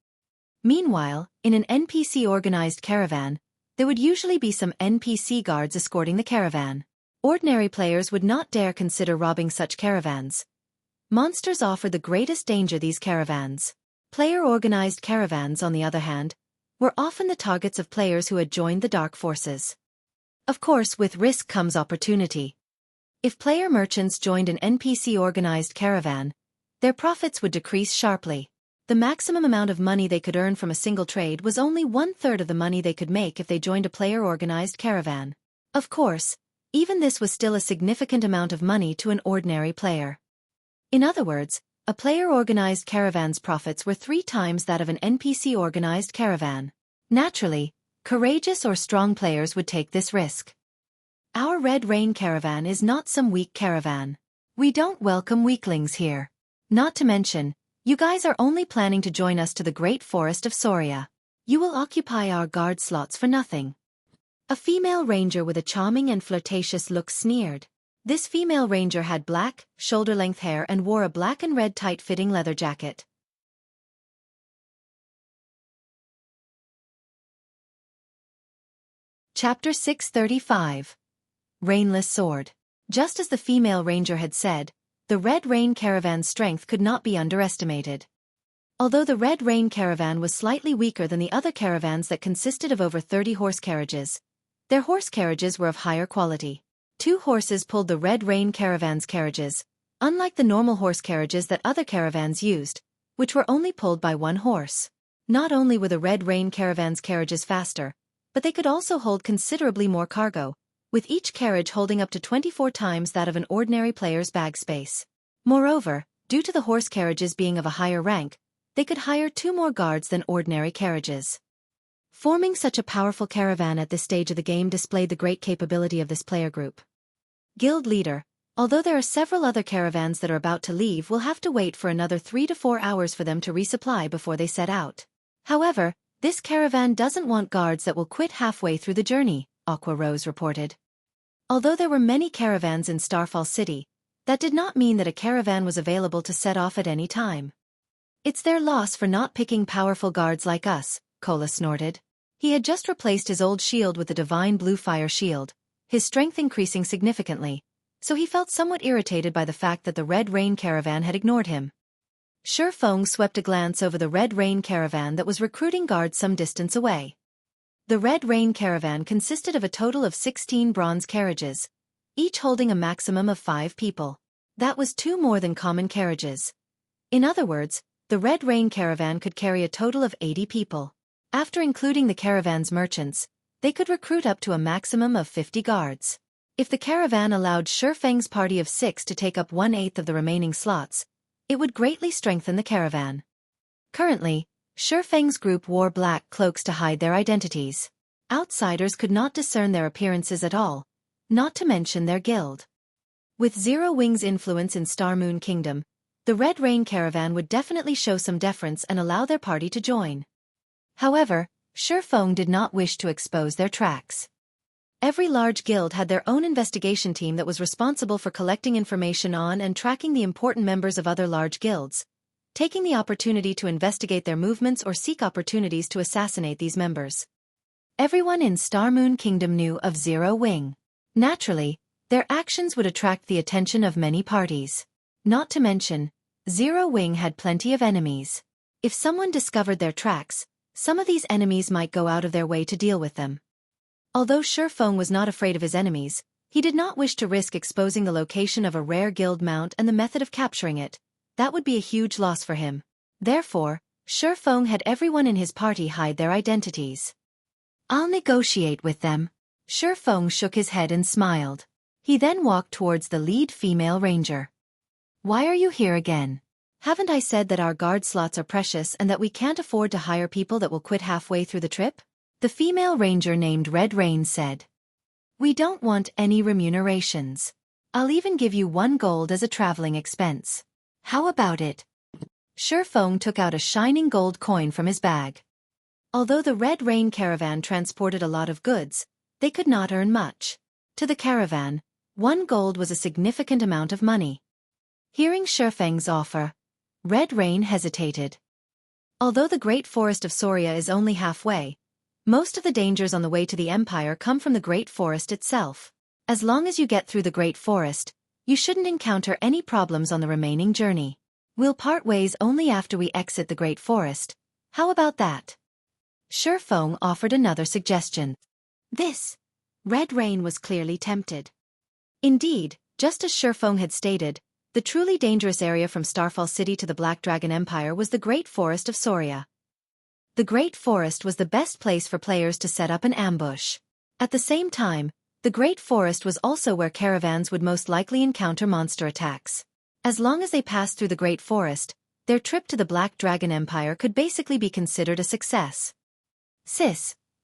Meanwhile, in an NPC-organized caravan, there would usually be some NPC guards escorting the caravan. Ordinary players would not dare consider robbing such caravans. Monsters offered the greatest danger these caravans. Player-organized caravans, on the other hand, were often the targets of players who had joined the Dark Forces. Of course, with risk comes opportunity. If player merchants joined an NPC-organized caravan, their profits would decrease sharply. The maximum amount of money they could earn from a single trade was only 1/3 of the money they could make if they joined a player-organized caravan. Of course, even this was still a significant amount of money to an ordinary player. In other words, a player-organized caravan's profits were 3 times that of an NPC-organized caravan. Naturally, courageous or strong players would take this risk. Our Red Rain caravan is not some weak caravan. We don't welcome weaklings here. Not to mention, you guys are only planning to join us to the Great Forest of Soria. You will occupy our guard slots for nothing. A female ranger with a charming and flirtatious look sneered. This female ranger had black, shoulder-length hair and wore a black and red tight-fitting leather jacket. Chapter 635. Rainless Sword. Just as the female ranger had said, the Red Rain Caravan's strength could not be underestimated. Although the Red Rain Caravan was slightly weaker than the other caravans that consisted of over 30 horse carriages, their horse carriages were of higher quality. 2 horses pulled the Red Rain Caravan's carriages, unlike the normal horse carriages that other caravans used, which were only pulled by 1 horse. Not only were the Red Rain Caravan's carriages faster, but they could also hold considerably more cargo, with each carriage holding up to 24 times that of an ordinary player's bag space. Moreover, due to the horse carriages being of a higher rank, they could hire 2 more guards than ordinary carriages. Forming such a powerful caravan at this stage of the game displayed the great capability of this player group. Guild Leader. Although there are several other caravans that are about to leave, we'll have to wait for another 3 to 4 hours for them to resupply before they set out. However, this caravan doesn't want guards that will quit halfway through the journey, Aqua Rose reported. Although there were many caravans in Starfall City, that did not mean that a caravan was available to set off at any time. It's their loss for not picking powerful guards like us, Cola snorted. He had just replaced his old shield with the divine Bluefire shield, his strength increasing significantly, so he felt somewhat irritated by the fact that the Red Rain Caravan had ignored him. Xueqi swept a glance over the Red Rain Caravan that was recruiting guards some distance away. The Red Rain Caravan consisted of a total of 16 bronze carriages, each holding a maximum of 5 people. That was 2 more than common carriages. In other words, the Red Rain Caravan could carry a total of 80 people. After including the caravan's merchants, they could recruit up to a maximum of 50 guards. If the caravan allowed Xueqi's party of 6 to take up 1/8 of the remaining slots, it would greatly strengthen the caravan. Currently, Xueqi's group wore black cloaks to hide their identities. Outsiders could not discern their appearances at all, not to mention their guild. With Zero Wing's influence in Star Moon Kingdom, the Red Rain Caravan would definitely show some deference and allow their party to join. However, Xueqi did not wish to expose their tracks. Every large guild had their own investigation team that was responsible for collecting information on and tracking the important members of other large guilds, taking the opportunity to investigate their movements or seek opportunities to assassinate these members. Everyone in Star Moon Kingdom knew of Zero Wing. Naturally, their actions would attract the attention of many parties. Not to mention, Zero Wing had plenty of enemies. If someone discovered their tracks, some of these enemies might go out of their way to deal with them. Although Xueqi was not afraid of his enemies, he did not wish to risk exposing the location of a rare guild mount and the method of capturing it. That would be a huge loss for him. Therefore, Xueqi had everyone in his party hide their identities. I'll negotiate with them. Xueqi shook his head and smiled. He then walked towards the lead female ranger. Why are you here again? Haven't I said that our guard slots are precious and that we can't afford to hire people that will quit halfway through the trip? The female ranger named Red Rain said. We don't want any remunerations. I'll even give you 1 gold as a traveling expense. How about it? Xueqi took out a shining gold coin from his bag. Although the Red Rain Caravan transported a lot of goods, they could not earn much. To the caravan, 1 gold was a significant amount of money. Hearing Xueqi's offer, Red Rain hesitated. Although the Great Forest of Soria is only halfway, most of the dangers on the way to the Empire come from the Great Forest itself. As long as you get through the Great Forest, you shouldn't encounter any problems on the remaining journey. We'll part ways only after we exit the Great Forest. How about that? Xueqi offered another suggestion. Red Rain was clearly tempted. Indeed, just as Xueqi had stated, the truly dangerous area from Starfall City to the Black Dragon Empire was the Great Forest of Soria. The Great Forest was the best place for players to set up an ambush. At the same time, the Great Forest was also where caravans would most likely encounter monster attacks. As long as they passed through the Great Forest, their trip to the Black Dragon Empire could basically be considered a success.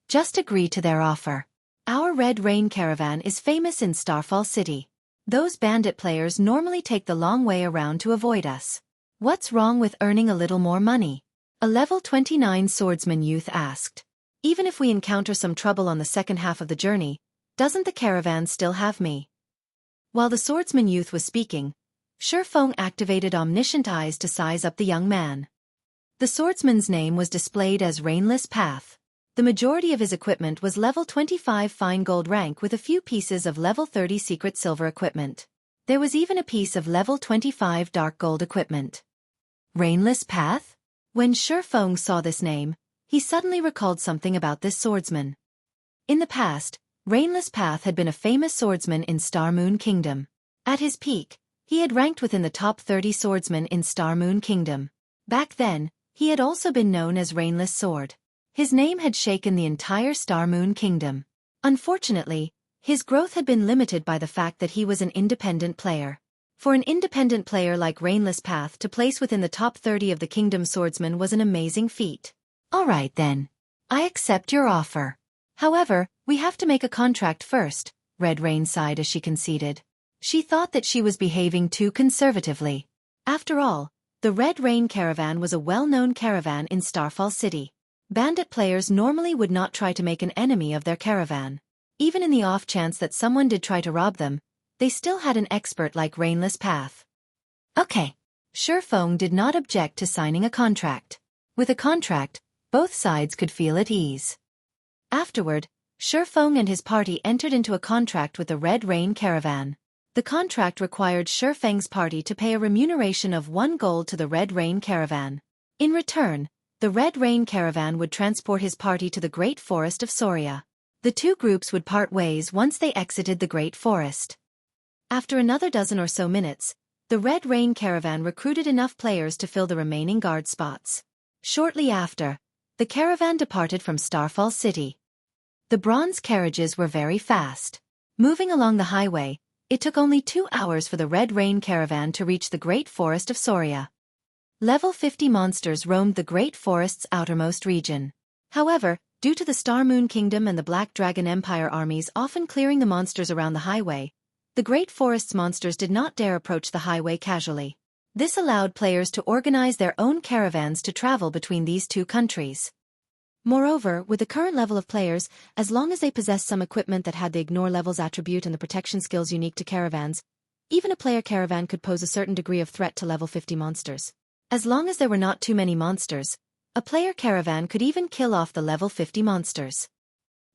Just agree to their offer. Our Red Rain Caravan is famous in Starfall City. Those bandit players normally take the long way around to avoid us. What's wrong with earning a little more money? A level 29 swordsman youth asked. Even if we encounter some trouble on the second half of the journey, doesn't the caravan still have me? While the swordsman youth was speaking, Xueqi activated omniscient eyes to size up the young man. The swordsman's name was displayed as Rainless Path. The majority of his equipment was level 25 fine gold rank with a few pieces of level 30 secret silver equipment. There was even a piece of level 25 dark gold equipment. Rainless Path? When Xueqi saw this name, he suddenly recalled something about this swordsman. In the past, Rainless Path had been a famous swordsman in Star Moon Kingdom. At his peak, he had ranked within the top 30 swordsmen in Star Moon Kingdom. Back then, he had also been known as Rainless Sword. His name had shaken the entire Star Moon Kingdom. Unfortunately, his growth had been limited by the fact that he was an independent player. For an independent player like Rainless Path to place within the top 30 of the Kingdom swordsmen was an amazing feat. Alright then. I accept your offer. However, we have to make a contract first, Red Rain sighed as she conceded. She thought that she was behaving too conservatively. After all, the Red Rain Caravan was a well-known caravan in Starfall City. Bandit players normally would not try to make an enemy of their caravan. Even in the off chance that someone did try to rob them, they still had an expert like Rainless Path. Okay. Xueqi did not object to signing a contract. With a contract, both sides could feel at ease. Afterward, Xueqi and his party entered into a contract with the Red Rain Caravan. The contract required Xueqi's party to pay a remuneration of 1 gold to the Red Rain Caravan. In return, the Red Rain Caravan would transport his party to the Great Forest of Soria. The two groups would part ways once they exited the Great Forest. After another dozen or so minutes, the Red Rain Caravan recruited enough players to fill the remaining guard spots. Shortly after, the caravan departed from Starfall City. The bronze carriages were very fast. Moving along the highway, it took only 2 hours for the Red Rain Caravan to reach the Great Forest of Soria. Level 50 monsters roamed the Great Forest's outermost region. However, due to the Star Moon Kingdom and the Black Dragon Empire armies often clearing the monsters around the highway, the Great Forest's monsters did not dare approach the highway casually. This allowed players to organize their own caravans to travel between these two countries. Moreover, with the current level of players, as long as they possessed some equipment that had the Ignore levels attribute and the protection skills unique to caravans, even a player caravan could pose a certain degree of threat to level 50 monsters. As long as there were not too many monsters, a player caravan could even kill off the level 50 monsters.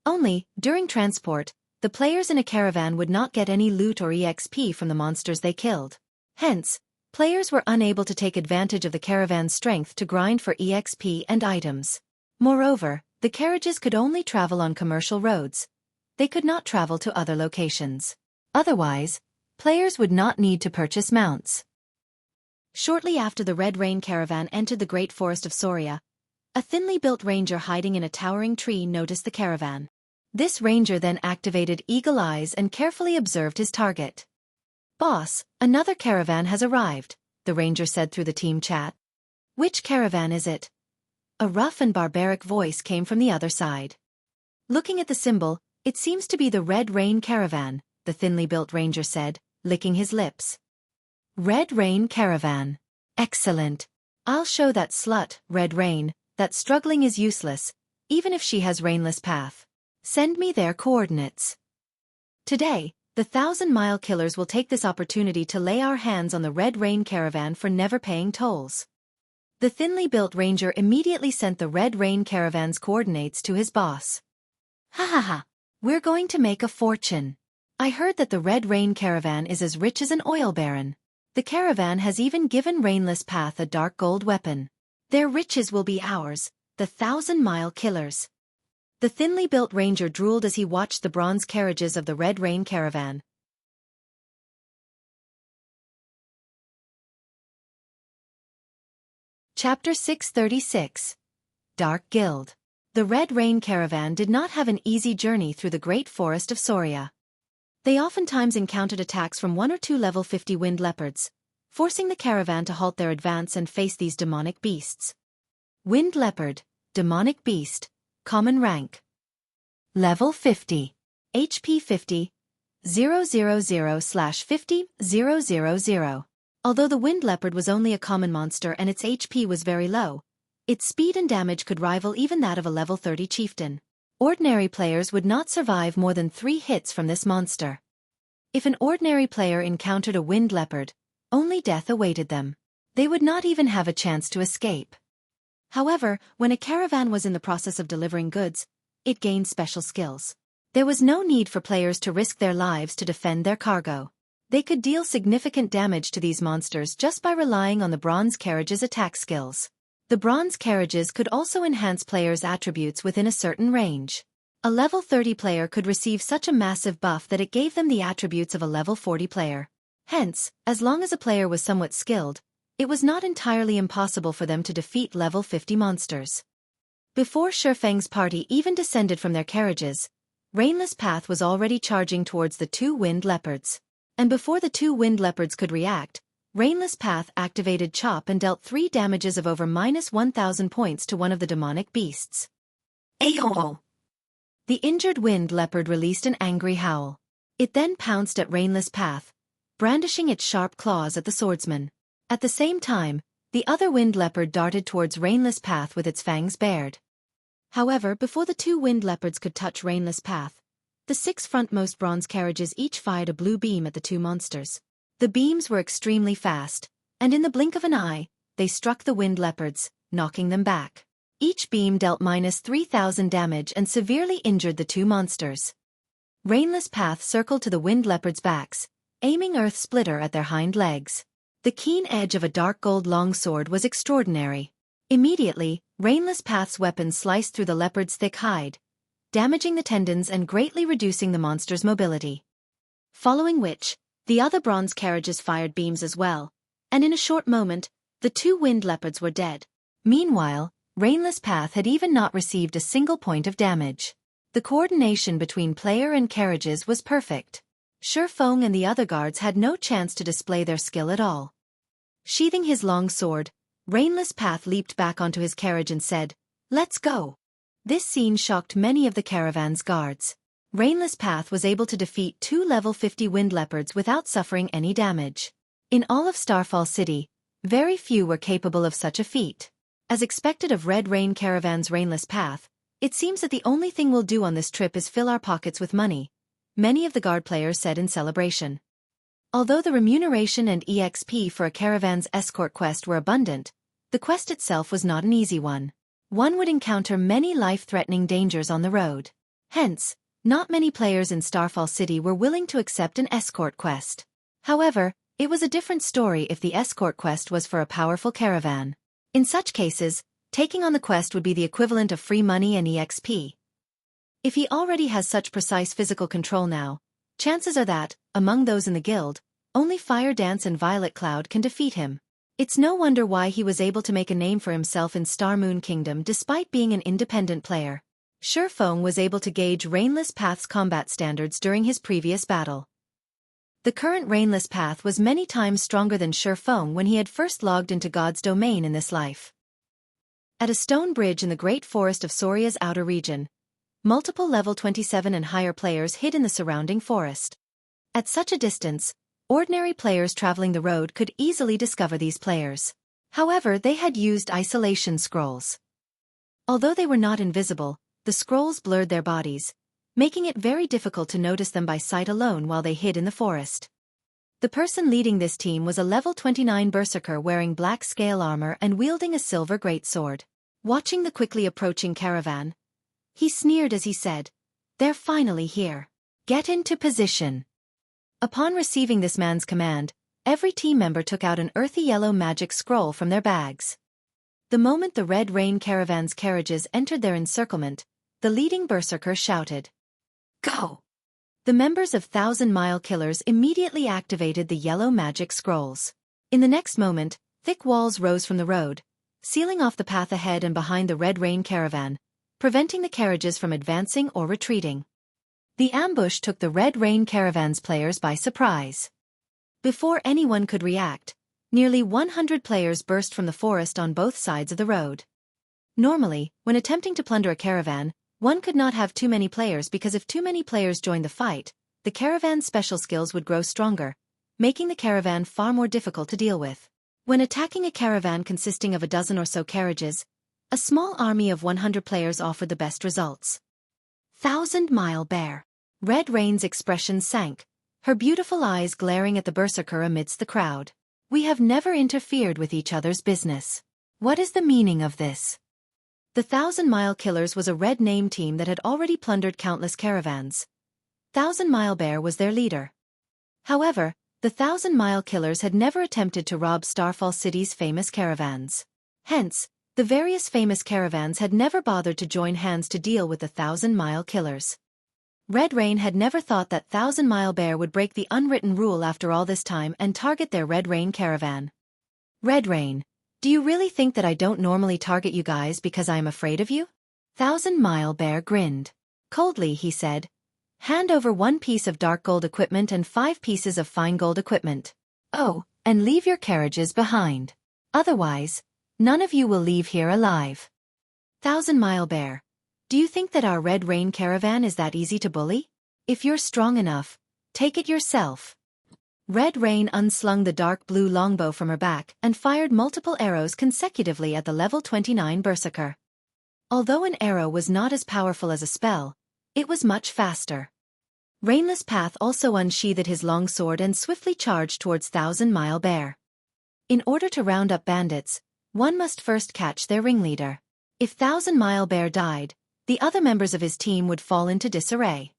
Only, during transport, the players in a caravan would not get any loot or EXP from the monsters they killed. Hence, players were unable to take advantage of the caravan's strength to grind for EXP and items. Moreover, the carriages could only travel on commercial roads. They could not travel to other locations. Otherwise, players would not need to purchase mounts. Shortly after the Red Rain Caravan entered the Great Forest of Soria, a thinly built ranger hiding in a towering tree noticed the caravan. This ranger then activated Eagle Eyes and carefully observed his target. "Boss, another caravan has arrived," the ranger said through the team chat. "Which caravan is it?" A rough and barbaric voice came from the other side. Looking at the symbol, "It seems to be the Red Rain Caravan," the thinly built ranger said, licking his lips. "Red Rain Caravan. Excellent. I'll show that slut, Red Rain, that struggling is useless, even if she has Rainless Path. Send me their coordinates." Today, the 1,000-mile killers will take this opportunity to lay our hands on the Red Rain Caravan for never paying tolls. The thinly built ranger immediately sent the Red Rain Caravan's coordinates to his boss. "Ha ha ha. We're going to make a fortune. I heard that the Red Rain Caravan is as rich as an oil baron. The caravan has even given Rainless Path a dark gold weapon. Their riches will be ours, the 1,000-mile killers." The thinly built ranger drooled as he watched the bronze carriages of the Red Rain Caravan. Chapter 636. Dark Guild. The Red Rain Caravan did not have an easy journey through the Great Forest of Soria. They oftentimes encountered attacks from 1 or 2 level 50 wind leopards, forcing the caravan to halt their advance and face these demonic beasts. Wind leopard, demonic beast, common rank. Level 50. HP 50, 000/50,000. Although the wind leopard was only a common monster and its HP was very low, its speed and damage could rival even that of a level 30 chieftain. Ordinary players would not survive more than 3 hits from this monster. If an ordinary player encountered a wind leopard, only death awaited them. They would not even have a chance to escape. However, when a caravan was in the process of delivering goods, it gained special skills. There was no need for players to risk their lives to defend their cargo. They could deal significant damage to these monsters just by relying on the bronze carriage's attack skills. The bronze carriages could also enhance players' attributes within a certain range. A level 30 player could receive such a massive buff that it gave them the attributes of a level 40 player. Hence, as long as a player was somewhat skilled, it was not entirely impossible for them to defeat level 50 monsters. Before Xueqi's party even descended from their carriages, Rainless Path was already charging towards the two wind leopards. And before the two wind leopards could react, Rainless Path activated Chop and dealt 3 damages of over -1,000 points to one of the demonic beasts. Ayo! The injured wind leopard released an angry howl. It then pounced at Rainless Path, brandishing its sharp claws at the swordsman. At the same time, the other wind leopard darted towards Rainless Path with its fangs bared. However, before the two wind leopards could touch Rainless Path, the 6 frontmost bronze carriages each fired a blue beam at the two monsters. The beams were extremely fast, and in the blink of an eye, they struck the wind leopards, knocking them back. Each beam dealt -3,000 damage and severely injured the two monsters. Rainless Path circled to the wind leopards' backs, aiming Earth Splitter at their hind legs. The keen edge of a dark gold longsword was extraordinary. Immediately, Rainless Path's weapon sliced through the leopard's thick hide, damaging the tendons and greatly reducing the monster's mobility. Following which, the other bronze carriages fired beams as well, and in a short moment, the two wind leopards were dead. Meanwhile, Rainless Path had even not received a single point of damage. The coordination between player and carriages was perfect. Xueqi and the other guards had no chance to display their skill at all. Sheathing his long sword, Rainless Path leaped back onto his carriage and said, "Let's go." This scene shocked many of the caravan's guards. Rainless Path was able to defeat 2 level 50 wind leopards without suffering any damage. In all of Starfall City, very few were capable of such a feat. As expected of Red Rain Caravan's Rainless Path, it seems that the only thing we'll do on this trip is fill our pockets with money, many of the guard players said in celebration. Although the remuneration and EXP for a caravan's escort quest were abundant, the quest itself was not an easy one. One would encounter many life-threatening dangers on the road. Hence, not many players in Starfall City were willing to accept an escort quest. However, it was a different story if the escort quest was for a powerful caravan. In such cases, taking on the quest would be the equivalent of free money and EXP. If he already has such precise physical control now, chances are that, among those in the guild, only Fire Dance and Violet Cloud can defeat him. It's no wonder why he was able to make a name for himself in Star Moon Kingdom despite being an independent player. Xueqi was able to gauge Rainless Path's combat standards during his previous battle. The current Rainless Path was many times stronger than Xueqi when he had first logged into God's domain in this life. At a stone bridge in the Great Forest of Soria's outer region, multiple level 27 and higher players hid in the surrounding forest. At such a distance, ordinary players traveling the road could easily discover these players. However, they had used isolation scrolls. Although they were not invisible, the scrolls blurred their bodies, making it very difficult to notice them by sight alone while they hid in the forest. The person leading this team was a level 29 berserker wearing black scale armor and wielding a silver greatsword. Watching the quickly approaching caravan, he sneered as he said, "They're finally here. Get into position." Upon receiving this man's command, every team member took out an earthy yellow magic scroll from their bags. The moment the Red Rain Caravan's carriages entered their encirclement, the leading berserker shouted, "Go!" The members of Thousand Mile Killers immediately activated the yellow magic scrolls. In the next moment, thick walls rose from the road, sealing off the path ahead and behind the Red Rain Caravan, preventing the carriages from advancing or retreating. The ambush took the Red Rain Caravan's players by surprise. Before anyone could react, nearly 100 players burst from the forest on both sides of the road. Normally, when attempting to plunder a caravan, one could not have too many players because if too many players joined the fight, the caravan's special skills would grow stronger, making the caravan far more difficult to deal with. When attacking a caravan consisting of a dozen or so carriages, a small army of 100 players offered the best results. 1,000 Mile Bear. Red Rain's expression sank, her beautiful eyes glaring at the berserker amidst the crowd. "We have never interfered with each other's business. What is the meaning of this?" The 1,000-Mile Killers was a red name team that had already plundered countless caravans. 1,000-Mile Bear was their leader. However, the 1,000-Mile Killers had never attempted to rob Starfall City's famous caravans. Hence, the various famous caravans had never bothered to join hands to deal with the 1,000-Mile Killers. Red Rain had never thought that 1,000-Mile Bear would break the unwritten rule after all this time and target their Red Rain caravan. "Red Rain, do you really think that I don't normally target you guys because I am afraid of you?" 1,000-Mile Bear grinned. Coldly he said, "Hand over 1 piece of dark gold equipment and 5 pieces of fine gold equipment. Oh, and leave your carriages behind. Otherwise, none of you will leave here alive." 1,000-Mile Bear, do you think that our Red Rain caravan is that easy to bully? If you're strong enough, take it yourself. Red Rain unslung the dark blue longbow from her back and fired multiple arrows consecutively at the level 29 berserker. Although an arrow was not as powerful as a spell, it was much faster. Rainless Path also unsheathed his long sword and swiftly charged towards 1,000-Mile Bear. In order to round up bandits, one must first catch their ringleader. If 1,000-Mile Bear died, the other members of his team would fall into disarray.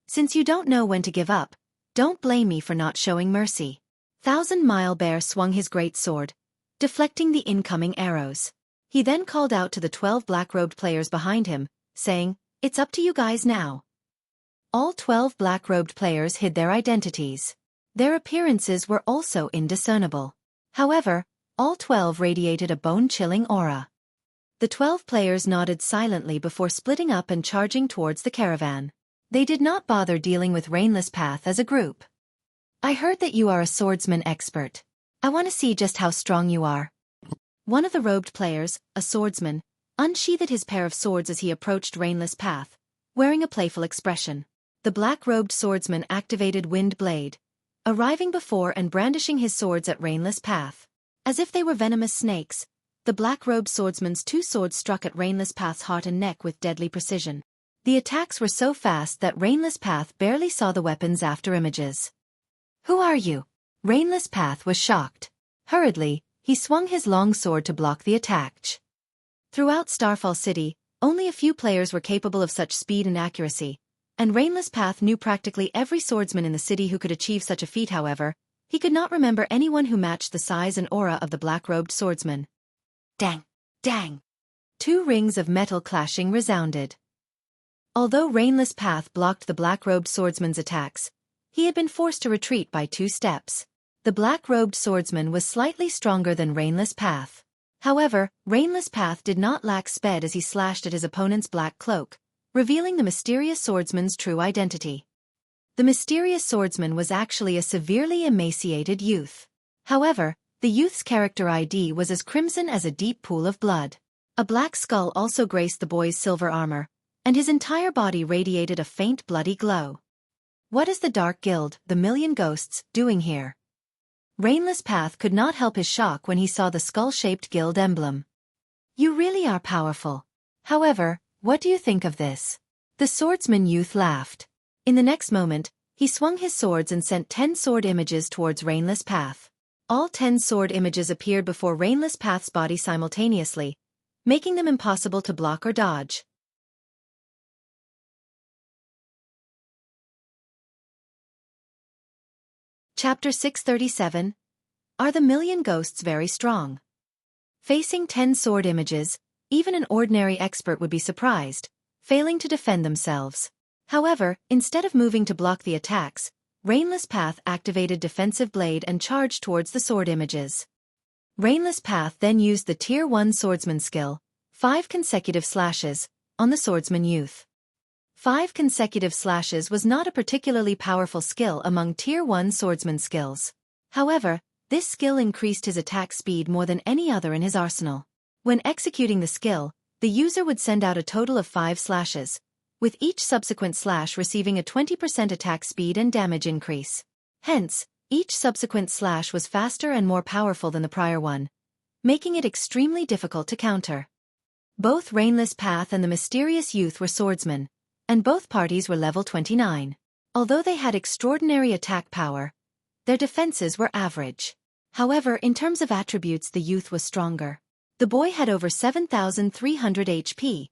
"Since you don't know when to give up, don't blame me for not showing mercy." 1,000-Mile Bear swung his great sword, deflecting the incoming arrows. He then called out to the 12 black-robed players behind him, saying, "It's up to you guys now." All 12 black-robed players hid their identities. Their appearances were also indiscernible. However, all 12 radiated a bone-chilling aura. The 12 players nodded silently before splitting up and charging towards the caravan. They did not bother dealing with Rainless Path as a group. "I heard that you are a swordsman expert. I want to see just how strong you are." One of the robed players, a swordsman, unsheathed his pair of swords as he approached Rainless Path, wearing a playful expression. The black-robed swordsman activated Wind Blade, arriving before and brandishing his swords at Rainless Path. As if they were venomous snakes, the black-robed swordsman's 2 swords struck at Rainless Path's heart and neck with deadly precision. The attacks were so fast that Rainless Path barely saw the weapon's after images. "Who are you?" Rainless Path was shocked. Hurriedly, he swung his long sword to block the attack. Throughout Starfall City, only a few players were capable of such speed and accuracy, and Rainless Path knew practically every swordsman in the city who could achieve such a feat. However, he could not remember anyone who matched the size and aura of the black-robed swordsman. Dang! Dang! 2 rings of metal clashing resounded. Although Rainless Path blocked the black-robed swordsman's attacks, he had been forced to retreat by 2 steps. The black-robed swordsman was slightly stronger than Rainless Path. However, Rainless Path did not lack speed as he slashed at his opponent's black cloak, revealing the mysterious swordsman's true identity. The mysterious swordsman was actually a severely emaciated youth. However, the youth's character ID was as crimson as a deep pool of blood. A black skull also graced the boy's silver armor, and his entire body radiated a faint bloody glow. "What is the Dark Guild, the Million Ghosts, doing here?" Rainless Path could not help his shock when he saw the skull-shaped guild emblem. "You really are powerful. However, what do you think of this?" The swordsman youth laughed. In the next moment, he swung his swords and sent 10 sword images towards Rainless Path. All 10 sword images appeared before Rainless Path's body simultaneously, making them impossible to block or dodge. Chapter 637. Are the Million Ghosts very strong? Facing 10 sword images, even an ordinary expert would be surprised, failing to defend themselves. However, instead of moving to block the attacks, Rainless Path activated Defensive Blade and charged towards the sword images. Rainless Path then used the Tier 1 Swordsman skill, 5 consecutive slashes, on the swordsman youth. 5 consecutive slashes was not a particularly powerful skill among Tier 1 swordsman skills. However, this skill increased his attack speed more than any other in his arsenal. When executing the skill, the user would send out a total of 5 slashes, with each subsequent slash receiving a 20% attack speed and damage increase. Hence, each subsequent slash was faster and more powerful than the prior one, making it extremely difficult to counter. Both Rainless Path and the mysterious youth were swordsmen, and both parties were level 29. Although they had extraordinary attack power, their defenses were average. However, in terms of attributes, the youth was stronger. The boy had over 7,300 HP,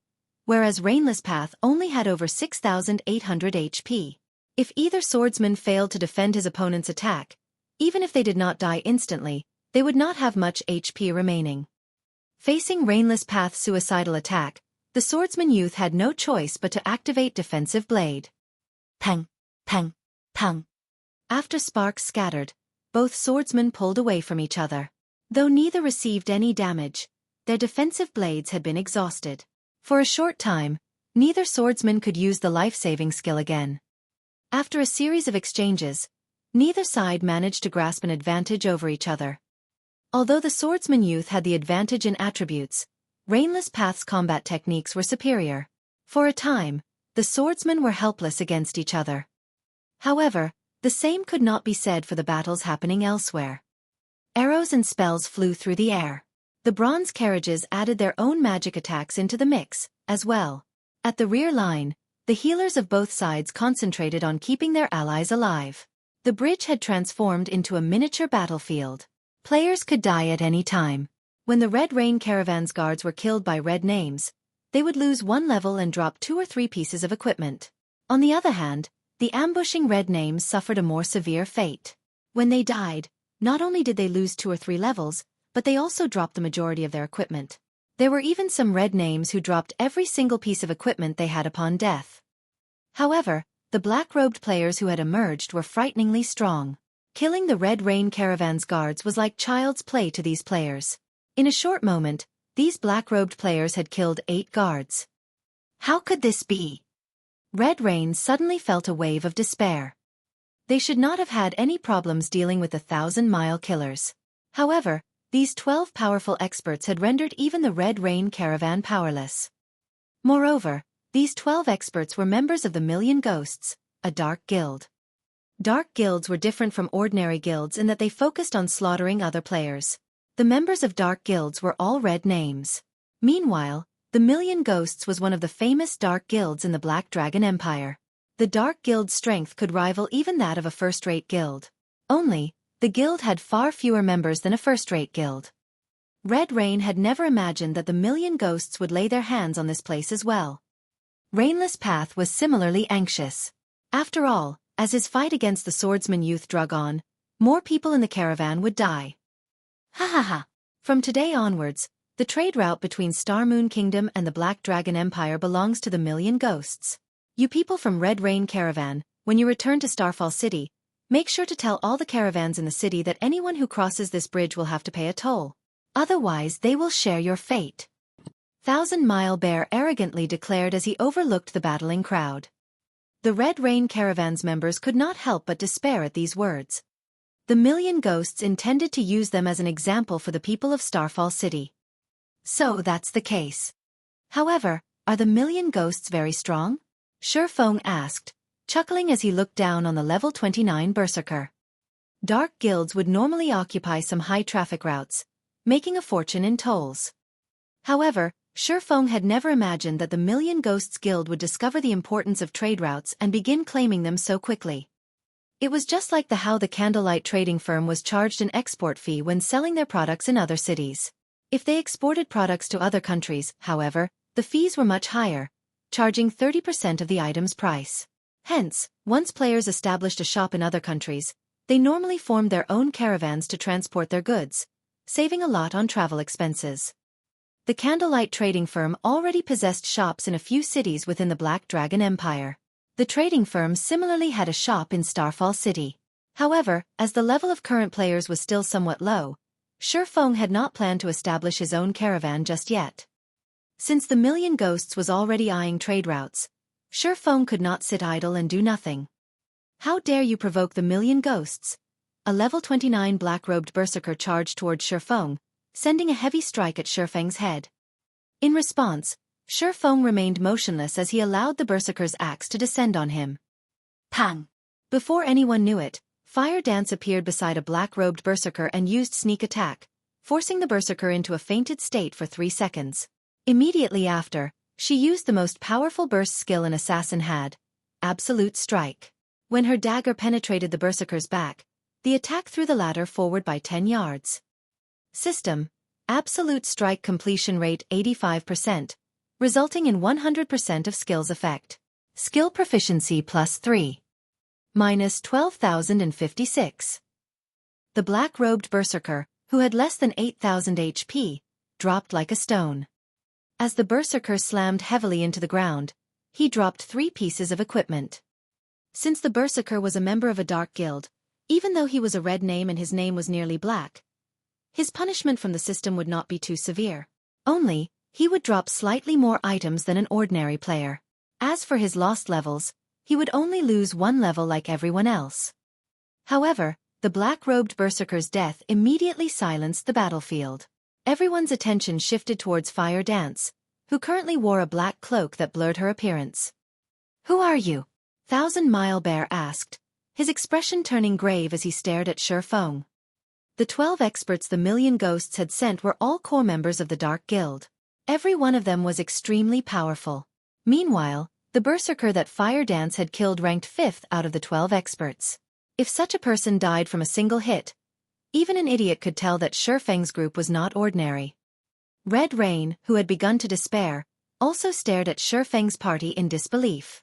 whereas Rainless Path only had over 6,800 HP. If either swordsman failed to defend his opponent's attack, even if they did not die instantly, they would not have much HP remaining. Facing Rainless Path's suicidal attack, the swordsman youth had no choice but to activate Defensive Blade. Pang, pang, pang. After sparks scattered, both swordsmen pulled away from each other. Though neither received any damage, their defensive blades had been exhausted. For a short time, neither swordsman could use the life-saving skill again. After a series of exchanges, neither side managed to grasp an advantage over each other. Although the swordsman youth had the advantage in attributes, Rainless Path's combat techniques were superior. For a time, the swordsmen were helpless against each other. However, the same could not be said for the battles happening elsewhere. Arrows and spells flew through the air. The bronze carriages added their own magic attacks into the mix, as well. At the rear line, the healers of both sides concentrated on keeping their allies alive. The bridge had transformed into a miniature battlefield. Players could die at any time. When the Red Rain Caravan's guards were killed by red names, they would lose 1 level and drop 2 or 3 pieces of equipment. On the other hand, the ambushing red names suffered a more severe fate. When they died, not only did they lose 2 or 3 levels, but they also dropped the majority of their equipment. There were even some red names who dropped every single piece of equipment they had upon death. However, the black-robed players who had emerged were frighteningly strong. Killing the Red Rain Caravan's guards was like child's play to these players. In a short moment, these black-robed players had killed 8 guards. How could this be? Red Rain suddenly felt a wave of despair. They should not have had any problems dealing with the 1,000-mile killers. However, these 12 powerful experts had rendered even the Red Rain Caravan powerless. Moreover, these 12 experts were members of the Million Ghosts, a dark guild. Dark guilds were different from ordinary guilds in that they focused on slaughtering other players. The members of dark guilds were all red names. Meanwhile, the Million Ghosts was one of the famous dark guilds in the Black Dragon Empire. The dark guild's strength could rival even that of a first-rate guild. Only, the guild had far fewer members than a first-rate guild. Red Rain had never imagined that the Million Ghosts would lay their hands on this place as well. Rainless Path was similarly anxious. After all, as his fight against the swordsman youth drug on, more people in the caravan would die. Ha ha ha! From today onwards, the trade route between Starmoon Kingdom and the Black Dragon Empire belongs to the Million Ghosts. You people from Red Rain Caravan, when you return to Starfall City, make sure to tell all the caravans in the city that anyone who crosses this bridge will have to pay a toll. Otherwise they will share your fate. 1,000-Mile Bear arrogantly declared as he overlooked the battling crowd. The Red Rain Caravan's members could not help but despair at these words. The Million Ghosts intended to use them as an example for the people of Starfall City. So that's the case. However, are the Million Ghosts very strong? Xueqi asked, chuckling as he looked down on the level 29 Berserker. Dark guilds would normally occupy some high-traffic routes, making a fortune in tolls. However, Xueqi had never imagined that the Million Ghosts Guild would discover the importance of trade routes and begin claiming them so quickly. It was just like how the Candlelight trading firm was charged an export fee when selling their products in other cities. If they exported products to other countries, however, the fees were much higher, charging 30% of the item's price. Hence, once players established a shop in other countries, they normally formed their own caravans to transport their goods, saving a lot on travel expenses. The Candlelight trading firm already possessed shops in a few cities within the Black Dragon Empire. The trading firm similarly had a shop in Starfall City. However, as the level of current players was still somewhat low, Xueqi had not planned to establish his own caravan just yet. Since the Million Ghosts was already eyeing trade routes, Xueqi could not sit idle and do nothing. How dare you provoke the Million Ghosts? A level 29 black-robed berserker charged toward Xueqi, sending a heavy strike at Xueqi's head. In response, Xueqi remained motionless as he allowed the berserker's axe to descend on him. Pang! Before anyone knew it, Fire Dance appeared beside a black-robed berserker and used sneak attack, forcing the berserker into a fainted state for 3 seconds. Immediately after, she used the most powerful burst skill an assassin had, Absolute Strike. When her dagger penetrated the berserker's back, the attack threw the latter forward by 10 yards. System: absolute strike completion rate 85%, resulting in 100% of skills effect. Skill proficiency +3. Minus 12,056. The black-robed berserker, who had less than 8,000 HP, dropped like a stone. As the berserker slammed heavily into the ground, he dropped 3 pieces of equipment. Since the berserker was a member of a dark guild, even though he was a red name and his name was nearly black, his punishment from the system would not be too severe. Only, he would drop slightly more items than an ordinary player. As for his lost levels, he would only lose 1 level like everyone else. However, the black-robed berserker's death immediately silenced the battlefield. Everyone's attention shifted towards Fire Dance, who currently wore a black cloak that blurred her appearance. "Who are you?" Thousand Mile Bear asked, his expression turning grave as he stared at Xueqi. The 12 experts the Million Ghosts had sent were all core members of the Dark Guild. Every one of them was extremely powerful. Meanwhile, the berserker that Fire Dance had killed ranked 5th out of the 12 experts. If such a person died from a single hit, even an idiot could tell that Xueqi's group was not ordinary. Red Rain, who had begun to despair, also stared at Xueqi's party in disbelief.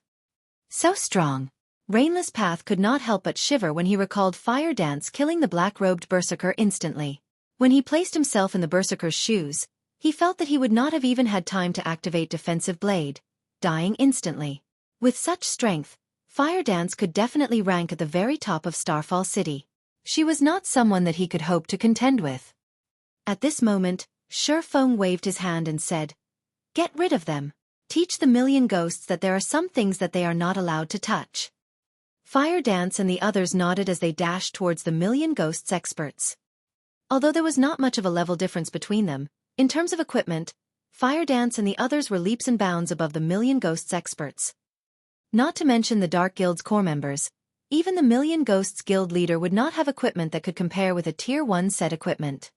So strong. Rainless Path could not help but shiver when he recalled Fire Dance killing the black-robed berserker instantly. When he placed himself in the berserker's shoes, he felt that he would not have even had time to activate Defensive Blade, dying instantly. With such strength, Fire Dance could definitely rank at the very top of Starfall City. She was not someone that he could hope to contend with. At this moment, Xueqi waved his hand and said, "Get rid of them. Teach the Million Ghosts that there are some things that they are not allowed to touch." Fire Dance and the others nodded as they dashed towards the Million Ghosts experts. Although there was not much of a level difference between them, in terms of equipment, Fire Dance and the others were leaps and bounds above the Million Ghosts experts. Not to mention the Dark Guild's core members, even the Million Ghosts guild leader would not have equipment that could compare with a Tier 1 set equipment.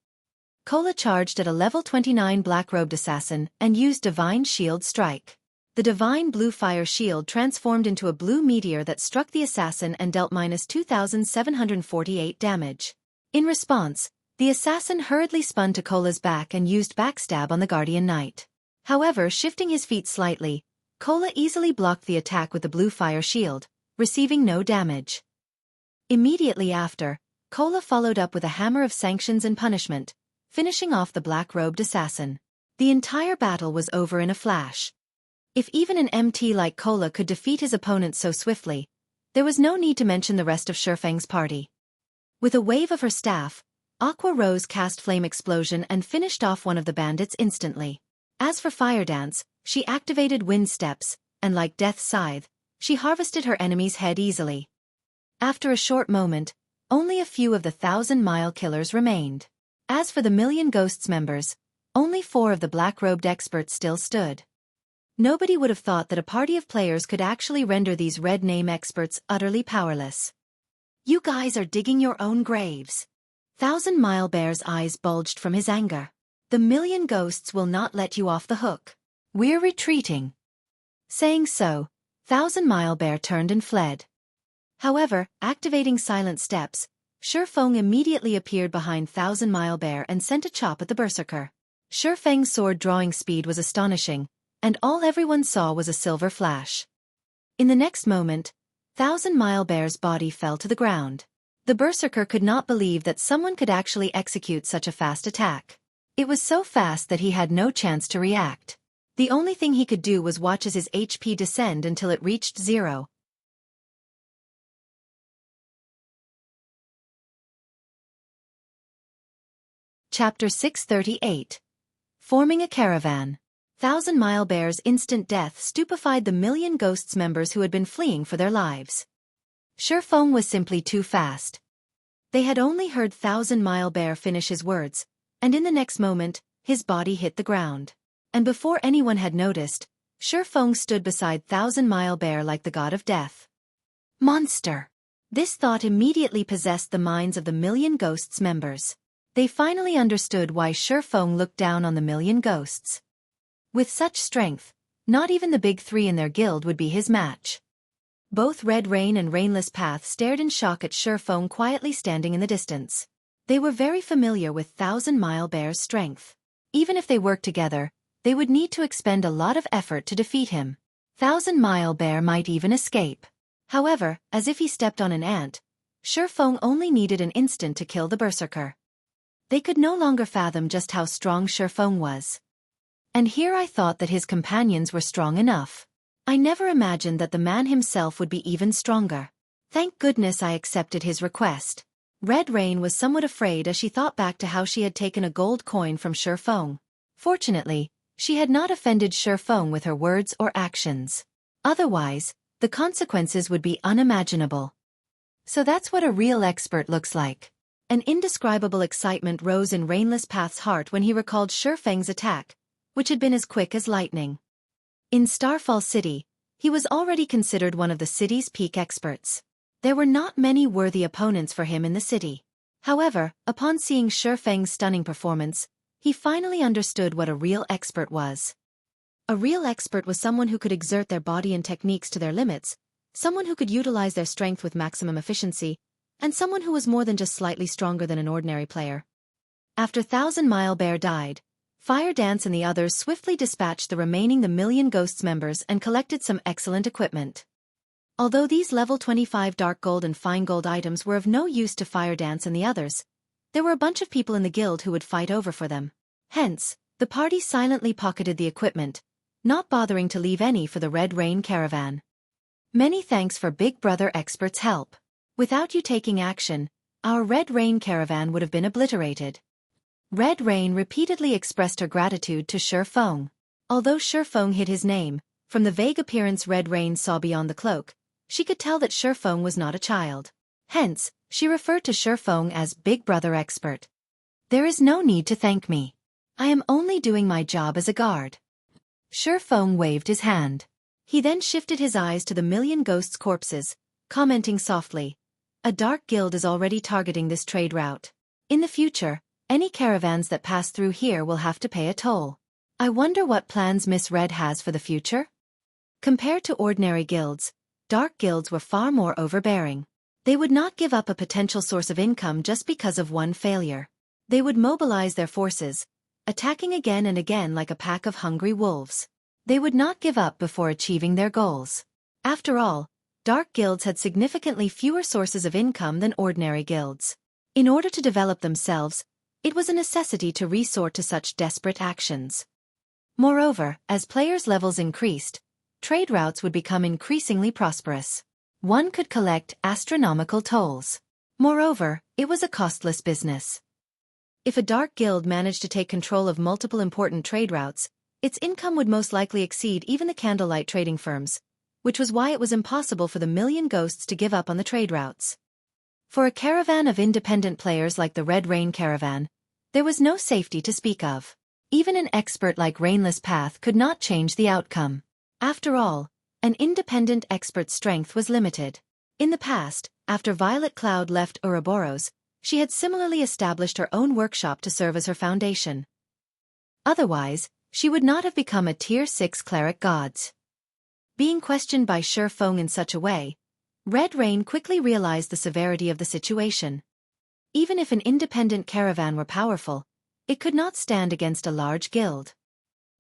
Cola charged at a level 29 black-robed assassin and used Divine Shield Strike. The Divine Bluefire shield transformed into a blue meteor that struck the assassin and dealt minus 2,748 damage. In response, the assassin hurriedly spun to Cola's back and used Backstab on the Guardian Knight. However, shifting his feet slightly, Cola easily blocked the attack with the Bluefire shield, receiving no damage. Immediately after, Cola followed up with a Hammer of Sanctions and Punishment, finishing off the black-robed assassin. The entire battle was over in a flash. If even an MT like Cola could defeat his opponent so swiftly, there was no need to mention the rest of Xueqi's party. With a wave of her staff, Aqua Rose cast Flame Explosion and finished off one of the bandits instantly. As for Fire Dance, she activated Wind Steps, and like Death's Scythe, she harvested her enemy's head easily. After a short moment, only a few of the 1,000-mile killers remained. As for the Million Ghosts members, only 4 of the black-robed experts still stood. Nobody would have thought that a party of players could actually render these red name experts utterly powerless. "You guys are digging your own graves." 1,000-Mile Bear's eyes bulged from his anger. "The Million Ghosts will not let you off the hook. We're retreating." Saying so, 1,000-Mile Bear turned and fled. However, activating Silent Steps, Xueqi immediately appeared behind 1,000-Mile Bear and sent a chop at the berserker. Xueqi's sword drawing speed was astonishing, and all everyone saw was a silver flash. In the next moment, 1,000-Mile Bear's body fell to the ground. The berserker could not believe that someone could actually execute such a fast attack. It was so fast that he had no chance to react. The only thing he could do was watch as his HP descend until it reached 0. Chapter 638. Forming a Caravan. 1,000-Mile Bear's instant death stupefied the Million Ghosts members who had been fleeing for their lives. Xueqi was simply too fast. They had only heard 1,000-Mile Bear finish his words, and in the next moment, his body hit the ground. And before anyone had noticed, Xueqi stood beside 1,000-Mile Bear like the god of death. Monster! This thought immediately possessed the minds of the Million Ghosts members. They finally understood why Xueqi looked down on the Million Ghosts. With such strength, not even the big 3 in their guild would be his match. Both Red Rain and Rainless Path stared in shock at Xueqi quietly standing in the distance. They were very familiar with Thousand Mile Bear's strength. Even if they worked together, they would need to expend a lot of effort to defeat him. Thousand Mile Bear might even escape. However, as if he stepped on an ant, Xueqi only needed an instant to kill the berserker. They could no longer fathom just how strong Xueqi was. And here I thought that his companions were strong enough. I never imagined that the man himself would be even stronger. Thank goodness I accepted his request. Red Rain was somewhat afraid as she thought back to how she had taken a gold coin from Xueqi. Fortunately, she had not offended Xueqi with her words or actions. Otherwise, the consequences would be unimaginable. So that's what a real expert looks like. An indescribable excitement rose in Rainless Path's heart when he recalled Xueqi's attack, which had been as quick as lightning. In Starfall City, he was already considered one of the city's peak experts. There were not many worthy opponents for him in the city. However, upon seeing Xueqi's stunning performance, he finally understood what a real expert was. A real expert was someone who could exert their body and techniques to their limits, someone who could utilize their strength with maximum efficiency, and someone who was more than just slightly stronger than an ordinary player. After Thousand Mile Bear died, Fire Dance and the others swiftly dispatched the remaining Million Ghosts members and collected some excellent equipment. Although these level 25 dark gold and fine gold items were of no use to Fire Dance and the others, there were a bunch of people in the guild who would fight over for them. Hence, the party silently pocketed the equipment, not bothering to leave any for the Red Rain Caravan. Many thanks for Big Brother Expert's help. Without you taking action, our Red Rain Caravan would have been obliterated. Red Rain repeatedly expressed her gratitude to Xueqi. Although Xueqi hid his name, from the vague appearance Red Rain saw beyond the cloak, she could tell that Xueqi was not a child. Hence, she referred to Xueqi as Big Brother Expert. There is no need to thank me. I am only doing my job as a guard. Xueqi waved his hand. He then shifted his eyes to the Million Ghosts' corpses, commenting softly, "A dark guild is already targeting this trade route. In the future, any caravans that pass through here will have to pay a toll. I wonder what plans Miss Red has for the future?" Compared to ordinary guilds, dark guilds were far more overbearing. They would not give up a potential source of income just because of one failure. They would mobilize their forces, attacking again and again like a pack of hungry wolves. They would not give up before achieving their goals. After all, dark guilds had significantly fewer sources of income than ordinary guilds. In order to develop themselves, it was a necessity to resort to such desperate actions. Moreover, as players' levels increased, trade routes would become increasingly prosperous. One could collect astronomical tolls. Moreover, it was a costless business. If a dark guild managed to take control of multiple important trade routes, its income would most likely exceed even the candlelight trading firms, which was why it was impossible for the Million Ghosts to give up on the trade routes. For a caravan of independent players like the Red Rain Caravan, there was no safety to speak of. Even an expert like Rainless Path could not change the outcome. After all, an independent expert's strength was limited. In the past, after Violet Cloud left Ouroboros, she had similarly established her own workshop to serve as her foundation. Otherwise, she would not have become a Tier 6 cleric gods. Being questioned by Xueqi in such a way, Red Rain quickly realized the severity of the situation. Even if an independent caravan were powerful, it could not stand against a large guild.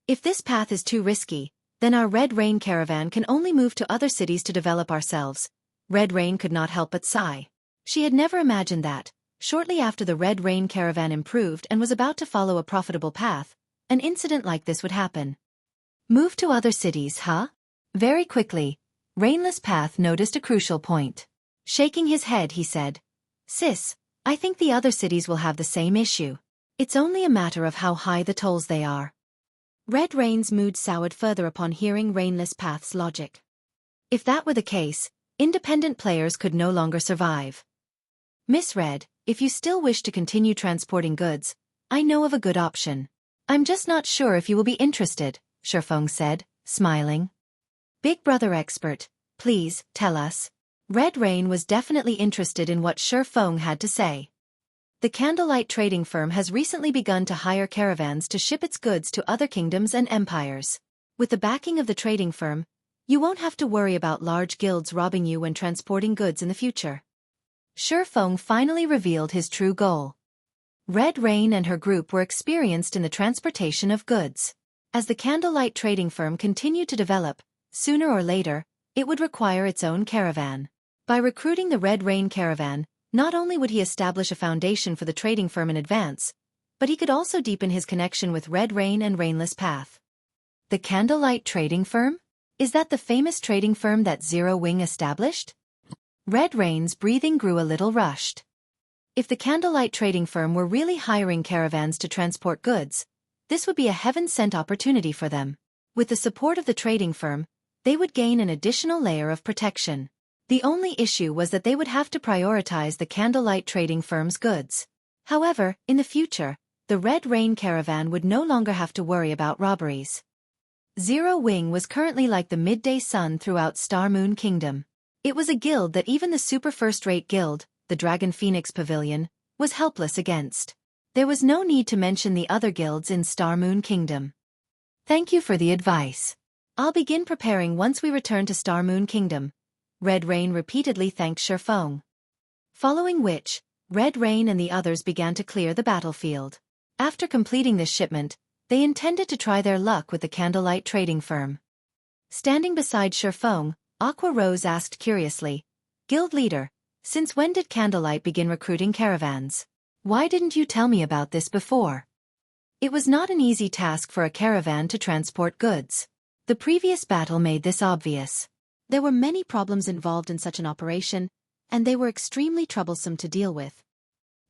If this path is too risky, then our Red Rain Caravan can only move to other cities to develop ourselves. Red Rain could not help but sigh. She had never imagined that, shortly after the Red Rain Caravan improved and was about to follow a profitable path, an incident like this would happen. Move to other cities, huh? Very quickly, Rainless Path noticed a crucial point. Shaking his head, he said, "Sis, I think the other cities will have the same issue. It's only a matter of how high the tolls they are." Red Rain's mood soured further upon hearing Rainless Path's logic. If that were the case, independent players could no longer survive. "Miss Red, if you still wish to continue transporting goods, I know of a good option. I'm just not sure if you will be interested," Xueqi said, smiling. "Big Brother Expert, please, tell us." Red Rain was definitely interested in what Xueqi had to say. The Candlelight trading firm has recently begun to hire caravans to ship its goods to other kingdoms and empires. With the backing of the trading firm, You won't have to worry about large guilds robbing you when transporting goods in the future. Xueqi finally revealed his true goal. Red Rain and her group were experienced in the transportation of goods. As the candlelight trading firm continued to develop, sooner or later, it would require its own caravan. By recruiting the Red Rain caravan, not only would he establish a foundation for the trading firm in advance, but he could also deepen his connection with Red Rain and Rainless Path. The candlelight trading firm? Is that the famous trading firm that Zero Wing established? Red Rain's breathing grew a little rushed. If the candlelight trading firm were really hiring caravans to transport goods, this would be a heaven-sent opportunity for them. With the support of the trading firm, they would gain an additional layer of protection. The only issue was that they would have to prioritize the candlelight trading firm's goods. However, in the future, the Red Rain caravan would no longer have to worry about robberies. Zero Wing was currently like the midday sun throughout Star Moon Kingdom. It was a guild that even the super first-rate guild, the Dragon Phoenix Pavilion, was helpless against. There was no need to mention the other guilds in Star Moon Kingdom. Thank you for the advice. I'll begin preparing once we return to Star Moon Kingdom. Red Rain repeatedly thanked Xueqi. Following which, Red Rain and the others began to clear the battlefield. After completing this shipment, they intended to try their luck with the candlelight trading firm. Standing beside Xueqi, Aqua Rose asked curiously, "Guild leader, since when did Candlelight begin recruiting caravans? Why didn't you tell me about this before?" It was not an easy task for a caravan to transport goods. The previous battle made this obvious. There were many problems involved in such an operation, and they were extremely troublesome to deal with.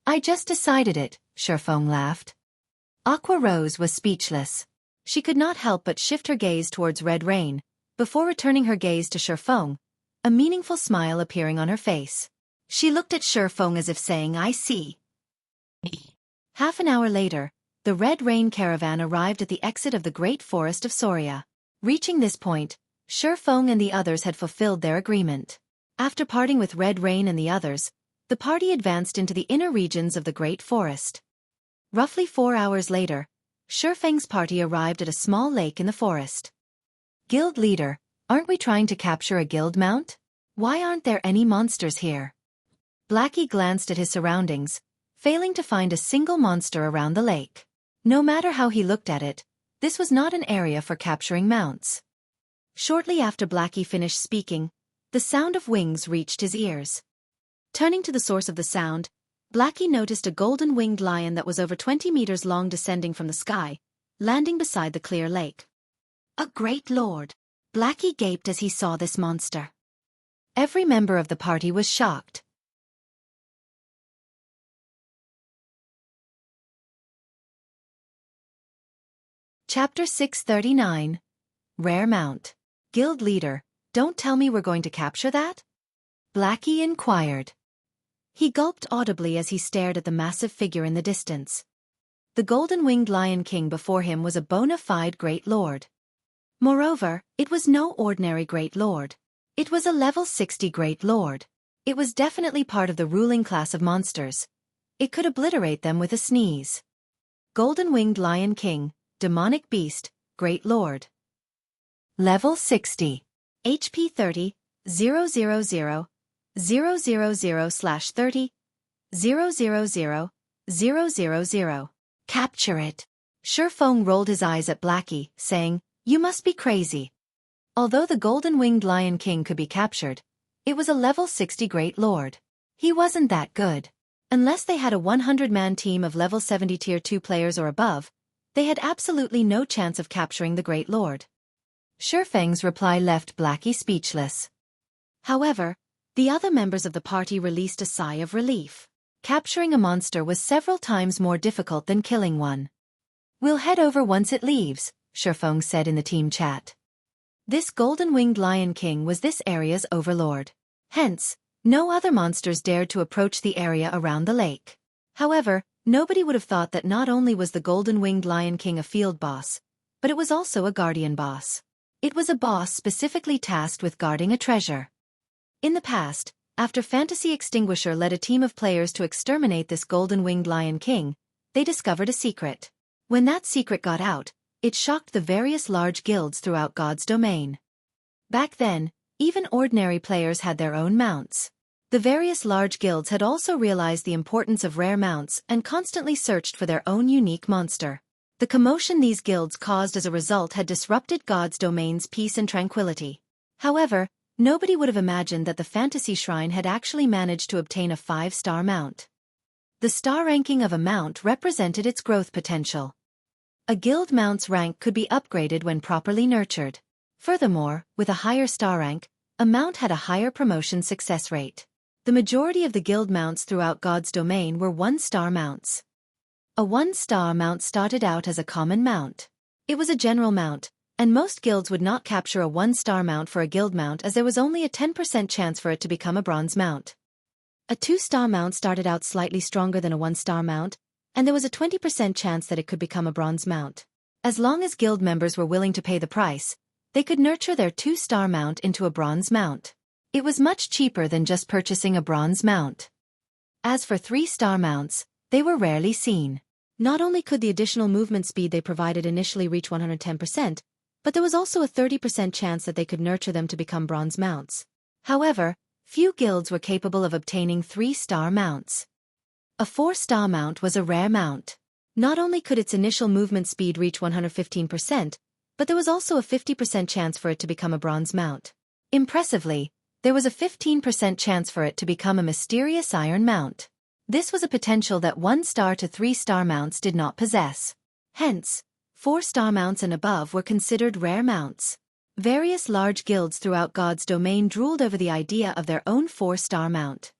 "I just decided it," Xueqi laughed. Aqua Rose was speechless. She could not help but shift her gaze towards Red Rain, before returning her gaze to Xueqi, a meaningful smile appearing on her face. She looked at Xueqi as if saying, "I see." Half an hour later, the Red Rain caravan arrived at the exit of the Great Forest of Soria. Reaching this point, Xueqi and the others had fulfilled their agreement. After parting with Red Rain and the others, the party advanced into the inner regions of the Great Forest. Roughly 4 hours later, Xueqi's party arrived at a small lake in the forest. "Guild leader, aren't we trying to capture a guild mount? Why aren't there any monsters here?" Blackie glanced at his surroundings, failing to find a single monster around the lake. No matter how he looked at it, this was not an area for capturing mounts. Shortly after Blackie finished speaking, the sound of wings reached his ears. Turning to the source of the sound, Blackie noticed a golden-winged lion that was over 20 meters long descending from the sky, landing beside the clear lake. "A great lord!" Blackie gaped as he saw this monster. Every member of the party was shocked. Chapter 639. Rare Mount. "Guild leader, don't tell me we're going to capture that?" Blackie inquired. He gulped audibly as he stared at the massive figure in the distance. The golden-winged Lion King before him was a bona fide great lord. Moreover, it was no ordinary great lord. It was a level 60 great lord. It was definitely part of the ruling class of monsters. It could obliterate them with a sneeze. Golden-winged Lion King, demonic beast, great lord. Level 60. HP 30, 000, 000/30, 000, 000. Capture it. Xueqi rolled his eyes at Blackie, saying, "You must be crazy." Although the golden-winged Lion King could be captured, it was a level 60 great lord. He wasn't that good. Unless they had a 100-man team of level 70 tier 2 players or above, they had absolutely no chance of capturing the great lord. Xueqi's reply left Blackie speechless. However, the other members of the party released a sigh of relief. Capturing a monster was several times more difficult than killing one. "We'll head over once it leaves," Xueqi said in the team chat. This golden-winged Lion King was this area's overlord. Hence, no other monsters dared to approach the area around the lake. However, nobody would have thought that not only was the golden-winged Lion King a field boss, but it was also a guardian boss. It was a boss specifically tasked with guarding a treasure. In the past, after Fantasy Extinguisher led a team of players to exterminate this golden-winged Lion King, they discovered a secret. When that secret got out, it shocked the various large guilds throughout God's domain. Back then, even ordinary players had their own mounts. The various large guilds had also realized the importance of rare mounts and constantly searched for their own unique monster. The commotion these guilds caused as a result had disrupted God's domain's peace and tranquility. However, nobody would have imagined that the fantasy shrine had actually managed to obtain a 5-star mount. The star ranking of a mount represented its growth potential. A guild mount's rank could be upgraded when properly nurtured. Furthermore, with a higher star rank, a mount had a higher promotion success rate. The majority of the guild mounts throughout God's domain were 1-star mounts. A 1-star mount started out as a common mount. It was a general mount, and most guilds would not capture a 1-star mount for a guild mount as there was only a 10% chance for it to become a bronze mount. A 2-star mount started out slightly stronger than a 1-star mount, and there was a 20% chance that it could become a bronze mount. As long as guild members were willing to pay the price, they could nurture their 2-star mount into a bronze mount. It was much cheaper than just purchasing a bronze mount. As for 3-star mounts, they were rarely seen. Not only could the additional movement speed they provided initially reach 110%, but there was also a 30% chance that they could nurture them to become bronze mounts. However, few guilds were capable of obtaining 3-star mounts. A 4-star mount was a rare mount. Not only could its initial movement speed reach 115%, but there was also a 50% chance for it to become a bronze mount. Impressively, there was a 15% chance for it to become a mysterious iron mount. This was a potential that 1-star to 3-star mounts did not possess. Hence, 4-star mounts and above were considered rare mounts. Various large guilds throughout God's domain drooled over the idea of their own 4-star mount.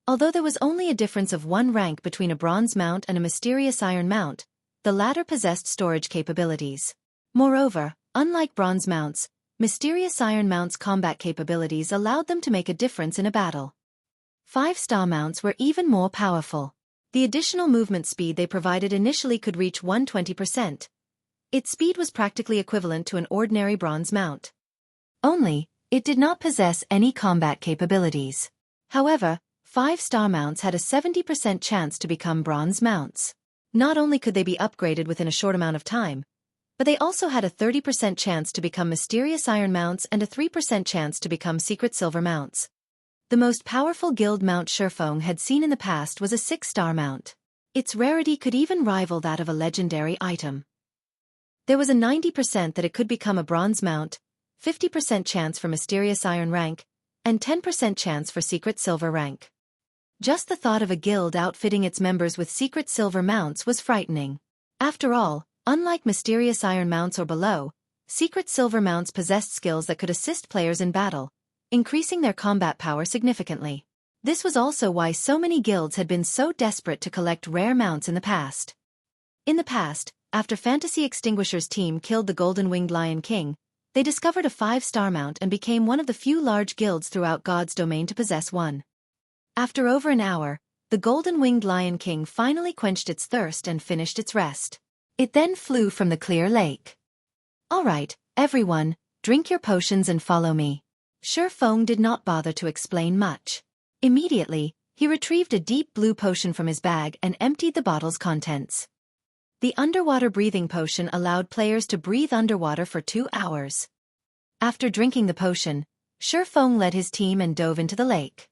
Although there was only a difference of 1 rank between a bronze mount and a mysterious iron mount, the latter possessed storage capabilities. Moreover, unlike bronze mounts, mysterious iron mounts' combat capabilities allowed them to make a difference in a battle. 5-star mounts were even more powerful. The additional movement speed they provided initially could reach 120%. Its speed was practically equivalent to an ordinary bronze mount. Only, it did not possess any combat capabilities. However, 5-star mounts had a 70% chance to become bronze mounts. Not only could they be upgraded within a short amount of time, but they also had a 30% chance to become mysterious iron mounts and a 3% chance to become secret silver mounts. The most powerful guild mount Xueqi had seen in the past was a 6-star mount. Its rarity could even rival that of a legendary item. There was a 90% that it could become a bronze mount, 50% chance for mysterious iron rank, and 10% chance for secret silver rank. Just the thought of a guild outfitting its members with secret silver mounts was frightening. After all, unlike mysterious iron mounts or below, secret silver mounts possessed skills that could assist players in battle, increasing their combat power significantly. This was also why so many guilds had been so desperate to collect rare mounts in the past. In the past, after Fantasy Extinguisher's team killed the Golden-Winged Lion King, they discovered a 5-star mount and became one of the few large guilds throughout God's domain to possess one. After over an hour, the Golden-Winged Lion King finally quenched its thirst and finished its rest. It then flew from the clear lake. "All right, everyone, drink your potions and follow me." Xueqi did not bother to explain much. Immediately, he retrieved a deep blue potion from his bag and emptied the bottle's contents. The underwater breathing potion allowed players to breathe underwater for 2 hours. After drinking the potion, Xueqi led his team and dove into the lake.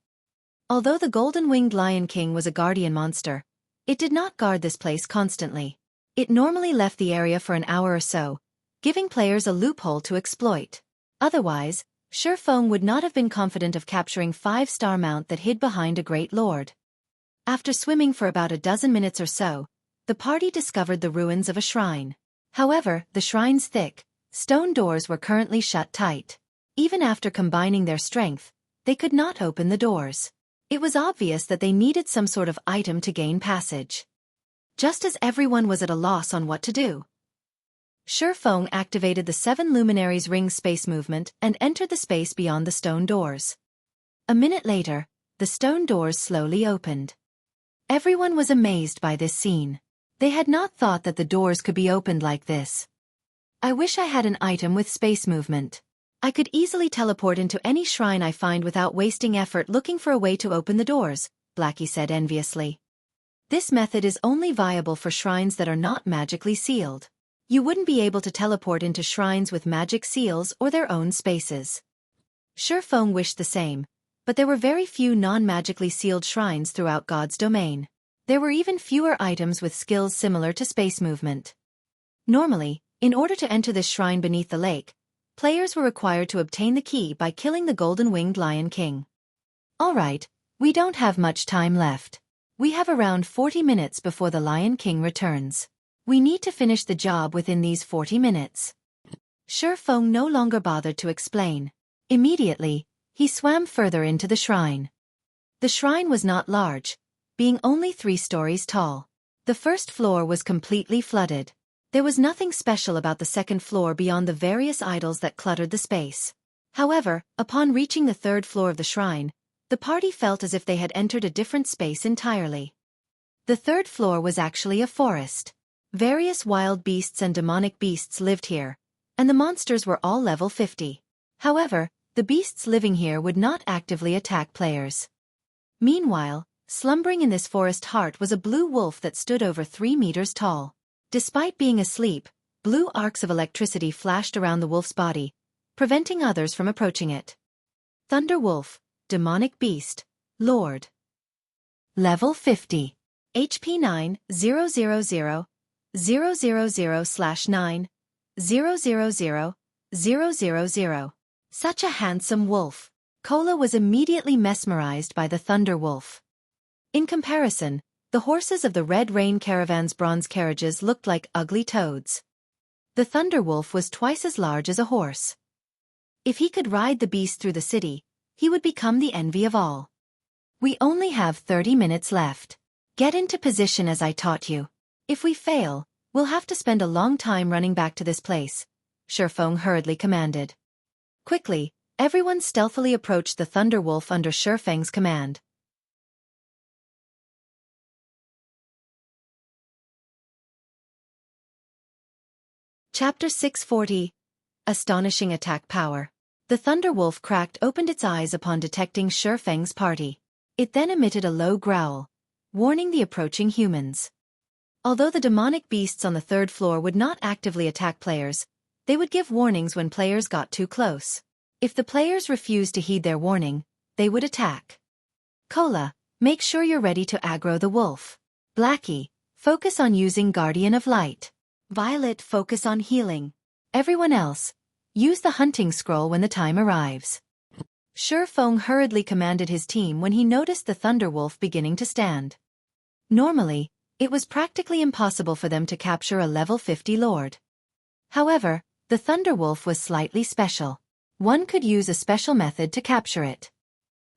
Although the Golden-Winged Lion King was a guardian monster, it did not guard this place constantly. It normally left the area for an hour or so, giving players a loophole to exploit. Otherwise, Xueqi would not have been confident of capturing 5-star mount that hid behind a great lord. After swimming for about a dozen minutes or so, the party discovered the ruins of a shrine. However, the shrine's thick, stone doors were currently shut tight. Even after combining their strength, they could not open the doors. It was obvious that they needed some sort of item to gain passage. Just as everyone was at a loss on what to do, Xueqi activated the 7 Luminaries Ring space movement and entered the space beyond the stone doors. A minute later, the stone doors slowly opened. Everyone was amazed by this scene. They had not thought that the doors could be opened like this. "I wish I had an item with space movement. I could easily teleport into any shrine I find without wasting effort looking for a way to open the doors," Blackie said enviously. "This method is only viable for shrines that are not magically sealed. You wouldn't be able to teleport into shrines with magic seals or their own spaces. Xueqi wished the same, but there were very few non-magically sealed shrines throughout God's domain. There were even fewer items with skills similar to space movement. Normally, in order to enter this shrine beneath the lake, players were required to obtain the key by killing the golden-winged Lion King. Alright, we don't have much time left. We have around 40 minutes before the Lion King returns. We need to finish the job within these 40 minutes. Xueqi no longer bothered to explain. Immediately, he swam further into the shrine. The shrine was not large, being only 3 stories tall. The first floor was completely flooded. There was nothing special about the second floor beyond the various idols that cluttered the space. However, upon reaching the 3rd floor of the shrine, the party felt as if they had entered a different space entirely. The 3rd floor was actually a forest. Various wild beasts and demonic beasts lived here, and the monsters were all level 50. However, the beasts living here would not actively attack players. Meanwhile, slumbering in this forest heart was a blue wolf that stood over 3 meters tall. Despite being asleep, blue arcs of electricity flashed around the wolf's body, preventing others from approaching it. Thunder Wolf, Demonic Beast, Lord. Level 50. HP 9,000, 000/9, 000, Such a handsome wolf. Cola was immediately mesmerized by the Thunder Wolf. In comparison, the horses of the Red Rain Caravan's bronze carriages looked like ugly toads. The Thunder Wolf was twice as large as a horse. If he could ride the beast through the city, he would become the envy of all. We only have 30 minutes left. Get into position as I taught you. If we fail, we'll have to spend a long time running back to this place, Xueqi hurriedly commanded. Quickly, everyone stealthily approached the Thunder Wolf under Xueqi's command. Chapter 640. Astonishing Attack Power. The Thunder Wolf cracked opened its eyes upon detecting Xueqi's party. It then emitted a low growl, warning the approaching humans. Although the demonic beasts on the 3rd floor would not actively attack players, they would give warnings when players got too close. If the players refused to heed their warning, they would attack. Cola, make sure you're ready to aggro the wolf. Blackie, focus on using Guardian of Light. Violet, focus on healing. Everyone else, use the hunting scroll when the time arrives. Xueqi hurriedly commanded his team when he noticed the Thunder Wolf beginning to stand. Normally, it was practically impossible for them to capture a level 50 lord. However, the Thunder Wolf was slightly special. One could use a special method to capture it.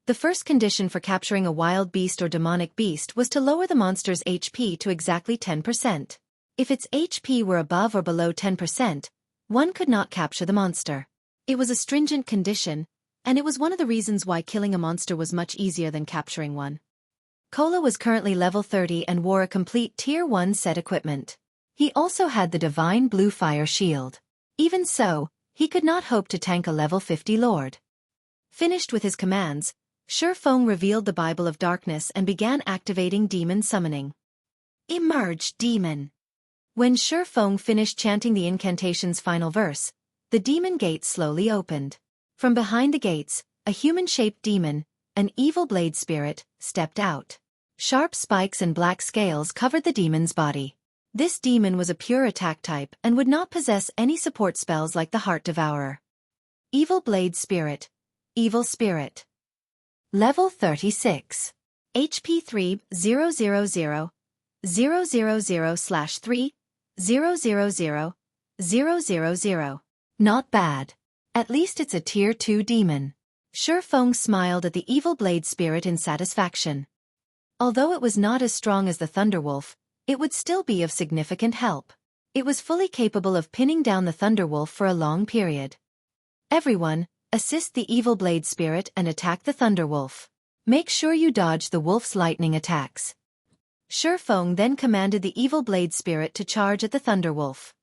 The first condition for capturing a wild beast or demonic beast was to lower the monster's HP to exactly 10%. If its HP were above or below 10%, one could not capture the monster. It was a stringent condition, and it was one of the reasons why killing a monster was much easier than capturing one. Cola was currently level 30 and wore a complete Tier 1 set equipment. He also had the divine Bluefire shield. Even so, he could not hope to tank a level 50 lord. Finished with his commands, Xueqi revealed the Bible of Darkness and began activating demon summoning. Emerge, demon! When Xueqi finished chanting the incantation's final verse, the demon gates slowly opened. From behind the gates, a human-shaped demon, an evil blade spirit, stepped out. Sharp spikes and black scales covered the demon's body. This demon was a pure attack type and would not possess any support spells like the Heart Devourer. Evil Blade Spirit. Evil Spirit. Level 36. HP 3,000, 000/3, 000, Not bad. At least it's a Tier 2 demon. Xueqi smiled at the Evil Blade Spirit in satisfaction. Although it was not as strong as the Thunderwolf, it would still be of significant help. It was fully capable of pinning down the Thunderwolf for a long period. Everyone, assist the Evil Blade Spirit and attack the Thunderwolf. Make sure you dodge the wolf's lightning attacks. Xueqi then commanded the Evil Blade Spirit to charge at the Thunderwolf.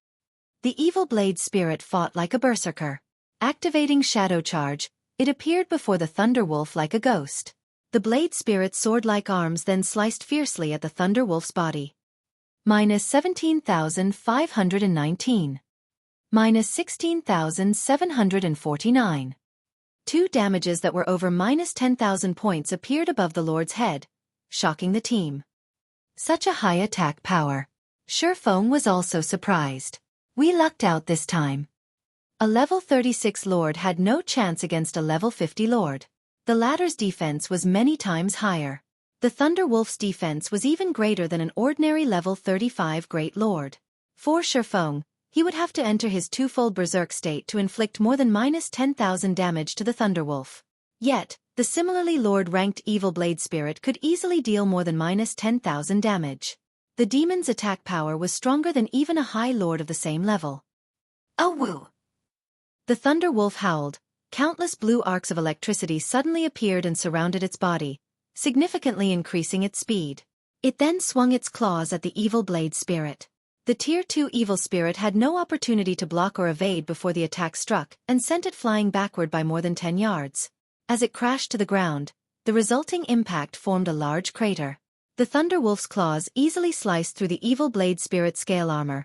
The Evil Blade Spirit fought like a berserker. Activating Shadow Charge, it appeared before the Thunderwolf like a ghost. The Blade Spirit's sword-like arms then sliced fiercely at the Thunderwolf's body. -17,519. -16,749. Two damages that were over minus 10,000 points appeared above the Lord's head, shocking the team. Such a high attack power. Xueqi was also surprised. We lucked out this time. A level 36 Lord had no chance against a level 50 Lord. The latter's defense was many times higher. The Thunder Wolf's defense was even greater than an ordinary level 35 Great Lord. For Xueqi, he would have to enter his twofold berserk state to inflict more than minus 10,000 damage to the Thunderwolf. Yet, the similarly Lord-ranked Evil Blade Spirit could easily deal more than minus 10,000 damage. The demon's attack power was stronger than even a high lord of the same level. Oh woo! The Thunderwolf howled. Countless blue arcs of electricity suddenly appeared and surrounded its body, significantly increasing its speed. It then swung its claws at the Evil Blade Spirit. The Tier 2 Evil Spirit had no opportunity to block or evade before the attack struck and sent it flying backward by more than 10 yards. As it crashed to the ground, the resulting impact formed a large crater. The Thunderwolf's claws easily sliced through the Evil Blade Spirit's scale armor,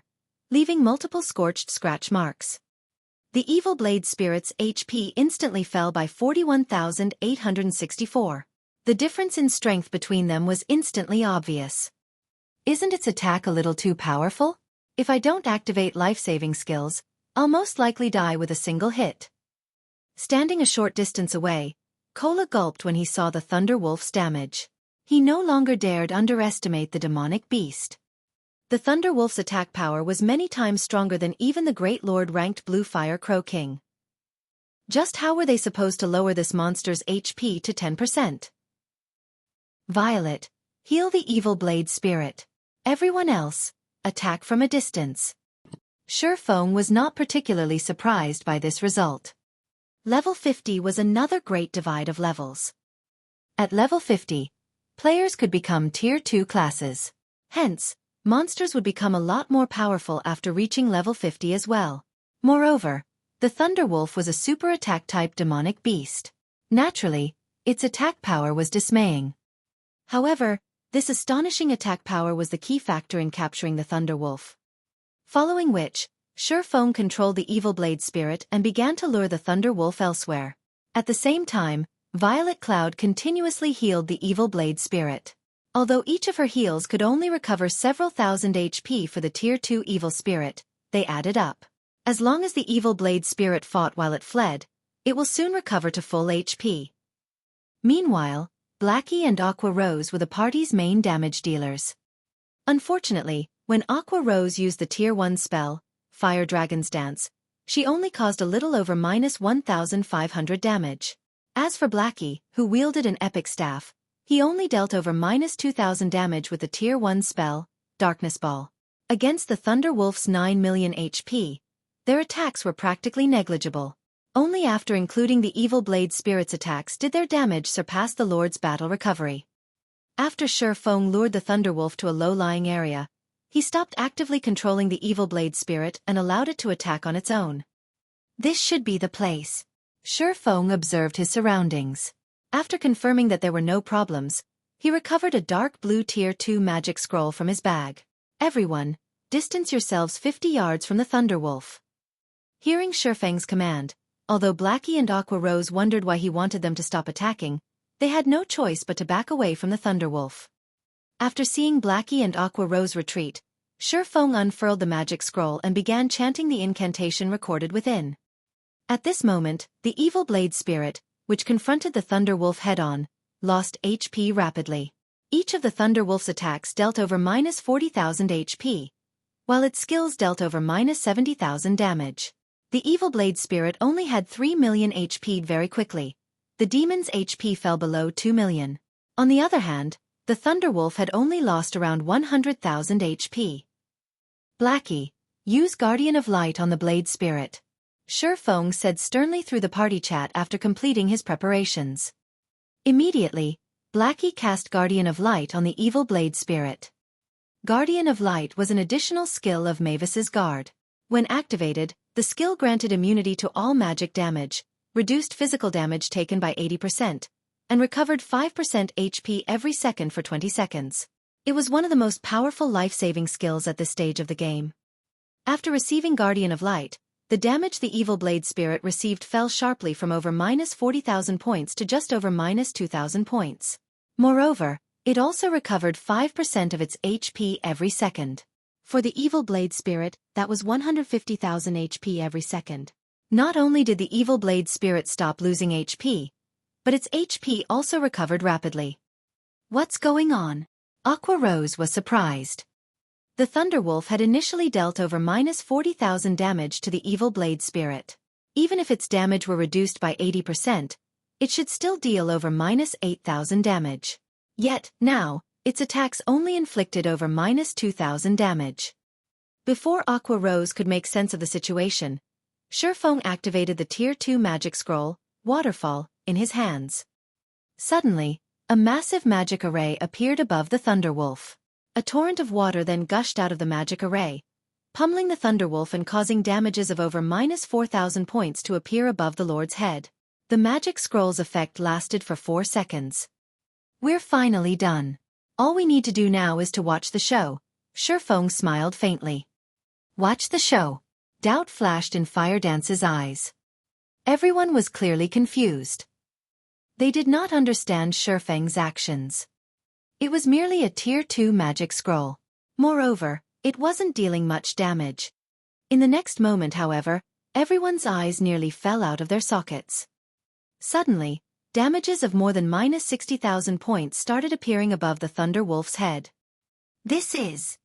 leaving multiple scorched scratch marks. The Evil Blade Spirit's HP instantly fell by 41,864. The difference in strength between them was instantly obvious. Isn't its attack a little too powerful? If I don't activate life-saving skills, I'll most likely die with a single hit. Standing a short distance away, Kola gulped when he saw the Thunderwolf's damage. He no longer dared underestimate the demonic beast. The Thunderwolf's attack power was many times stronger than even the Great Lord-ranked Bluefire Crow King. Just how were they supposed to lower this monster's HP to 10%? Violet, heal the Evil Blade Spirit. Everyone else, attack from a distance. Xueqi was not particularly surprised by this result. Level 50 was another great divide of levels. At level 50, players could become Tier 2 classes. Hence, monsters would become a lot more powerful after reaching level 50 as well. Moreover, the Thunderwolf was a super attack-type demonic beast. Naturally, its attack power was dismaying. However, this astonishing attack power was the key factor in capturing the Thunderwolf. Following which, Xueqi controlled the Evil Blade Spirit and began to lure the Thunderwolf elsewhere. At the same time, Violet Cloud continuously healed the Evil Blade Spirit. Although each of her heals could only recover several thousand HP for the Tier 2 Evil Spirit, they added up. As long as the Evil Blade Spirit fought while it fled, it will soon recover to full HP. Meanwhile, Blackie and Aqua Rose were the party's main damage dealers. Unfortunately, when Aqua Rose used the Tier 1 spell, Fire Dragon's Dance, she only caused a little over minus 1,500 damage. As for Blackie, who wielded an epic staff, he only dealt over minus 2,000 damage with the Tier 1 spell, Darkness Ball. Against the Thunderwolf's 9 million HP, their attacks were practically negligible. Only after including the Evil Blade Spirit's attacks did their damage surpass the Lord's battle recovery. After Xueqi lured the Thunderwolf to a low-lying area, he stopped actively controlling the Evil Blade Spirit and allowed it to attack on its own. This should be the place. Xueqi observed his surroundings. After confirming that there were no problems, he recovered a dark blue Tier 2 magic scroll from his bag. Everyone, distance yourselves 50 yards from the Thunderwolf. Hearing Xueqi's command, although Blackie and Aqua Rose wondered why he wanted them to stop attacking, they had no choice but to back away from the Thunderwolf. After seeing Blackie and Aqua Rose retreat, Xueqi unfurled the magic scroll and began chanting the incantation recorded within. At this moment, the Evil Blade Spirit, which confronted the Thunderwolf head-on, lost HP rapidly. Each of the Thunderwolf's attacks dealt over minus 40,000 HP, while its skills dealt over minus 70,000 damage. The Evil Blade Spirit only had 3 million HP very quickly. The demon's HP fell below 2 million. On the other hand, the Thunderwolf had only lost around 100,000 HP. Blackie, use Guardian of Light on the Blade Spirit. Xueqi said sternly through the party chat after completing his preparations. Immediately, Blackie cast Guardian of Light on the Evil Blade Spirit. Guardian of Light was an additional skill of Mavis's Guard. When activated, the skill granted immunity to all magic damage, reduced physical damage taken by 80%, and recovered 5% HP every second for 20 seconds. It was one of the most powerful life-saving skills at this stage of the game. After receiving Guardian of Light, the damage the evil blade spirit received fell sharply from over -40,000 points to just over -2,000 points. Moreover, it also recovered 5% of its HP every second. For the evil blade spirit, that was 150,000 HP every second. Not only did the evil blade spirit stop losing HP, but its HP also recovered rapidly. What's going on? Aqua Rose was surprised. The Thunderwolf had initially dealt over -40,000 damage to the evil blade spirit. Even if its damage were reduced by 80%, it should still deal over -8,000 damage. Yet, now, its attacks only inflicted over -2,000 damage. Before Aqua Rose could make sense of the situation, Xueqi activated the Tier 2 magic scroll, Waterfall, in his hands. Suddenly, a massive magic array appeared above the Thunderwolf. A torrent of water then gushed out of the magic array, pummeling the Thunderwolf and causing damages of over -4,000 points to appear above the Lord's head. The magic scroll's effect lasted for 4 seconds. We're finally done. All we need to do now is to watch the show. Xueqi smiled faintly. Watch the show. Doubt flashed in Firedance's eyes. Everyone was clearly confused. They did not understand Xueqi's actions. It was merely a Tier 2 magic scroll. Moreover, it wasn't dealing much damage. In the next moment, however, everyone's eyes nearly fell out of their sockets. Suddenly, damages of more than -60,000 points started appearing above the Thunderwolf's head. This is...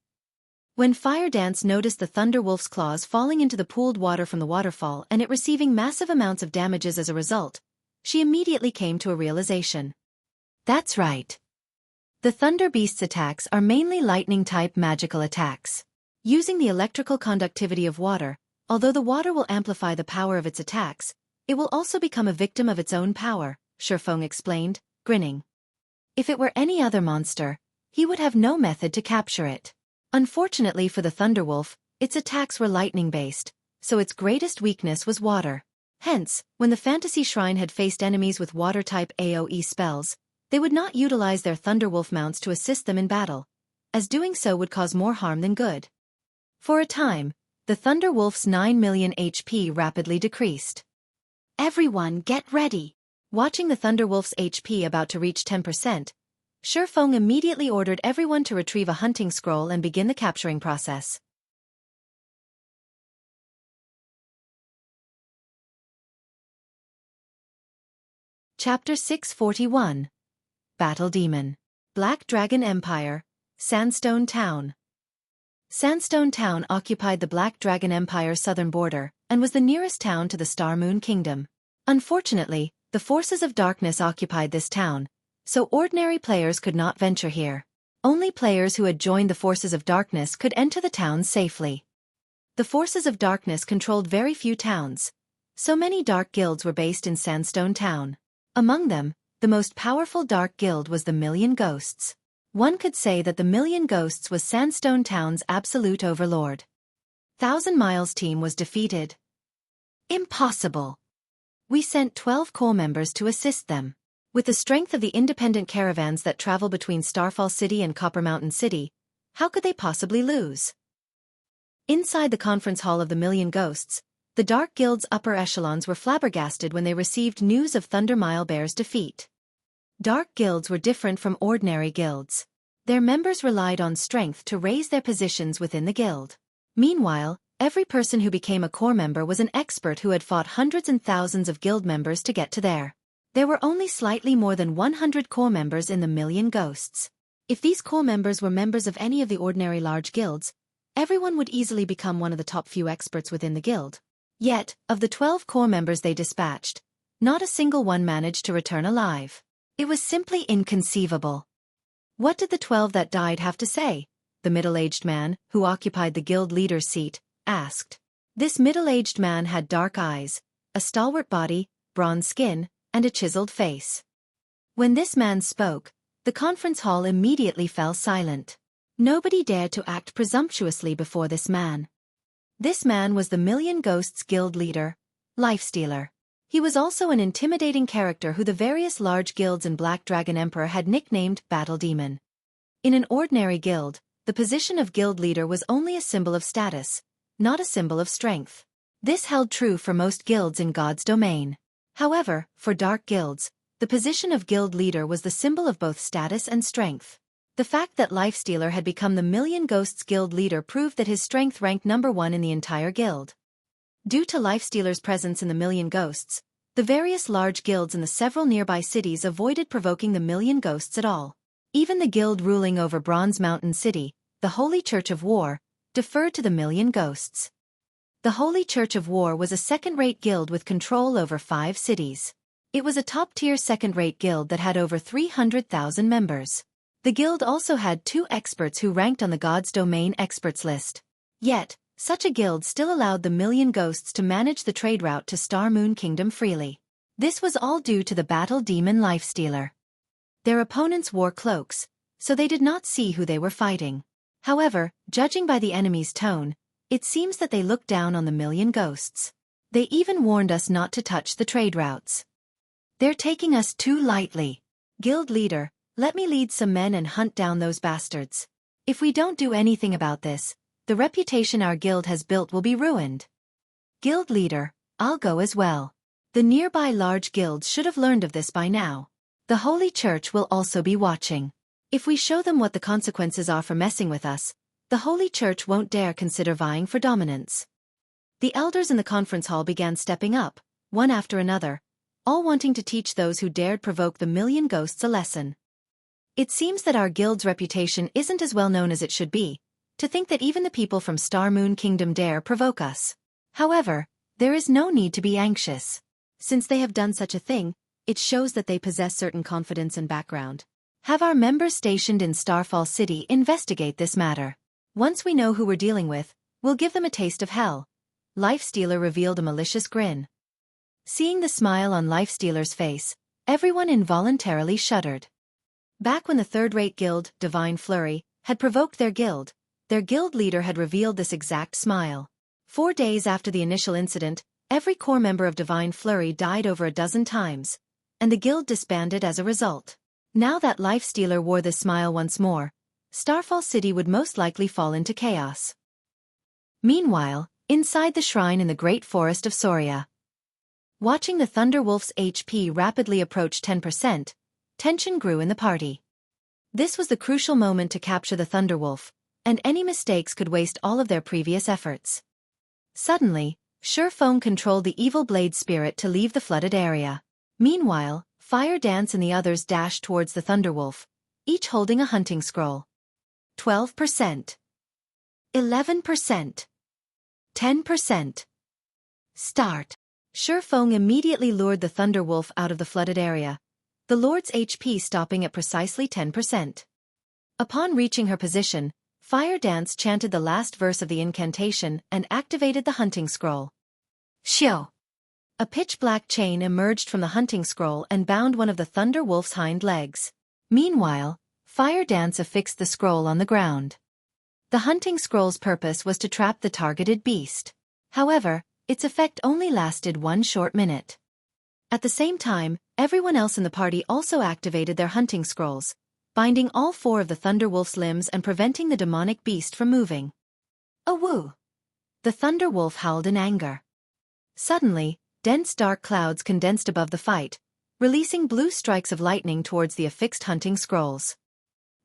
When Firedance noticed the Thunderwolf's claws falling into the pooled water from the waterfall and it receiving massive amounts of damages as a result, she immediately came to a realization. That's right. The Thunder Beast's attacks are mainly lightning-type magical attacks. Using the electrical conductivity of water, although the water will amplify the power of its attacks, it will also become a victim of its own power, Xueqi explained, grinning. If it were any other monster, he would have no method to capture it. Unfortunately for the Thunderwolf, its attacks were lightning-based, so its greatest weakness was water. Hence, when the Fantasy Shrine had faced enemies with water-type AoE spells, they would not utilize their Thunderwolf mounts to assist them in battle, as doing so would cause more harm than good. For a time, the Thunderwolf's 9 million HP rapidly decreased. Everyone get ready! Watching the Thunderwolf's HP about to reach 10%, Xueqi immediately ordered everyone to retrieve a hunting scroll and begin the capturing process. Chapter 641. Battle Demon. Black Dragon Empire, Sandstone Town. Sandstone Town occupied the Black Dragon Empire's southern border, and was the nearest town to the Star Moon Kingdom. Unfortunately, the forces of darkness occupied this town, so ordinary players could not venture here. Only players who had joined the forces of darkness could enter the town safely. The forces of darkness controlled very few towns, so many dark guilds were based in Sandstone Town. Among them, the most powerful dark guild was the Million Ghosts. One could say that the Million Ghosts was Sandstone Town's absolute overlord. 1,000 Miles team was defeated. Impossible! We sent 12 core members to assist them. With the strength of the independent caravans that travel between Starfall City and Copper Mountain City, how could they possibly lose? Inside the conference hall of the Million Ghosts, the Dark Guild's upper echelons were flabbergasted when they received news of Thunder Mile Bear's defeat. Dark guilds were different from ordinary guilds. Their members relied on strength to raise their positions within the guild. Meanwhile, every person who became a core member was an expert who had fought hundreds and thousands of guild members to get to there. There were only slightly more than 100 core members in the Million Ghosts. If these core members were members of any of the ordinary large guilds, everyone would easily become one of the top few experts within the guild. Yet, of the 12 core members they dispatched, not a single one managed to return alive. It was simply inconceivable. What did the 12 that died have to say? The middle-aged man, who occupied the guild leader's seat, asked. This middle-aged man had dark eyes, a stalwart body, bronze skin, and a chiseled face. When this man spoke, the conference hall immediately fell silent. Nobody dared to act presumptuously before this man. This man was the Million Ghosts guild leader, Lifestealer. He was also an intimidating character who the various large guilds in Black Dragon Emperor had nicknamed Battle Demon. In an ordinary guild, the position of guild leader was only a symbol of status, not a symbol of strength. This held true for most guilds in God's domain. However, for dark guilds, the position of guild leader was the symbol of both status and strength. The fact that Lifestealer had become the Million Ghosts guild leader proved that his strength ranked number 1 in the entire guild. Due to Lifestealer's presence in the Million Ghosts, the various large guilds in the several nearby cities avoided provoking the Million Ghosts at all. Even the guild ruling over Bronze Mountain City, the Holy Church of War, deferred to the Million Ghosts. The Holy Church of War was a second-rate guild with control over 5 cities. It was a top-tier second-rate guild that had over 300,000 members. The guild also had 2 experts who ranked on the God's Domain experts list. Yet, such a guild still allowed the Million Ghosts to manage the trade route to Star Moon Kingdom freely. This was all due to the battle demon Lifestealer. Their opponents wore cloaks, so they did not see who they were fighting. However, judging by the enemy's tone, it seems that they looked down on the Million Ghosts. They even warned us not to touch the trade routes. They're taking us too lightly. Guild leader, let me lead some men and hunt down those bastards. If we don't do anything about this, the reputation our guild has built will be ruined. Guild leader, I'll go as well. The nearby large guilds should have learned of this by now. The Holy Church will also be watching. If we show them what the consequences are for messing with us, the Holy Church won't dare consider vying for dominance. The elders in the conference hall began stepping up, one after another, all wanting to teach those who dared provoke the Million Ghosts a lesson. It seems that our guild's reputation isn't as well known as it should be, to think that even the people from Star Moon Kingdom dare provoke us. However, there is no need to be anxious. Since they have done such a thing, it shows that they possess certain confidence and background. Have our members stationed in Starfall City investigate this matter. Once we know who we're dealing with, we'll give them a taste of hell. Lifestealer revealed a malicious grin. Seeing the smile on Lifestealer's face, everyone involuntarily shuddered. Back when the third-rate guild, Divine Flurry, had provoked their guild leader had revealed this exact smile. 4 days after the initial incident, every core member of Divine Flurry died over a dozen times, and the guild disbanded as a result. Now that Lifestealer wore this smile once more, Starfall City would most likely fall into chaos. Meanwhile, inside the shrine in the Great Forest of Soria. Watching the Thunderwolf's HP rapidly approach 10%, tension grew in the party. This was the crucial moment to capture the Thunderwolf, and any mistakes could waste all of their previous efforts. Suddenly, Xueqi controlled the evil blade spirit to leave the flooded area. Meanwhile, Fire Dance and the others dashed towards the Thunderwolf, each holding a hunting scroll. 12%. 11%. 10%. Start. Xueqi immediately lured the Thunderwolf out of the flooded area, the Lord's HP stopping at precisely 10%. Upon reaching her position, Fire Dance chanted the last verse of the incantation and activated the hunting scroll. Xiao! A pitch-black chain emerged from the hunting scroll and bound one of the Thunder Wolf's hind legs. Meanwhile, Fire Dance affixed the scroll on the ground. The hunting scroll's purpose was to trap the targeted beast. However, its effect only lasted 1 short minute. At the same time, everyone else in the party also activated their hunting scrolls, binding all 4 of the Thunder Wolf's limbs and preventing the demonic beast from moving. Awoo! The Thunder Wolf howled in anger. Suddenly, dense dark clouds condensed above the fight, releasing blue strikes of lightning towards the affixed hunting scrolls.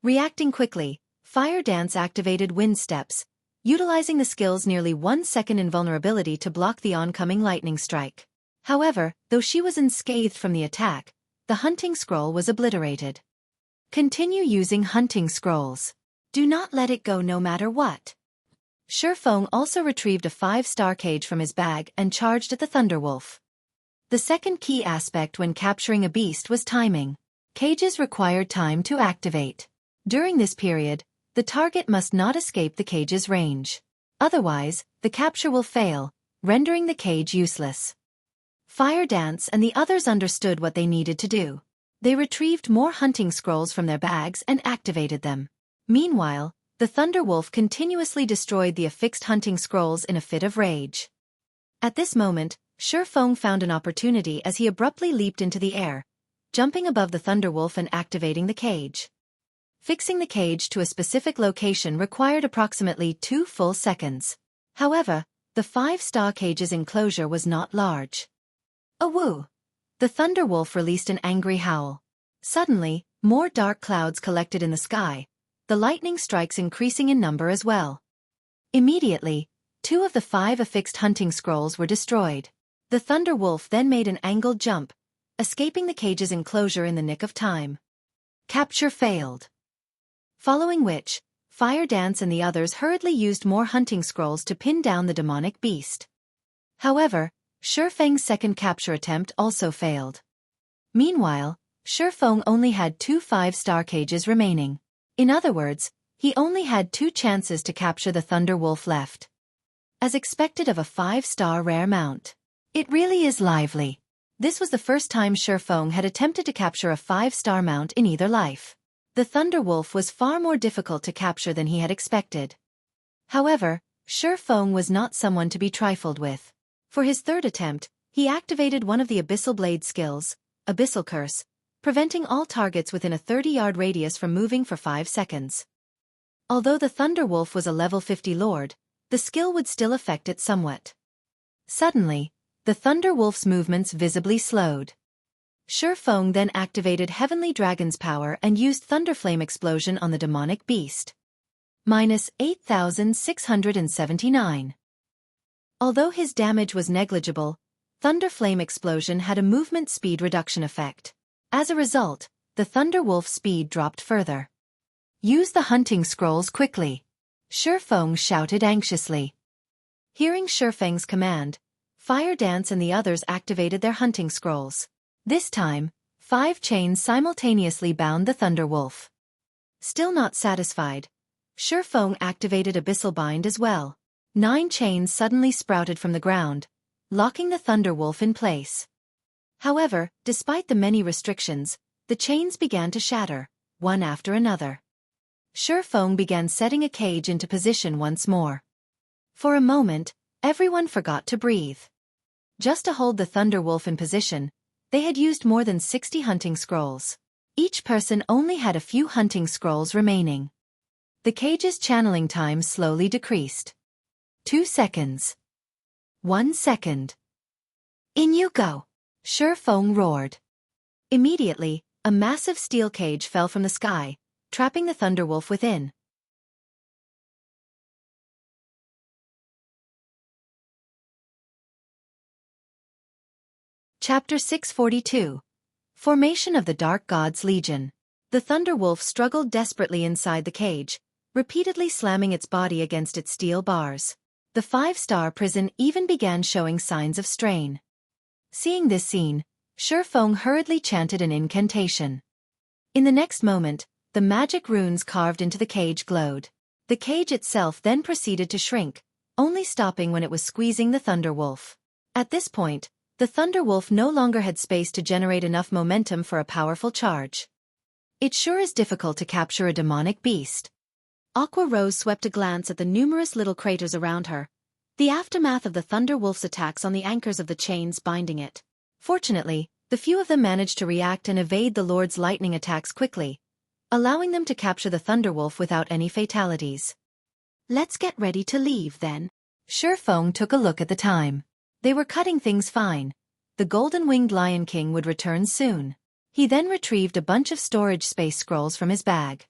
Reacting quickly, Fire Dance activated Wind Steps, utilizing the skill's nearly 1 second invulnerability to block the oncoming lightning strike. However, though she was unscathed from the attack, the hunting scroll was obliterated. Continue using hunting scrolls. Do not let it go no matter what. Xueqi also retrieved a 5-star cage from his bag and charged at the Thunderwolf. The second key aspect when capturing a beast was timing. Cages required time to activate. During this period, the target must not escape the cage's range. Otherwise, the capture will fail, rendering the cage useless. Fire Dance and the others understood what they needed to do. They retrieved more hunting scrolls from their bags and activated them. Meanwhile, the Thunderwolf continuously destroyed the affixed hunting scrolls in a fit of rage. At this moment, Xueqi found an opportunity as he abruptly leaped into the air, jumping above the Thunderwolf and activating the cage. Fixing the cage to a specific location required approximately 2 full seconds. However, the 5-star cage's enclosure was not large. Awoo! The Thunder Wolf released an angry howl. Suddenly, more dark clouds collected in the sky, the lightning strikes increasing in number as well. Immediately, 2 of the 5 affixed hunting scrolls were destroyed. The Thunder Wolf then made an angled jump, escaping the cage's enclosure in the nick of time. Capture failed. Following which, Fire Dance and the others hurriedly used more hunting scrolls to pin down the demonic beast. However, Shifeng's second capture attempt also failed. Meanwhile, Shifeng only had 2 5-star cages remaining. In other words, he only had 2 chances to capture the Thunder Wolf left. As expected of a 5-star rare mount. It really is lively. This was the first time Shifeng had attempted to capture a 5-star mount in either life. The Thunder Wolf was far more difficult to capture than he had expected. However, Shifeng was not someone to be trifled with. For his third attempt, he activated one of the Abyssal Blade skills, Abyssal Curse, preventing all targets within a 30-yard radius from moving for 5 seconds. Although the Thunder Wolf was a level 50 lord, the skill would still affect it somewhat. Suddenly, the Thunder Wolf's movements visibly slowed. Shifeng then activated Heavenly Dragon's power and used Thunderflame Explosion on the demonic beast. Minus 8,679. Although his damage was negligible, Thunderflame Explosion had a movement speed reduction effect. As a result, the Thunder Wolf's speed dropped further. Use the hunting scrolls quickly, Shifeng shouted anxiously. Hearing Shifeng's command, Fire Dance and the others activated their hunting scrolls. This time, 5 chains simultaneously bound the Thunder Wolf. Still not satisfied, Shifeng activated Abyssal Bind as well. 9 chains suddenly sprouted from the ground, locking the Thunder Wolf in place. However, despite the many restrictions, the chains began to shatter, one after another. Shifeng began setting a cage into position once more. For a moment, everyone forgot to breathe. Just to hold the Thunder Wolf in position, they had used more than 60 hunting scrolls. Each person only had a few hunting scrolls remaining. The cage's channeling time slowly decreased. 2 seconds. 1 second. In you go! Shifeng roared. Immediately, a massive steel cage fell from the sky, trapping the Thunder Wolf within. Chapter 642. Formation of the Dark God's Legion. The Thunder Wolf struggled desperately inside the cage, repeatedly slamming its body against its steel bars. The 5-star prison even began showing signs of strain. Seeing this scene, Shifeng hurriedly chanted an incantation. In the next moment, the magic runes carved into the cage glowed. The cage itself then proceeded to shrink, only stopping when it was squeezing the Thunder Wolf. At this point, the Thunder Wolf no longer had space to generate enough momentum for a powerful charge. It sure is difficult to capture a demonic beast. Aqua Rose swept a glance at the numerous little craters around her, the aftermath of the Thunder Wolf's attacks on the anchors of the chains binding it. Fortunately, the few of them managed to react and evade the Lord's lightning attacks quickly, allowing them to capture the Thunder Wolf without any fatalities. Let's get ready to leave then. Shifeng took a look at the time. They were cutting things fine. The golden-winged Lion King would return soon. He then retrieved a bunch of storage space scrolls from his bag.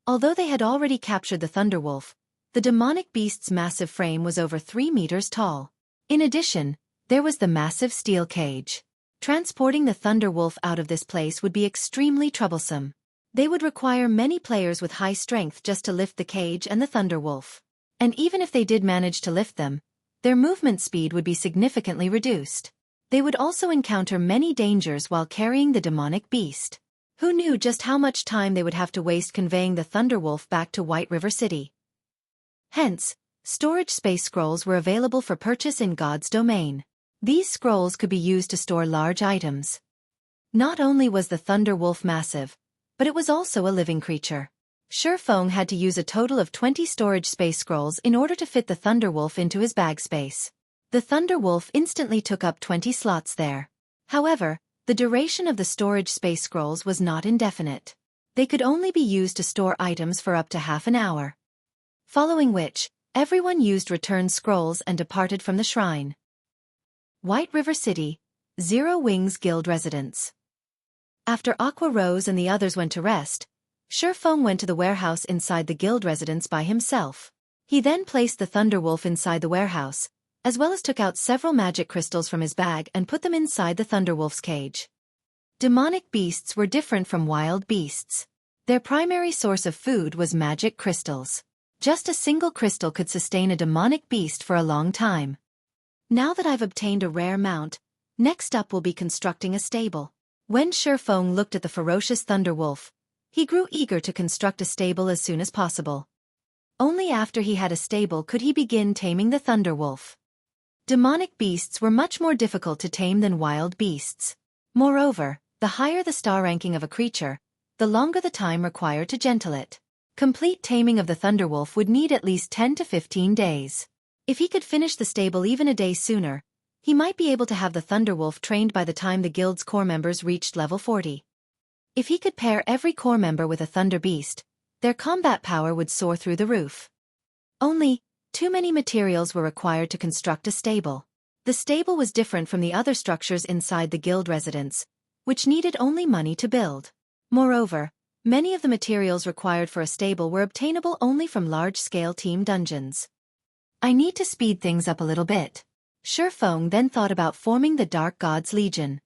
Although they had already captured the Thunder Wolf, the demonic beast's massive frame was over 3 meters tall. In addition, there was the massive steel cage. Transporting the Thunder Wolf out of this place would be extremely troublesome. They would require many players with high strength just to lift the cage and the Thunder Wolf. And even if they did manage to lift them, their movement speed would be significantly reduced. They would also encounter many dangers while carrying the demonic beast. Who knew just how much time they would have to waste conveying the Thunder Wolf back to White River City? Hence, storage space scrolls were available for purchase in God's domain. These scrolls could be used to store large items. Not only was the Thunder Wolf massive, but it was also a living creature. Shifeng had to use a total of 20 storage space scrolls in order to fit the Thunder Wolf into his bag space. The Thunder Wolf instantly took up 20 slots there. However, the duration of the storage space scrolls was not indefinite. They could only be used to store items for up to half an hour. Following which, Everyone used return scrolls and departed from the shrine. White River City, Zero Wings Guild residence. After Aqua Rose and the others went to rest, Xueqi went to the warehouse inside the guild residence by himself. He then placed the Thunderwolf inside the warehouse, as well as took out several magic crystals from his bag and put them inside the Thunderwolf's cage. Demonic beasts were different from wild beasts. Their primary source of food was magic crystals. Just a single crystal could sustain a demonic beast for a long time. Now that I've obtained a rare mount, next up will be constructing a stable. When Xueqi looked at the ferocious Thunderwolf, he grew eager to construct a stable as soon as possible. Only after he had a stable could he begin taming the Thunderwolf. Demonic beasts were much more difficult to tame than wild beasts. Moreover, the higher the star ranking of a creature, the longer the time required to gentle it. Complete taming of the Thunderwolf would need at least 10 to 15 days. If he could finish the stable even a day sooner, he might be able to have the Thunderwolf trained by the time the guild's core members reached level 40. If he could pair every core member with a Thunder Beast, their combat power would soar through the roof. Only, too many materials were required to construct a stable. The stable was different from the other structures inside the guild residence, which needed only money to build. Moreover, many of the materials required for a stable were obtainable only from large-scale team dungeons. I need to speed things up a little bit. Xueqi then thought about forming the Dark Gods Legion.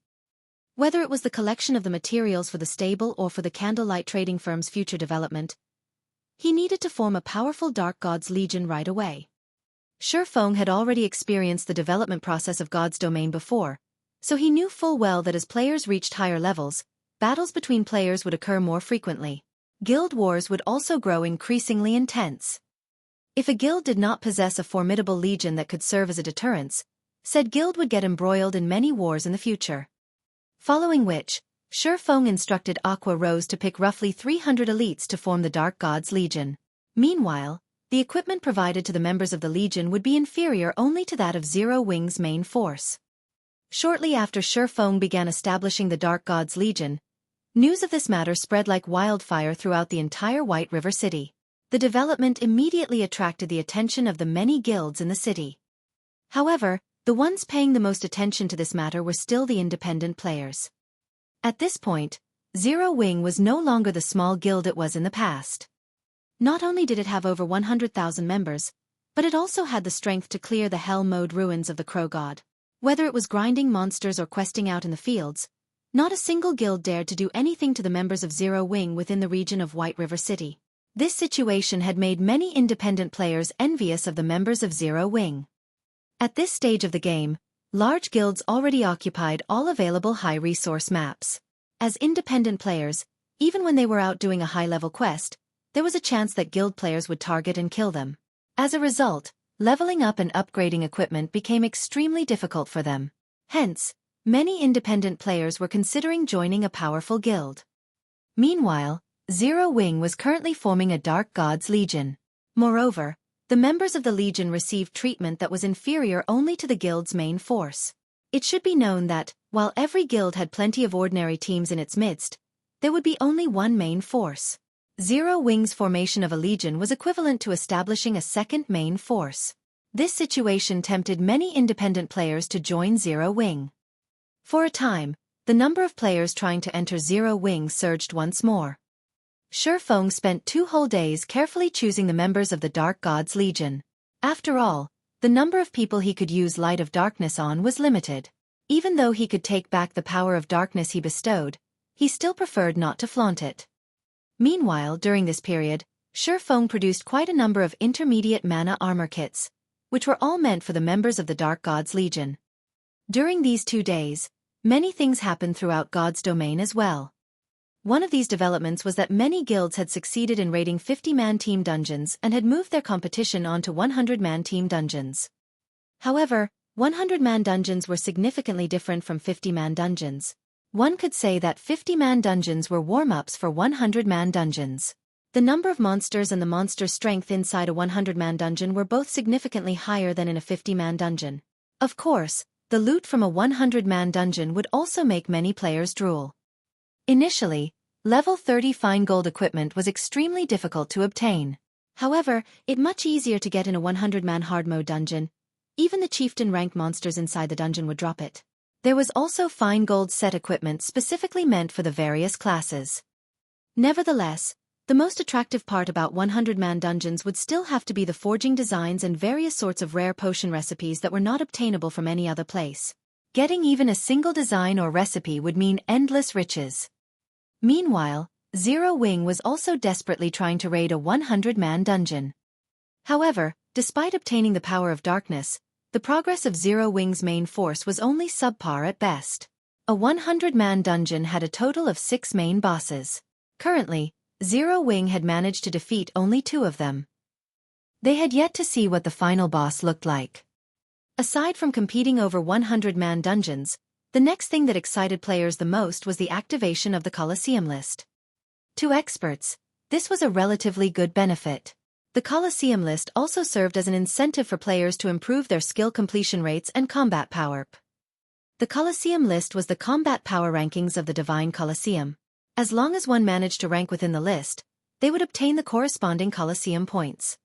Whether it was the collection of the materials for the stable or for the candlelight trading firm's future development, he needed to form a powerful Dark Gods Legion right away. Xueqi had already experienced the development process of God's domain before, so he knew full well that as players reached higher levels, battles between players would occur more frequently. Guild wars would also grow increasingly intense. If a guild did not possess a formidable legion that could serve as a deterrence, said guild would get embroiled in many wars in the future. Following which, Xueqi instructed Aqua Rose to pick roughly 300 elites to form the Dark Gods Legion. Meanwhile, the equipment provided to the members of the Legion would be inferior only to that of Zero Wing's main force. Shortly after Xueqi began establishing the Dark Gods Legion, news of this matter spread like wildfire throughout the entire White River City. The development immediately attracted the attention of the many guilds in the city. However, the ones paying the most attention to this matter were still the independent players. At this point, Zero Wing was no longer the small guild it was in the past. Not only did it have over 100,000 members, but it also had the strength to clear the hell mode ruins of the Crow God. Whether it was grinding monsters or questing out in the fields, not a single guild dared to do anything to the members of Zero Wing within the region of White River City. This situation had made many independent players envious of the members of Zero Wing. At this stage of the game, large guilds already occupied all available high-resource maps. As independent players, even when they were out doing a high-level quest, there was a chance that guild players would target and kill them. As a result, leveling up and upgrading equipment became extremely difficult for them. Hence, many independent players were considering joining a powerful guild. Meanwhile, Zero Wing was currently forming a Dark Gods Legion. Moreover, the members of the Legion received treatment that was inferior only to the guild's main force. It should be known that, while every guild had plenty of ordinary teams in its midst, there would be only one main force. Zero Wing's formation of a legion was equivalent to establishing a second main force. This situation tempted many independent players to join Zero Wing. For a time, the number of players trying to enter Zero Wing surged once more. Xueqi spent 2 whole days carefully choosing the members of the Dark Gods Legion. After all, the number of people he could use Light of Darkness on was limited. Even though he could take back the power of darkness he bestowed, he still preferred not to flaunt it. Meanwhile, during this period, Xueqi produced quite a number of intermediate mana armor kits, which were all meant for the members of the Dark Gods Legion. During these 2 days, many things happened throughout God's domain as well. One of these developments was that many guilds had succeeded in raiding 50-man team dungeons and had moved their competition onto 100-man team dungeons. However, 100-man dungeons were significantly different from 50-man dungeons. One could say that 50-man dungeons were warm-ups for 100-man dungeons. The number of monsters and the monster's strength inside a 100-man dungeon were both significantly higher than in a 50-man dungeon. Of course, the loot from a 100-man dungeon would also make many players drool. Initially, level 30 fine gold equipment was extremely difficult to obtain. However, it's much easier to get in a 100-man hard mode dungeon. Even the chieftain ranked monsters inside the dungeon would drop it. There was also fine gold set equipment specifically meant for the various classes. Nevertheless, the most attractive part about 100-man dungeons would still have to be the forging designs and various sorts of rare potion recipes that were not obtainable from any other place. Getting even a single design or recipe would mean endless riches. Meanwhile, Zero Wing was also desperately trying to raid a 100-man dungeon. However, despite obtaining the power of darkness, the progress of Zero Wing's main force was only subpar at best. A 100-man dungeon had a total of 6 main bosses. Currently, Zero Wing had managed to defeat only 2 of them. They had yet to see what the final boss looked like. Aside from competing over 100-man dungeons, the next thing that excited players the most was the activation of the Colosseum list. To experts, this was a relatively good benefit. The Colosseum list also served as an incentive for players to improve their skill completion rates and combat power. The Colosseum list was the combat power rankings of the Divine Colosseum. As long as one managed to rank within the list, they would obtain the corresponding Colosseum points.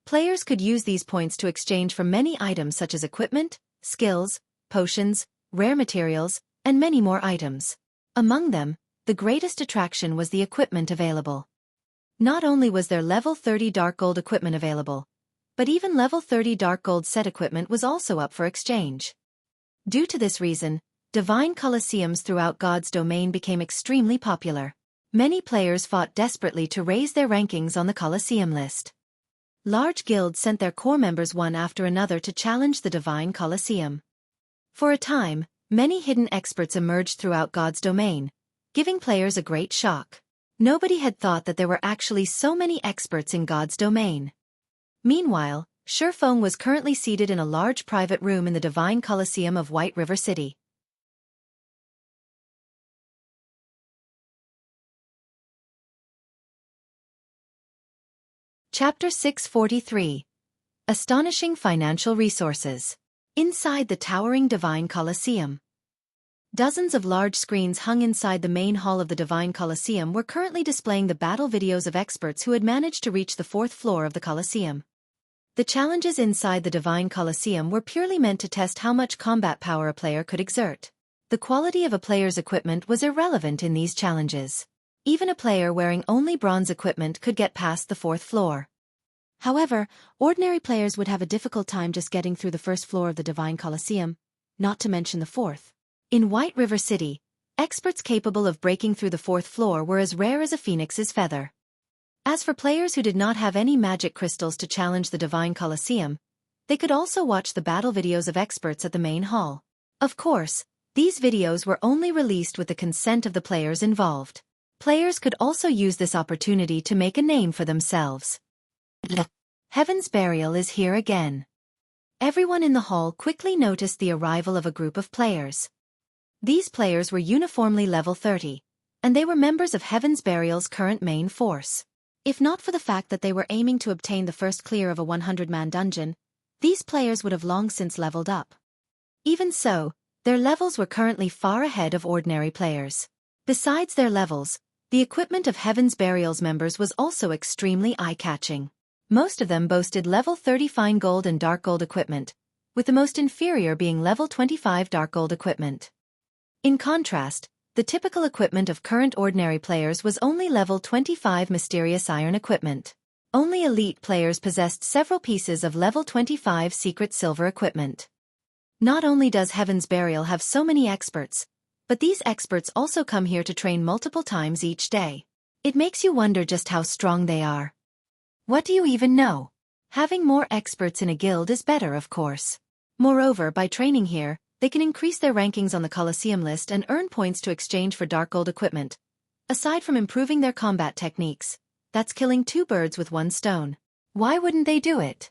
Players could use these points to exchange for many items such as equipment, skills, potions, rare materials, and many more items. Among them, the greatest attraction was the equipment available. Not only was there level 30 dark gold equipment available, but even level 30 dark gold set equipment was also up for exchange. Due to this reason, Divine Colosseums throughout God's domain became extremely popular. Many players fought desperately to raise their rankings on the Colosseum list. Large guilds sent their core members one after another to challenge the Divine Colosseum. For a time, many hidden experts emerged throughout God's domain, giving players a great shock. Nobody had thought that there were actually so many experts in God's domain. Meanwhile, Xueqi was currently seated in a large private room in the Divine Colosseum of White River City. Chapter 643. Astonishing Financial Resources. Inside the towering Divine Colosseum. Dozens of large screens hung inside the main hall of the Divine Colosseum were currently displaying the battle videos of experts who had managed to reach the 4th floor of the Colosseum. The challenges inside the Divine Colosseum were purely meant to test how much combat power a player could exert. The quality of a player's equipment was irrelevant in these challenges. Even a player wearing only bronze equipment could get past the 4th floor. However, ordinary players would have a difficult time just getting through the 1st floor of the Divine Colosseum, not to mention the 4th. In White River City, experts capable of breaking through the 4th floor were as rare as a phoenix's feather. As for players who did not have any magic crystals to challenge the Divine Colosseum, they could also watch the battle videos of experts at the main hall. Of course, these videos were only released with the consent of the players involved. Players could also use this opportunity to make a name for themselves. Heaven's Burial is here again. Everyone in the hall quickly noticed the arrival of a group of players. These players were uniformly level 30, and they were members of Heaven's Burial's current main force. If not for the fact that they were aiming to obtain the first clear of a 100-man dungeon, these players would have long since leveled up. Even so, their levels were currently far ahead of ordinary players. Besides their levels, the equipment of Heaven's Burial's members was also extremely eye-catching. Most of them boasted level 30 fine gold and dark gold equipment, with the most inferior being level 25 dark gold equipment. In contrast, the typical equipment of current ordinary players was only level 25 mysterious iron equipment. Only elite players possessed several pieces of level 25 secret silver equipment. Not only does Heaven's Burial have so many experts, but these experts also come here to train multiple times each day. It makes you wonder just how strong they are. What do you even know? Having more experts in a guild is better, of course. Moreover, by training here, they can increase their rankings on the Colosseum list and earn points to exchange for dark gold equipment. Aside from improving their combat techniques, that's killing 2 birds with 1 stone. Why wouldn't they do it?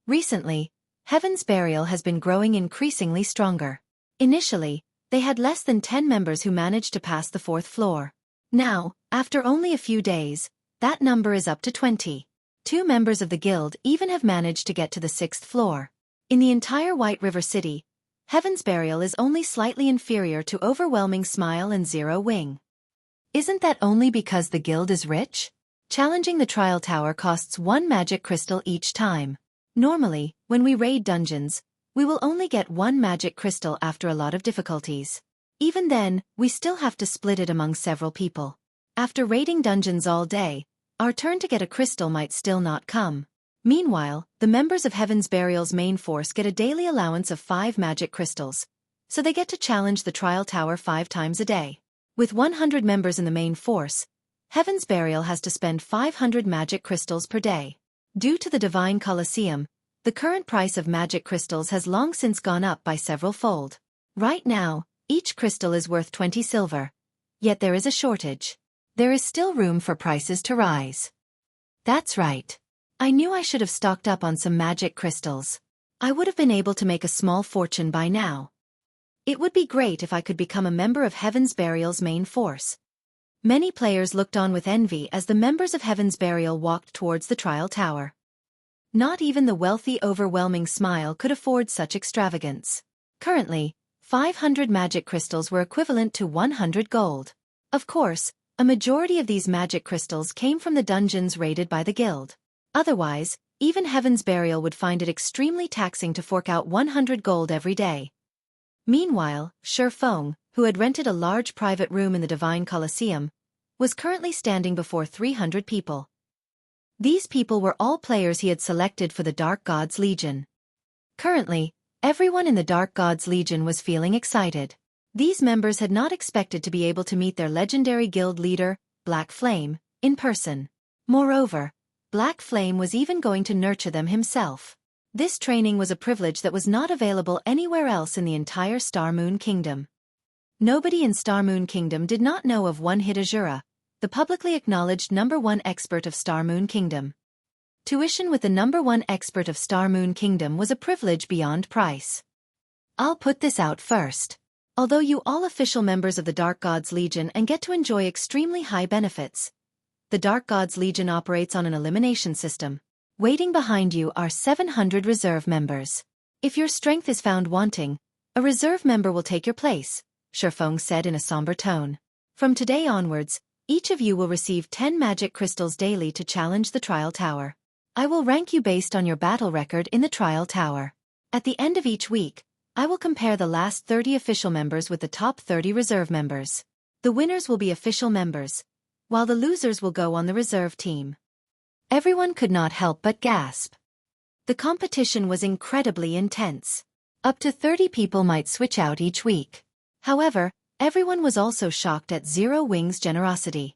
Recently, Heaven's Burial has been growing increasingly stronger. Initially, they had less than 10 members who managed to pass the 4th floor. Now, after only a few days, that number is up to 20. 2 members of the guild even have managed to get to the 6th floor. In the entire White River City, Heaven's Burial is only slightly inferior to Overwhelming Smile and Zero Wing. Isn't that only because the guild is rich? Challenging the trial tower costs 1 magic crystal each time. Normally, when we raid dungeons, we will only get 1 magic crystal after a lot of difficulties. Even then, we still have to split it among several people. After raiding dungeons all day, our turn to get a crystal might still not come. Meanwhile, the members of Heaven's Burial's main force get a daily allowance of 5 magic crystals, so they get to challenge the trial tower 5 times a day. With 100 members in the main force, Heaven's Burial has to spend 500 magic crystals per day. Due to the Divine Colosseum, the current price of magic crystals has long since gone up by several fold. Right now, each crystal is worth 20 silver. Yet there is a shortage. There is still room for prices to rise. That's right. I knew I should have stocked up on some magic crystals. I would have been able to make a small fortune by now. It would be great if I could become a member of Heaven's Burial's main force. Many players looked on with envy as the members of Heaven's Burial walked towards the trial tower. Not even the wealthy overwhelming smile could afford such extravagance. Currently, 500 magic crystals were equivalent to 100 gold. Of course, a majority of these magic crystals came from the dungeons raided by the guild. Otherwise, even Heaven's Burial would find it extremely taxing to fork out 100 gold every day. Meanwhile, Xueqi, who had rented a large private room in the Divine Colosseum, was currently standing before 300 people. These people were all players he had selected for the Dark Gods Legion. Currently, everyone in the Dark Gods Legion was feeling excited. These members had not expected to be able to meet their legendary guild leader, Black Flame, in person. Moreover, Black Flame was even going to nurture them himself. This training was a privilege that was not available anywhere else in the entire Star Moon Kingdom. Nobody in Star Moon Kingdom did not know of one Hit Azura, the publicly acknowledged #1 expert of Star Moon Kingdom. Tuition with the #1 expert of Star Moon Kingdom was a privilege beyond price. I'll put this out first. Although you all official members of the Dark Gods Legion and get to enjoy extremely high benefits, the Dark Gods Legion operates on an elimination system. Waiting behind you are 700 reserve members. If your strength is found wanting, a reserve member will take your place, Xueqi said in a somber tone. From today onwards, each of you will receive 10 magic crystals daily to challenge the trial tower. I will rank you based on your battle record in the trial tower. At the end of each week, I will compare the last 30 official members with the top 30 reserve members. The winners will be official members, while the losers will go on the reserve team. Everyone could not help but gasp. The competition was incredibly intense. Up to 30 people might switch out each week. However, everyone was also shocked at Zero Wing's generosity.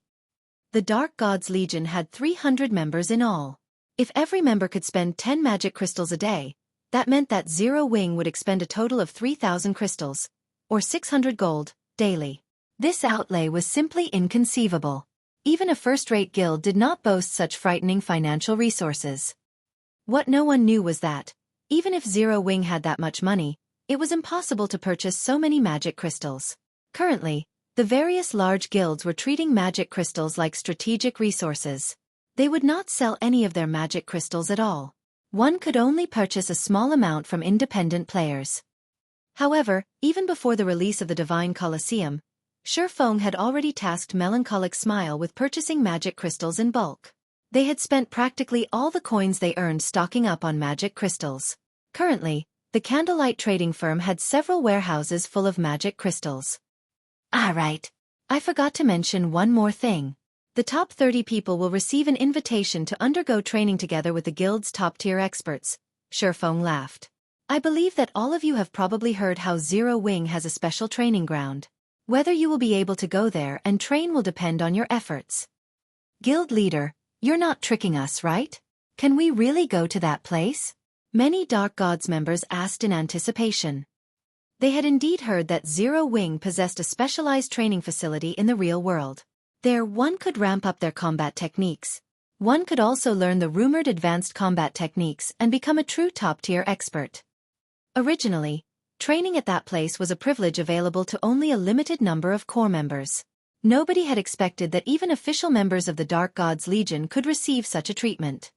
The Dark Gods Legion had 300 members in all. If every member could spend 10 magic crystals a day, that meant that Zero Wing would expend a total of 3,000 crystals, or 600 gold, daily. This outlay was simply inconceivable. Even a first-rate guild did not boast such frightening financial resources. What no one knew was that, even if Zero Wing had that much money, it was impossible to purchase so many magic crystals. Currently, the various large guilds were treating magic crystals like strategic resources. They would not sell any of their magic crystals at all. One could only purchase a small amount from independent players. However, even before the release of the Divine Colosseum, Xueqi had already tasked Melancholic Smile with purchasing magic crystals in bulk. They had spent practically all the coins they earned stocking up on magic crystals. Currently, the Candlelight trading firm had several warehouses full of magic crystals. Right. I forgot to mention one more thing. The top 30 people will receive an invitation to undergo training together with the guild's top-tier experts, Xueqi laughed. I believe that all of you have probably heard how Zero Wing has a special training ground. Whether you will be able to go there and train will depend on your efforts. Guild leader, you're not tricking us, right? Can we really go to that place? Many Dark Gods members asked in anticipation. They had indeed heard that Zero Wing possessed a specialized training facility in the real world. There one could ramp up their combat techniques. One could also learn the rumored advanced combat techniques and become a true top-tier expert. Originally, training at that place was a privilege available to only a limited number of core members. Nobody had expected that even official members of the Dark Gods Legion could receive such a treatment.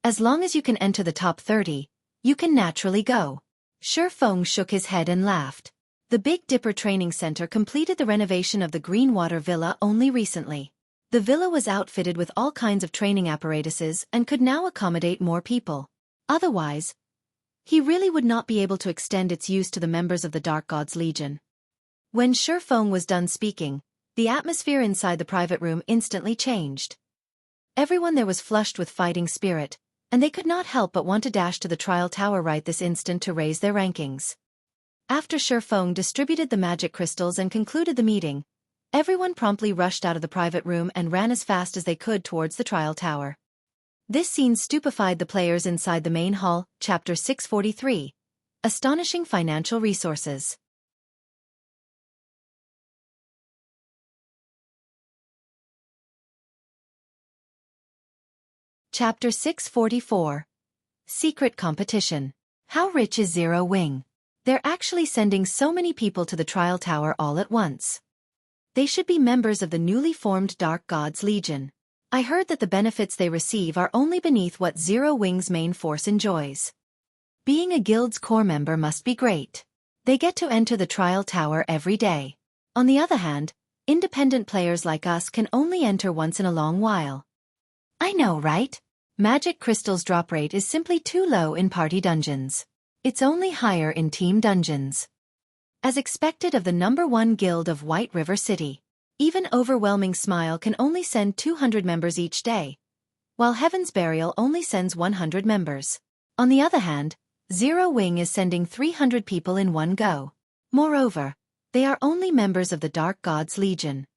As long as you can enter the top 30, you can naturally go. Xueqi shook his head and laughed. The Big Dipper Training Center completed the renovation of the Greenwater Villa only recently. The villa was outfitted with all kinds of training apparatuses and could now accommodate more people. Otherwise, he really would not be able to extend its use to the members of the Dark God's Legion. When Xueqi was done speaking, the atmosphere inside the private room instantly changed. Everyone there was flushed with fighting spirit, and they could not help but want to dash to the trial tower right this instant to raise their rankings. After Xueqi distributed the magic crystals and concluded the meeting, everyone promptly rushed out of the private room and ran as fast as they could towards the trial tower. This scene stupefied the players inside the main hall. Chapter 643. Astonishing Financial Resources. Chapter 644. Secret Competition. How rich is Zero Wing? They're actually sending so many people to the trial tower all at once. They should be members of the newly formed Dark God's Legion. I heard that the benefits they receive are only beneath what Zero Wing's main force enjoys. Being a guild's core member must be great. They get to enter the trial tower every day. On the other hand, independent players like us can only enter once in a long while. I know, right? Magic crystals drop rate is simply too low in party dungeons. It's only higher in team dungeons. As expected of the #1 guild of White River City, even Overwhelming Smile can only send 200 members each day, while Heaven's Burial only sends 100 members. On the other hand, Zero Wing is sending 300 people in one go. Moreover, they are only members of the Dark God's Legion.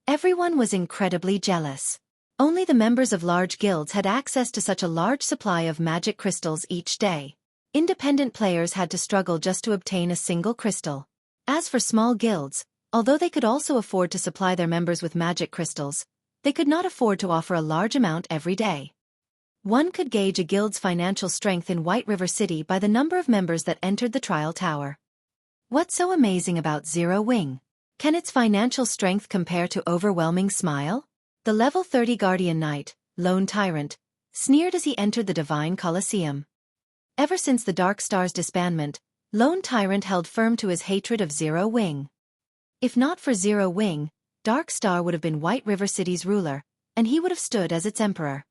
Everyone was incredibly jealous. Only the members of large guilds had access to such a large supply of magic crystals each day. Independent players had to struggle just to obtain a single crystal. As for small guilds, although they could also afford to supply their members with magic crystals, they could not afford to offer a large amount every day. One could gauge a guild's financial strength in White River City by the number of members that entered the trial tower. What's so amazing about Zero Wing? Can its financial strength compare to Overwhelming Smile? The level 30 Guardian Knight, Lone Tyrant, sneered as he entered the Divine Colosseum. Ever since the Dark Star's disbandment, Lone Tyrant held firm to his hatred of Zero Wing. If not for Zero Wing, Dark Star would have been White River City's ruler, and he would have stood as its emperor.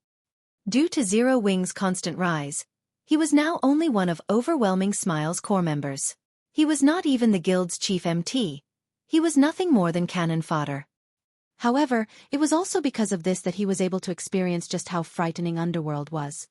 Due to Zero Wing's constant rise, he was now only one of Overwhelming Smile's core members. He was not even the guild's chief MT. He was nothing more than cannon fodder. However, it was also because of this that he was able to experience just how frightening Underworld was.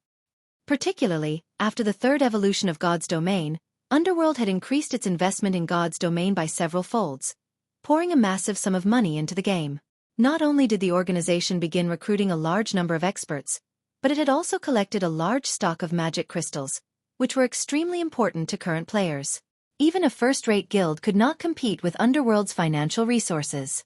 Particularly, after the third evolution of God's Domain, Underworld had increased its investment in God's Domain by several folds, pouring a massive sum of money into the game. Not only did the organization begin recruiting a large number of experts, but it had also collected a large stock of magic crystals, which were extremely important to current players. Even a first-rate guild could not compete with Underworld's financial resources.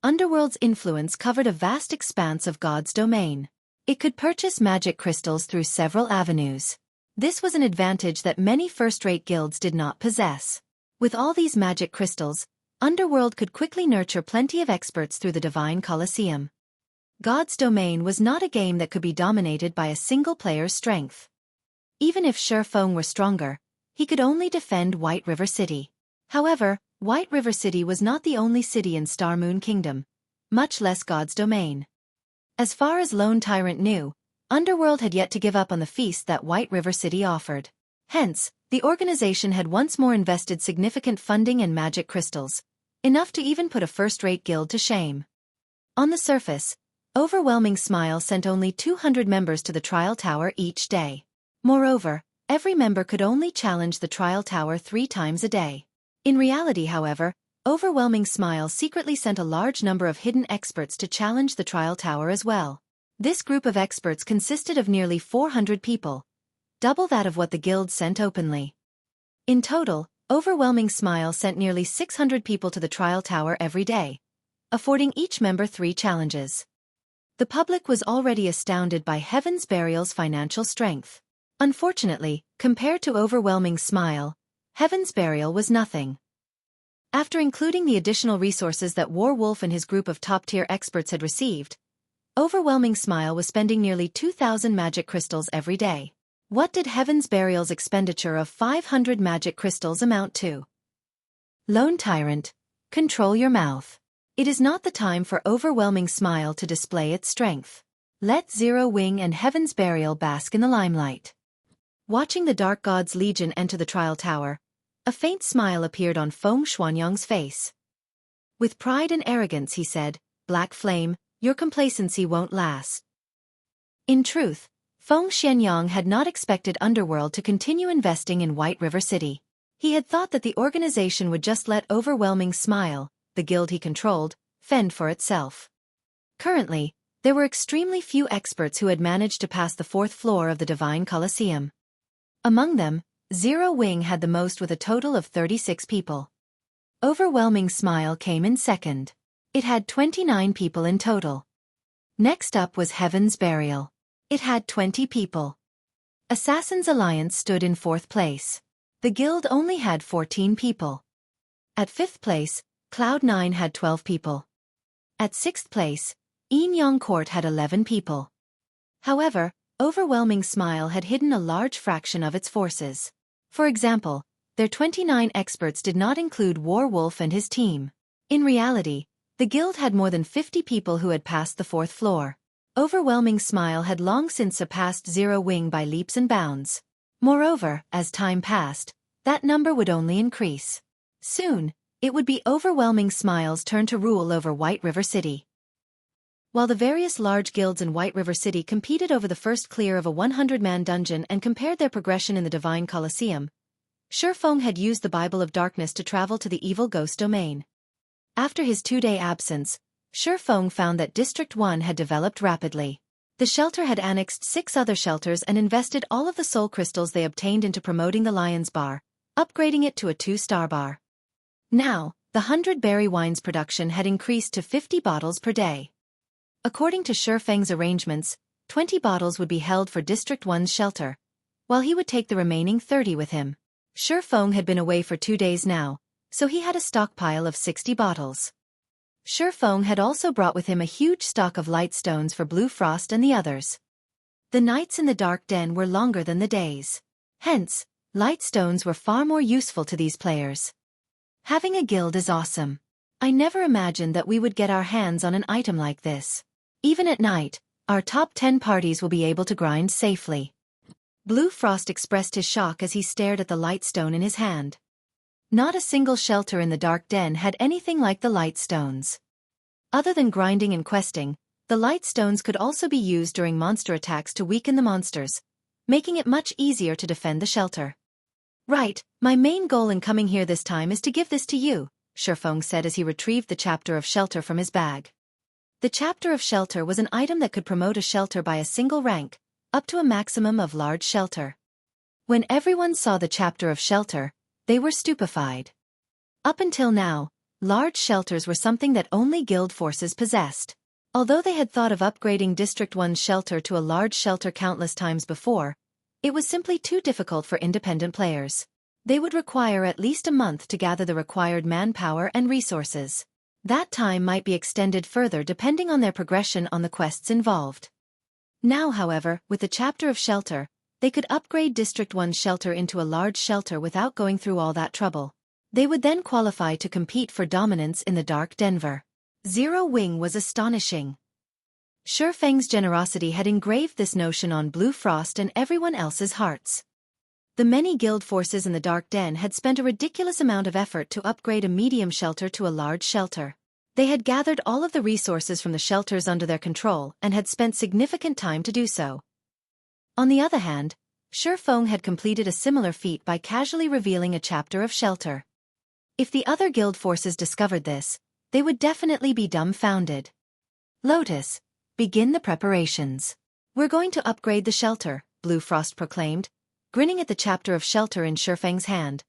Underworld's influence covered a vast expanse of God's Domain. It could purchase magic crystals through several avenues. This was an advantage that many first-rate guilds did not possess. With all these magic crystals, Underworld could quickly nurture plenty of experts through the Divine Colosseum. God's Domain was not a game that could be dominated by a single player's strength. Even if Xueqi were stronger, he could only defend White River City. However, White River City was not the only city in Star Moon Kingdom, much less God's Domain. As far as Lone Tyrant knew, Underworld had yet to give up on the feast that White River City offered. Hence, the organization had once more invested significant funding in magic crystals, enough to even put a first-rate guild to shame. On the surface, Overwhelming Smile sent only 200 members to the trial tower each day. Moreover, every member could only challenge the trial tower 3 times a day. In reality, however, Overwhelming Smile secretly sent a large number of hidden experts to challenge the trial tower as well. This group of experts consisted of nearly 400 people, double that of what the guild sent openly. In total, Overwhelming Smile sent nearly 600 people to the trial tower every day, affording each member 3 challenges. The public was already astounded by Heaven's Burial's financial strength. Unfortunately, compared to Overwhelming Smile, Heaven's Burial was nothing. After including the additional resources that Warwolf and his group of top-tier experts had received, Overwhelming Smile was spending nearly 2,000 magic crystals every day. What did Heaven's Burial's expenditure of 500 magic crystals amount to? Lone Tyrant, control your mouth. It is not the time for overwhelming smile to display its strength. Let Zero Wing and Heaven's Burial bask in the limelight. Watching the Dark God's Legion enter the trial tower, a faint smile appeared on Feng Xuanyang's face. With pride and arrogance he said, "Black Flame, your complacency won't last." In truth, Feng Xuanyang had not expected Underworld to continue investing in White River City. He had thought that the organization would just let Overwhelming Smile, the guild he controlled, fend for itself. Currently, there were extremely few experts who had managed to pass the 4th floor of the Divine Colosseum. Among them, Zero Wing had the most with a total of 36 people. Overwhelming Smile came in second. It had 29 people in total. Next up was Heaven's Burial. It had 20 people. Assassin's Alliance stood in 4th place. The guild only had 14 people. At 5th place, Cloud9 had 12 people. At 6th place, Yin Yang Court had 11 people. However, Overwhelming Smile had hidden a large fraction of its forces. For example, their 29 experts did not include Warwolf and his team. In reality, the guild had more than 50 people who had passed the 4th floor. Overwhelming Smile had long since surpassed Zero Wing by leaps and bounds. Moreover, as time passed, that number would only increase. Soon, it would be Overwhelming Smile's turn to rule over White River City. While the various large guilds in White River City competed over the first clear of a 100-man dungeon and compared their progression in the Divine Colosseum, Xuefeng had used the Bible of Darkness to travel to the Evil Ghost domain. After his 2-day absence, Xuefeng found that District 1 had developed rapidly. The shelter had annexed 6 other shelters and invested all of the soul crystals they obtained into promoting the Lion's Bar, upgrading it to a 2-star bar. Now, the 100 berry wines production had increased to 50 bottles per day. According to Xuefeng's arrangements, 20 bottles would be held for District 1's shelter, while he would take the remaining 30 with him. Xuefeng had been away for 2 days now, so he had a stockpile of 60 bottles. Xuefeng had also brought with him a huge stock of light stones for Blue Frost and the others. The nights in the dark den were longer than the days. Hence, light stones were far more useful to these players. Having a guild is awesome. I never imagined that we would get our hands on an item like this. Even at night, our top 10 parties will be able to grind safely. Blue Frost expressed his shock as he stared at the light stone in his hand. Not a single shelter in the dark den had anything like the light stones. Other than grinding and questing, the light stones could also be used during monster attacks to weaken the monsters, making it much easier to defend the shelter. "Right, my main goal in coming here this time is to give this to you," Xuefeng said as he retrieved the chapter of shelter from his bag. The chapter of shelter was an item that could promote a shelter by a single rank, up to a maximum of large shelter. When everyone saw the chapter of shelter, they were stupefied. Up until now, large shelters were something that only guild forces possessed. Although they had thought of upgrading District 1's shelter to a large shelter countless times before, it was simply too difficult for independent players. They would require at least a month to gather the required manpower and resources. That time might be extended further depending on their progression on the quests involved. Now, however, with the chapter of shelter, they could upgrade District 1's shelter into a large shelter without going through all that trouble. They would then qualify to compete for dominance in the Dark Denver. Zero Wing was astonishing. Xuefeng's generosity had engraved this notion on Blue Frost and everyone else's hearts. The many guild forces in the Dark Den had spent a ridiculous amount of effort to upgrade a medium shelter to a large shelter. They had gathered all of the resources from the shelters under their control and had spent significant time to do so. On the other hand, Xuefeng had completed a similar feat by casually revealing a chapter of shelter. If the other guild forces discovered this, they would definitely be dumbfounded. "Lotus, begin the preparations. We're going to upgrade the shelter," Blue Frost proclaimed, grinning at the chapter of shelter in Xuefeng's hand.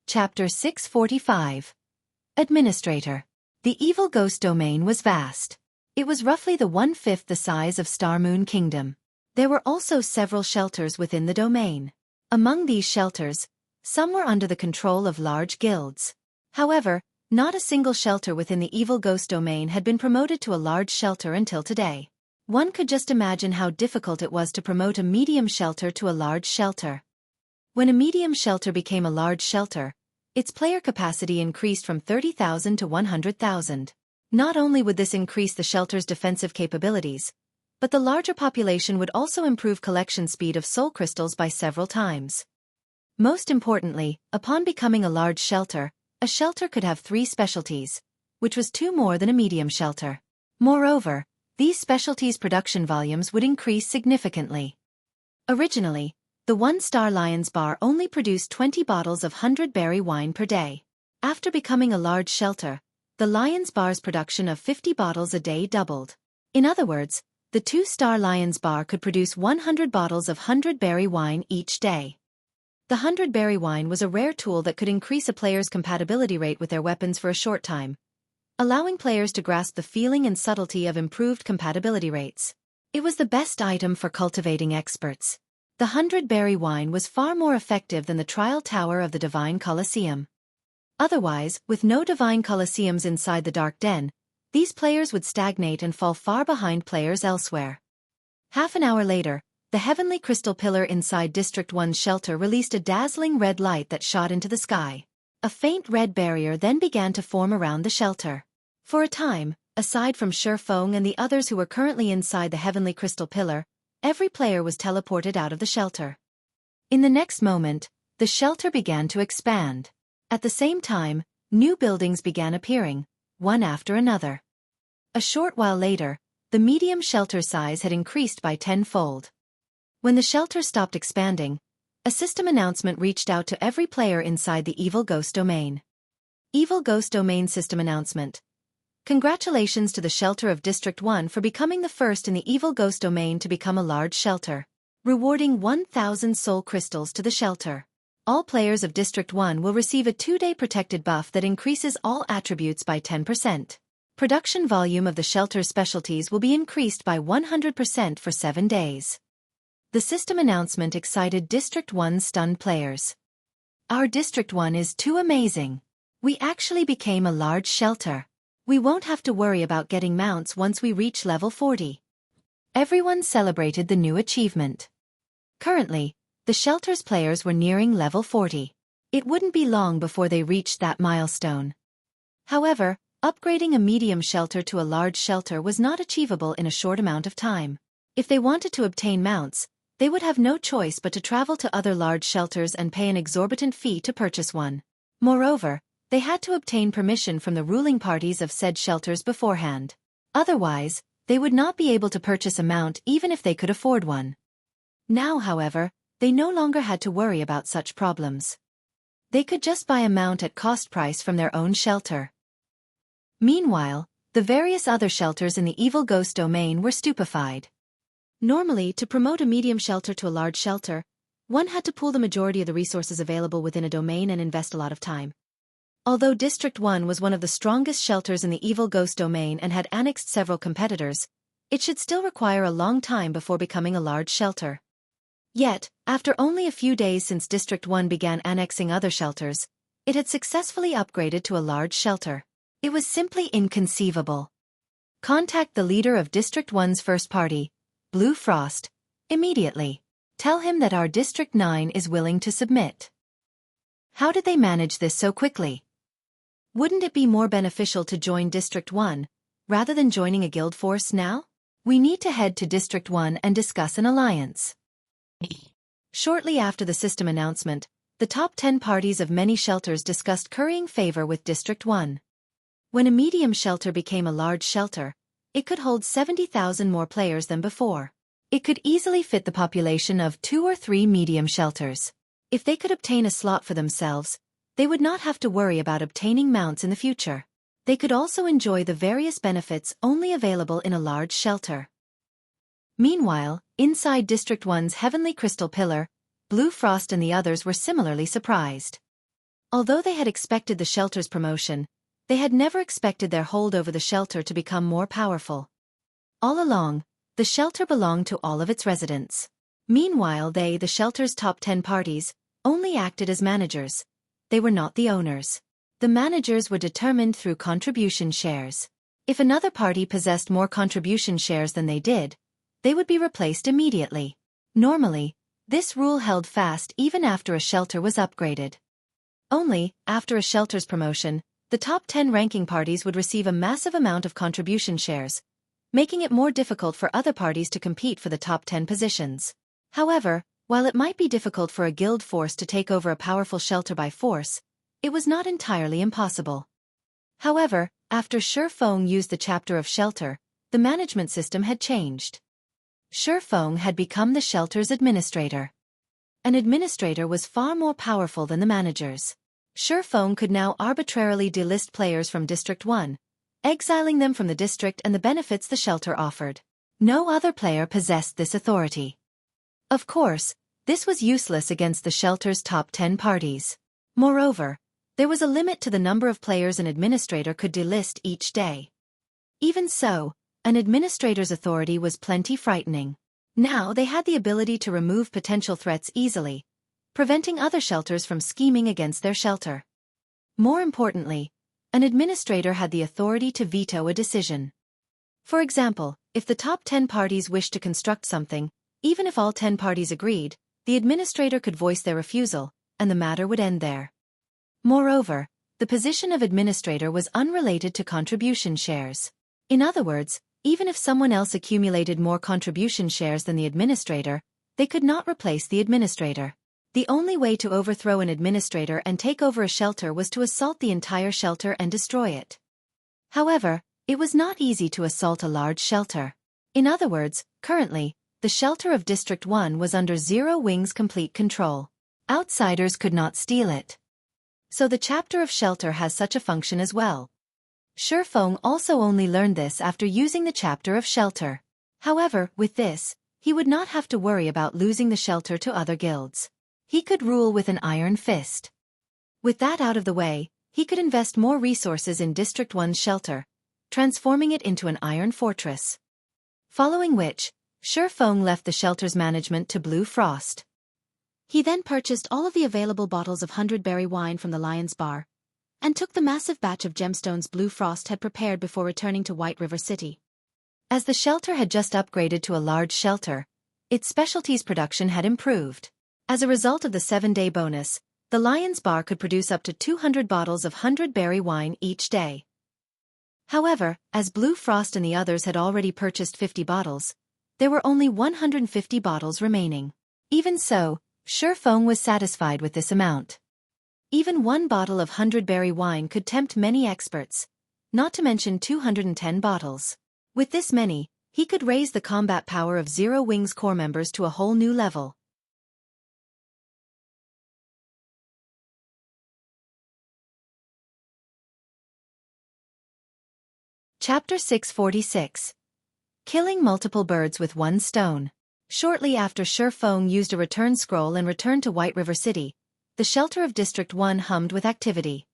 Chapter 645. Administrator. The Evil Ghost domain was vast. It was roughly the 1/5 the size of Star Moon Kingdom. There were also several shelters within the domain. Among these shelters, some were under the control of large guilds. However, not a single shelter within the Evil Ghost domain had been promoted to a large shelter until today. One could just imagine how difficult it was to promote a medium shelter to a large shelter. When a medium shelter became a large shelter, its player capacity increased from 30,000 to 100,000. Not only would this increase the shelter's defensive capabilities, but the larger population would also improve collection speed of soul crystals by several times. Most importantly, upon becoming a large shelter, a shelter could have 3 specialties, which was 2 more than a medium shelter. Moreover, these specialties' production volumes would increase significantly. Originally, the 1-star Lion's Bar only produced 20 bottles of 100-berry wine per day. After becoming a large shelter, the Lion's Bar's production of 50 bottles a day doubled. In other words, the 2-star Lion's Bar could produce 100 bottles of 100-berry wine each day. The 100-berry wine was a rare tool that could increase a player's compatibility rate with their weapons for a short time, allowing players to grasp the feeling and subtlety of improved compatibility rates. It was the best item for cultivating experts. The 100-berry wine was far more effective than the trial tower of the Divine Colosseum. Otherwise, with no Divine Colosseums inside the Dark Den, these players would stagnate and fall far behind players elsewhere. Half an hour later, the heavenly crystal pillar inside District 1's shelter released a dazzling red light that shot into the sky. A faint red barrier then began to form around the shelter. For a time, aside from Xueqi and the others who were currently inside the heavenly crystal pillar, every player was teleported out of the shelter. In the next moment, the shelter began to expand. At the same time, new buildings began appearing, one after another. A short while later, the medium shelter size had increased by 10-fold. When the shelter stopped expanding, a system announcement reached out to every player inside the Evil Ghost domain. Evil Ghost domain system announcement. Congratulations to the shelter of District 1 for becoming the first in the Evil Ghost domain to become a large shelter. Rewarding 1,000 soul crystals to the shelter. All players of District 1 will receive a 2-day protected buff that increases all attributes by 10%. Production volume of the shelter's specialties will be increased by 100% for 7 days. The system announcement excited District 1's stunned players. Our District 1 is too amazing. We actually became a large shelter. We won't have to worry about getting mounts once we reach level 40. Everyone celebrated the new achievement. Currently, the shelter's players were nearing level 40. It wouldn't be long before they reached that milestone. However, upgrading a medium shelter to a large shelter was not achievable in a short amount of time. If they wanted to obtain mounts, they would have no choice but to travel to other large shelters and pay an exorbitant fee to purchase one. Moreover, they had to obtain permission from the ruling parties of said shelters beforehand. Otherwise, they would not be able to purchase a mount even if they could afford one. Now, however, they no longer had to worry about such problems. They could just buy a mount at cost price from their own shelter. Meanwhile, the various other shelters in the Evil Ghost domain were stupefied. Normally, to promote a medium shelter to a large shelter, one had to pool the majority of the resources available within a domain and invest a lot of time. Although District 1 was one of the strongest shelters in the Evil Ghost domain and had annexed several competitors, it should still require a long time before becoming a large shelter. Yet, after only a few days since District 1 began annexing other shelters, it had successfully upgraded to a large shelter. It was simply inconceivable. Contact the leader of District 1's first party, Blue Frost, immediately. Tell him that our District 9 is willing to submit. How did they manage this so quickly? Wouldn't it be more beneficial to join District 1, rather than joining a guild force now? We need to head to District 1 and discuss an alliance. Shortly after the system announcement, the top 10 parties of many shelters discussed currying favor with District 1. When a medium shelter became a large shelter, it could hold 70,000 more players than before. It could easily fit the population of 2 or 3 medium shelters. If they could obtain a slot for themselves, they would not have to worry about obtaining mounts in the future. They could also enjoy the various benefits only available in a large shelter. Meanwhile, inside District 1's heavenly crystal pillar, Blue Frost and the others were similarly surprised. Although they had expected the shelter's promotion, they had never expected their hold over the shelter to become more powerful. All along, the shelter belonged to all of its residents. Meanwhile they, the shelter's top 10 parties, only acted as managers. They were not the owners. The managers were determined through contribution shares. If another party possessed more contribution shares than they did, they would be replaced immediately. Normally, this rule held fast even after a shelter was upgraded. Only, after a shelter's promotion, the top 10 ranking parties would receive a massive amount of contribution shares, making it more difficult for other parties to compete for the top 10 positions. However, while it might be difficult for a guild force to take over a powerful shelter by force, it was not entirely impossible. However, after Xueqi used the chapter of shelter, the management system had changed. Xueqi had become the shelter's administrator. An administrator was far more powerful than the managers. Xueqi could now arbitrarily delist players from District 1, exiling them from the district and the benefits the shelter offered. No other player possessed this authority. Of course, this was useless against the shelter's top 10 parties. Moreover, there was a limit to the number of players an administrator could delist each day. Even so, an administrator's authority was plenty frightening. Now they had the ability to remove potential threats easily, preventing other shelters from scheming against their shelter. More importantly, an administrator had the authority to veto a decision. For example, if the top 10 parties wished to construct something, even if all 10 parties agreed, the administrator could voice their refusal, and the matter would end there. Moreover, the position of administrator was unrelated to contribution shares. In other words, even if someone else accumulated more contribution shares than the administrator, they could not replace the administrator. The only way to overthrow an administrator and take over a shelter was to assault the entire shelter and destroy it. However, it was not easy to assault a large shelter. In other words, currently, the shelter of District 1 was under Zero Wing's complete control. Outsiders could not steal it. So the chapter of shelter has such a function as well. Xueqi also only learned this after using the chapter of shelter. However, with this, he would not have to worry about losing the shelter to other guilds. He could rule with an iron fist. With that out of the way, he could invest more resources in District 1's shelter, transforming it into an iron fortress. Following which, Xueqi left the shelter's management to Blue Frost. He then purchased all of the available bottles of 100-berry wine from the Lion's Bar, and took the massive batch of gemstones Blue Frost had prepared before returning to White River City. As the shelter had just upgraded to a large shelter, its specialties production had improved. As a result of the 7-day bonus, the Lion's Bar could produce up to 200 bottles of 100-berry wine each day. However, as Blue Frost and the others had already purchased 50 bottles, there were only 150 bottles remaining. Even so, Xueqi was satisfied with this amount. Even one bottle of 100-berry wine could tempt many experts, not to mention 210 bottles. With this many, he could raise the combat power of Zero Wing's core members to a whole new level. Chapter 646. Killing multiple birds with one stone. Shortly after Xueqi used a return scroll and returned to White River City, the shelter of District 1 hummed with activity.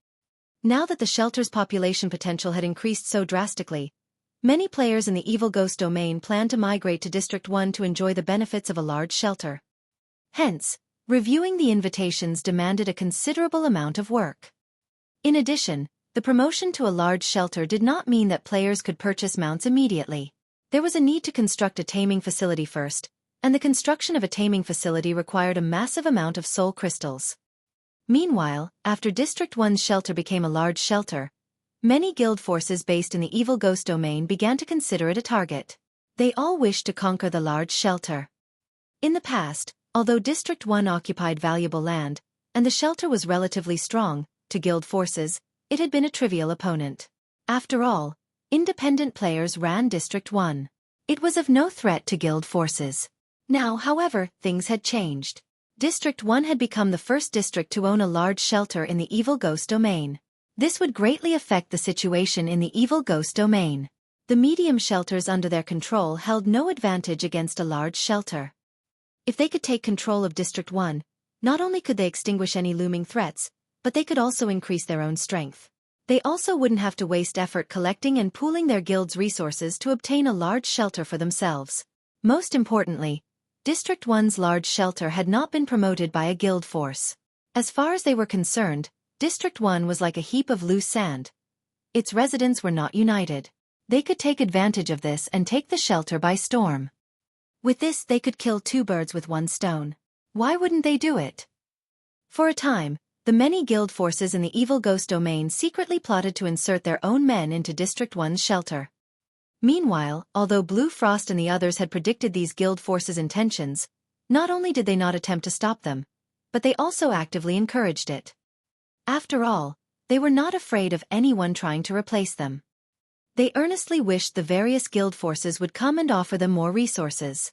Now that the shelter's population potential had increased so drastically, many players in the Evil Ghost domain planned to migrate to District 1 to enjoy the benefits of a large shelter. Hence, reviewing the invitations demanded a considerable amount of work. In addition, the promotion to a large shelter did not mean that players could purchase mounts immediately. There was a need to construct a taming facility first, and the construction of a taming facility required a massive amount of soul crystals. Meanwhile, after District 1's shelter became a large shelter, many guild forces based in the Evil Ghost domain began to consider it a target. They all wished to conquer the large shelter. In the past, although District 1 occupied valuable land, and the shelter was relatively strong, to guild forces, it had been a trivial opponent. After all, independent players ran District 1. It was of no threat to guild forces. Now, however, things had changed. District 1 had become the first district to own a large shelter in the Evil Ghost domain. This would greatly affect the situation in the Evil Ghost domain. The medium shelters under their control held no advantage against a large shelter. If they could take control of District 1, not only could they extinguish any looming threats, but they could also increase their own strength. They also wouldn't have to waste effort collecting and pooling their guild's resources to obtain a large shelter for themselves. Most importantly, District 1's large shelter had not been promoted by a guild force. As far as they were concerned, District 1 was like a heap of loose sand. Its residents were not united. They could take advantage of this and take the shelter by storm. With this they could kill two birds with one stone. Why wouldn't they do it? For a time, the many guild forces in the Evil Ghost domain secretly plotted to insert their own men into District 1's shelter. Meanwhile, although Blue Frost and the others had predicted these guild forces' intentions, not only did they not attempt to stop them, but they also actively encouraged it. After all, they were not afraid of anyone trying to replace them. They earnestly wished the various guild forces would come and offer them more resources.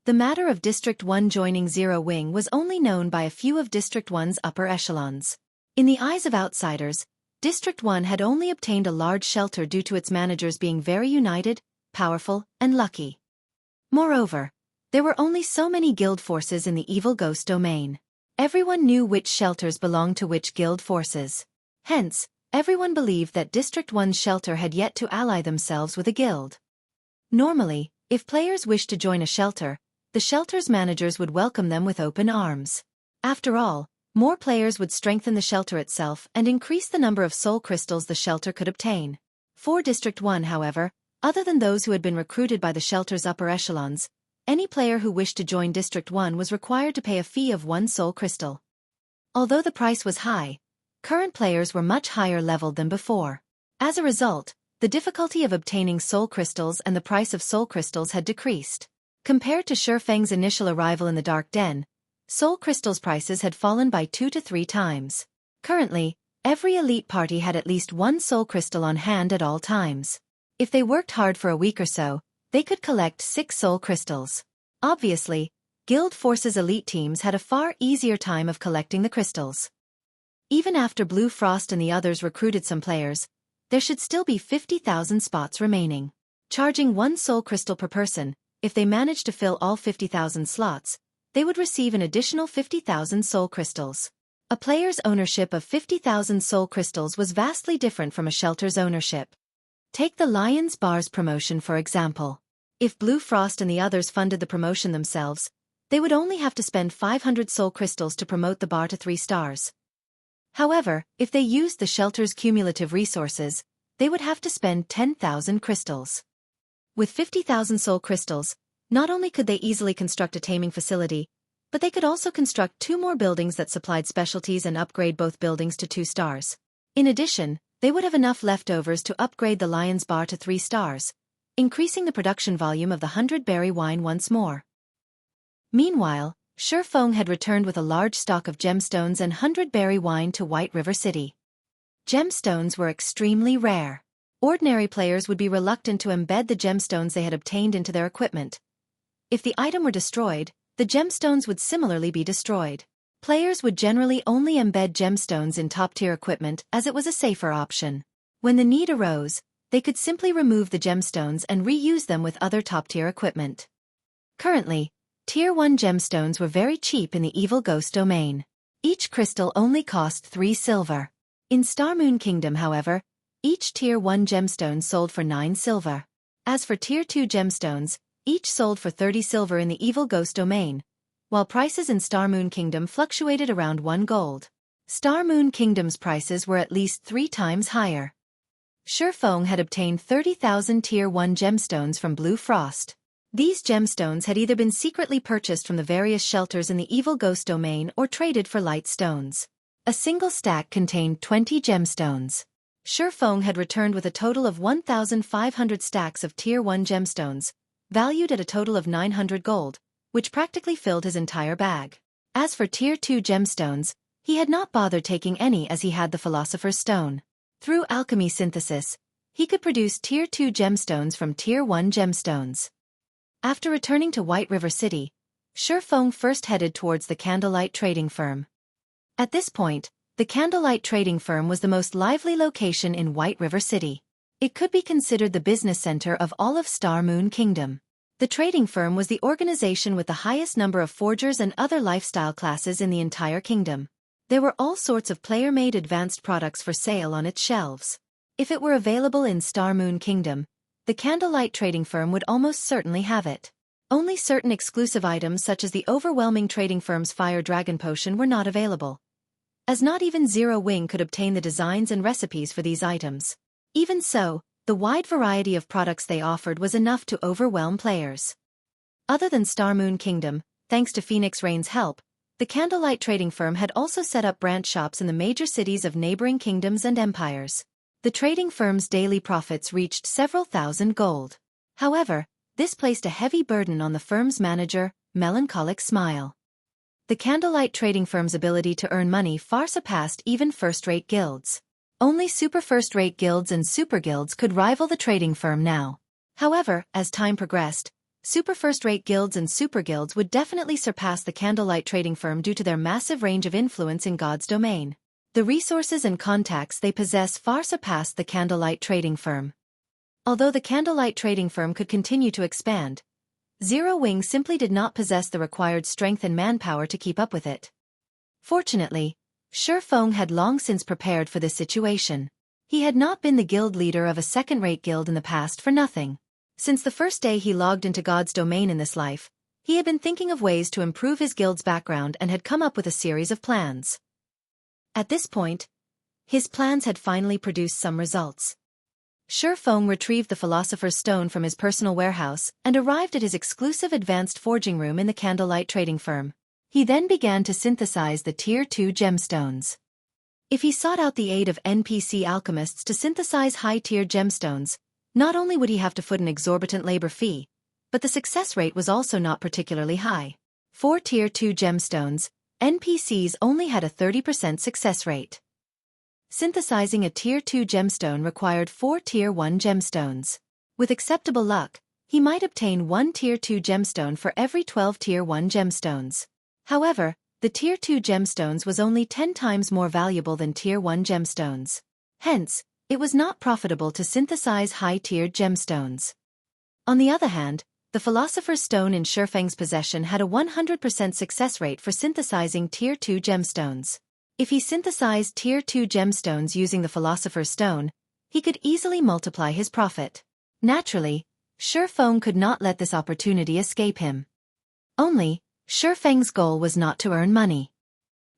The matter of District 1 joining Zero Wing was only known by a few of District 1's upper echelons. In the eyes of outsiders, District 1 had only obtained a large shelter due to its managers being very united, powerful, and lucky. Moreover, there were only so many guild forces in the Evil Ghost domain. Everyone knew which shelters belonged to which guild forces. Hence, everyone believed that District 1's shelter had yet to ally themselves with a guild. Normally, if players wished to join a shelter, the shelter's managers would welcome them with open arms. After all, more players would strengthen the shelter itself and increase the number of soul crystals the shelter could obtain. For District 1, however, other than those who had been recruited by the shelter's upper echelons, any player who wished to join District 1 was required to pay a fee of 1 soul crystal. Although the price was high, current players were much higher leveled than before. As a result, the difficulty of obtaining soul crystals and the price of soul crystals had decreased. Compared to Xueqi's initial arrival in the Dark Den, soul crystals prices had fallen by 2 to 3 times. Currently, every elite party had at least 1 soul crystal on hand at all times. If they worked hard for a week or so, they could collect 6 soul crystals. Obviously, Guild Force's elite teams had a far easier time of collecting the crystals. Even after Blue Frost and the others recruited some players, there should still be 50,000 spots remaining. Charging 1 soul crystal per person, if they managed to fill all 50,000 slots, they would receive an additional 50,000 soul crystals. A player's ownership of 50,000 soul crystals was vastly different from a shelter's ownership. Take the Lions Bars promotion for example. If Blue Frost and the others funded the promotion themselves, they would only have to spend 500 soul crystals to promote the bar to 3 stars. However, if they used the shelter's cumulative resources, they would have to spend 10,000 crystals. With 50,000 soul crystals, not only could they easily construct a taming facility, but they could also construct 2 more buildings that supplied specialties and upgrade both buildings to 2 stars. In addition, they would have enough leftovers to upgrade the Lion's Bar to 3 stars, increasing the production volume of the 100-berry wine once more. Meanwhile, Xueqi had returned with a large stock of gemstones and 100-berry wine to White River City. Gemstones were extremely rare. Ordinary players would be reluctant to embed the gemstones they had obtained into their equipment. If the item were destroyed, the gemstones would similarly be destroyed. Players would generally only embed gemstones in top-tier equipment as it was a safer option. When the need arose, they could simply remove the gemstones and reuse them with other top-tier equipment. Currently, Tier 1 gemstones were very cheap in the Evil Ghost domain. Each crystal only cost 3 silver. In Star Moon Kingdom, however, each Tier 1 gemstone sold for 9 silver. As for Tier 2 gemstones, each sold for 30 silver in the Evil Ghost domain, while prices in Star Moon Kingdom fluctuated around 1 gold. Star Moon Kingdom's prices were at least 3 times higher. Xueqi had obtained 30,000 Tier 1 gemstones from Blue Frost. These gemstones had either been secretly purchased from the various shelters in the Evil Ghost domain or traded for light stones. A single stack contained 20 gemstones. Xueqi had returned with a total of 1,500 stacks of Tier 1 gemstones, valued at a total of 900 gold, which practically filled his entire bag. As for Tier 2 gemstones, he had not bothered taking any as he had the Philosopher's Stone. Through alchemy synthesis, he could produce Tier 2 gemstones from Tier 1 gemstones. After returning to White River City, Xueqi first headed towards the Candlelight Trading Firm. At this point, the Candlelight Trading Firm was the most lively location in White River City. It could be considered the business center of all of Star Moon Kingdom. The trading firm was the organization with the highest number of forgers and other lifestyle classes in the entire kingdom. There were all sorts of player-made advanced products for sale on its shelves. If it were available in Star Moon Kingdom, the Candlelight Trading Firm would almost certainly have it. Only certain exclusive items such as the overwhelming trading firm's Fire Dragon Potion were not available, as not even Zero Wing could obtain the designs and recipes for these items. Even so, the wide variety of products they offered was enough to overwhelm players. Other than Star Moon Kingdom, thanks to Phoenix Rain's help, the Candlelight trading firm had also set up branch shops in the major cities of neighboring kingdoms and empires. The trading firm's daily profits reached several thousand gold. However, this placed a heavy burden on the firm's manager, Melancholic Smile. The Candlelight trading firm's ability to earn money far surpassed even first-rate guilds. Only super first-rate guilds and super guilds could rival the trading firm now. However, as time progressed, super first-rate guilds and super guilds would definitely surpass the Candlelight trading firm due to their massive range of influence in God's domain. The resources and contacts they possess far surpassed the Candlelight trading firm. Although the Candlelight trading firm could continue to expand, Zero Wing simply did not possess the required strength and manpower to keep up with it. Fortunately, Xueqi had long since prepared for this situation. He had not been the guild leader of a second-rate guild in the past for nothing. Since the first day he logged into God's domain in this life, he had been thinking of ways to improve his guild's background and had come up with a series of plans. At this point, his plans had finally produced some results. Xueqi retrieved the Philosopher's Stone from his personal warehouse and arrived at his exclusive advanced forging room in the Candlelight trading firm. He then began to synthesize the Tier 2 gemstones. If he sought out the aid of NPC alchemists to synthesize high-tier gemstones, not only would he have to foot an exorbitant labor fee, but the success rate was also not particularly high. For Tier 2 gemstones, NPCs only had a 30% success rate. Synthesizing a Tier 2 gemstone required 4 Tier 1 gemstones. With acceptable luck, he might obtain 1 Tier 2 gemstone for every 12 Tier 1 gemstones. However, the Tier 2 gemstones was only 10 times more valuable than Tier 1 gemstones. Hence, it was not profitable to synthesize high-tiered gemstones. On the other hand, the Philosopher's Stone in Xueqi's possession had a 100% success rate for synthesizing Tier 2 gemstones. If he synthesized Tier 2 gemstones using the Philosopher's Stone, he could easily multiply his profit. Naturally, Xueqi could not let this opportunity escape him. Only, Xueqi's goal was not to earn money.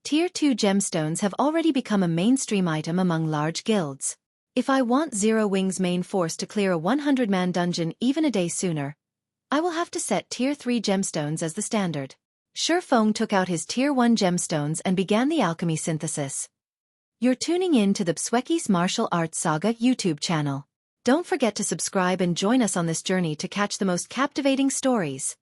Tier 2 gemstones have already become a mainstream item among large guilds. If I want Zero Wing's main force to clear a 100-man dungeon even a day sooner, I will have to set Tier 3 gemstones as the standard. Xueqi took out his Tier 1 gemstones and began the alchemy synthesis. You're tuning in to the Xueqi's Martial Arts Saga YouTube channel. Don't forget to subscribe and join us on this journey to catch the most captivating stories.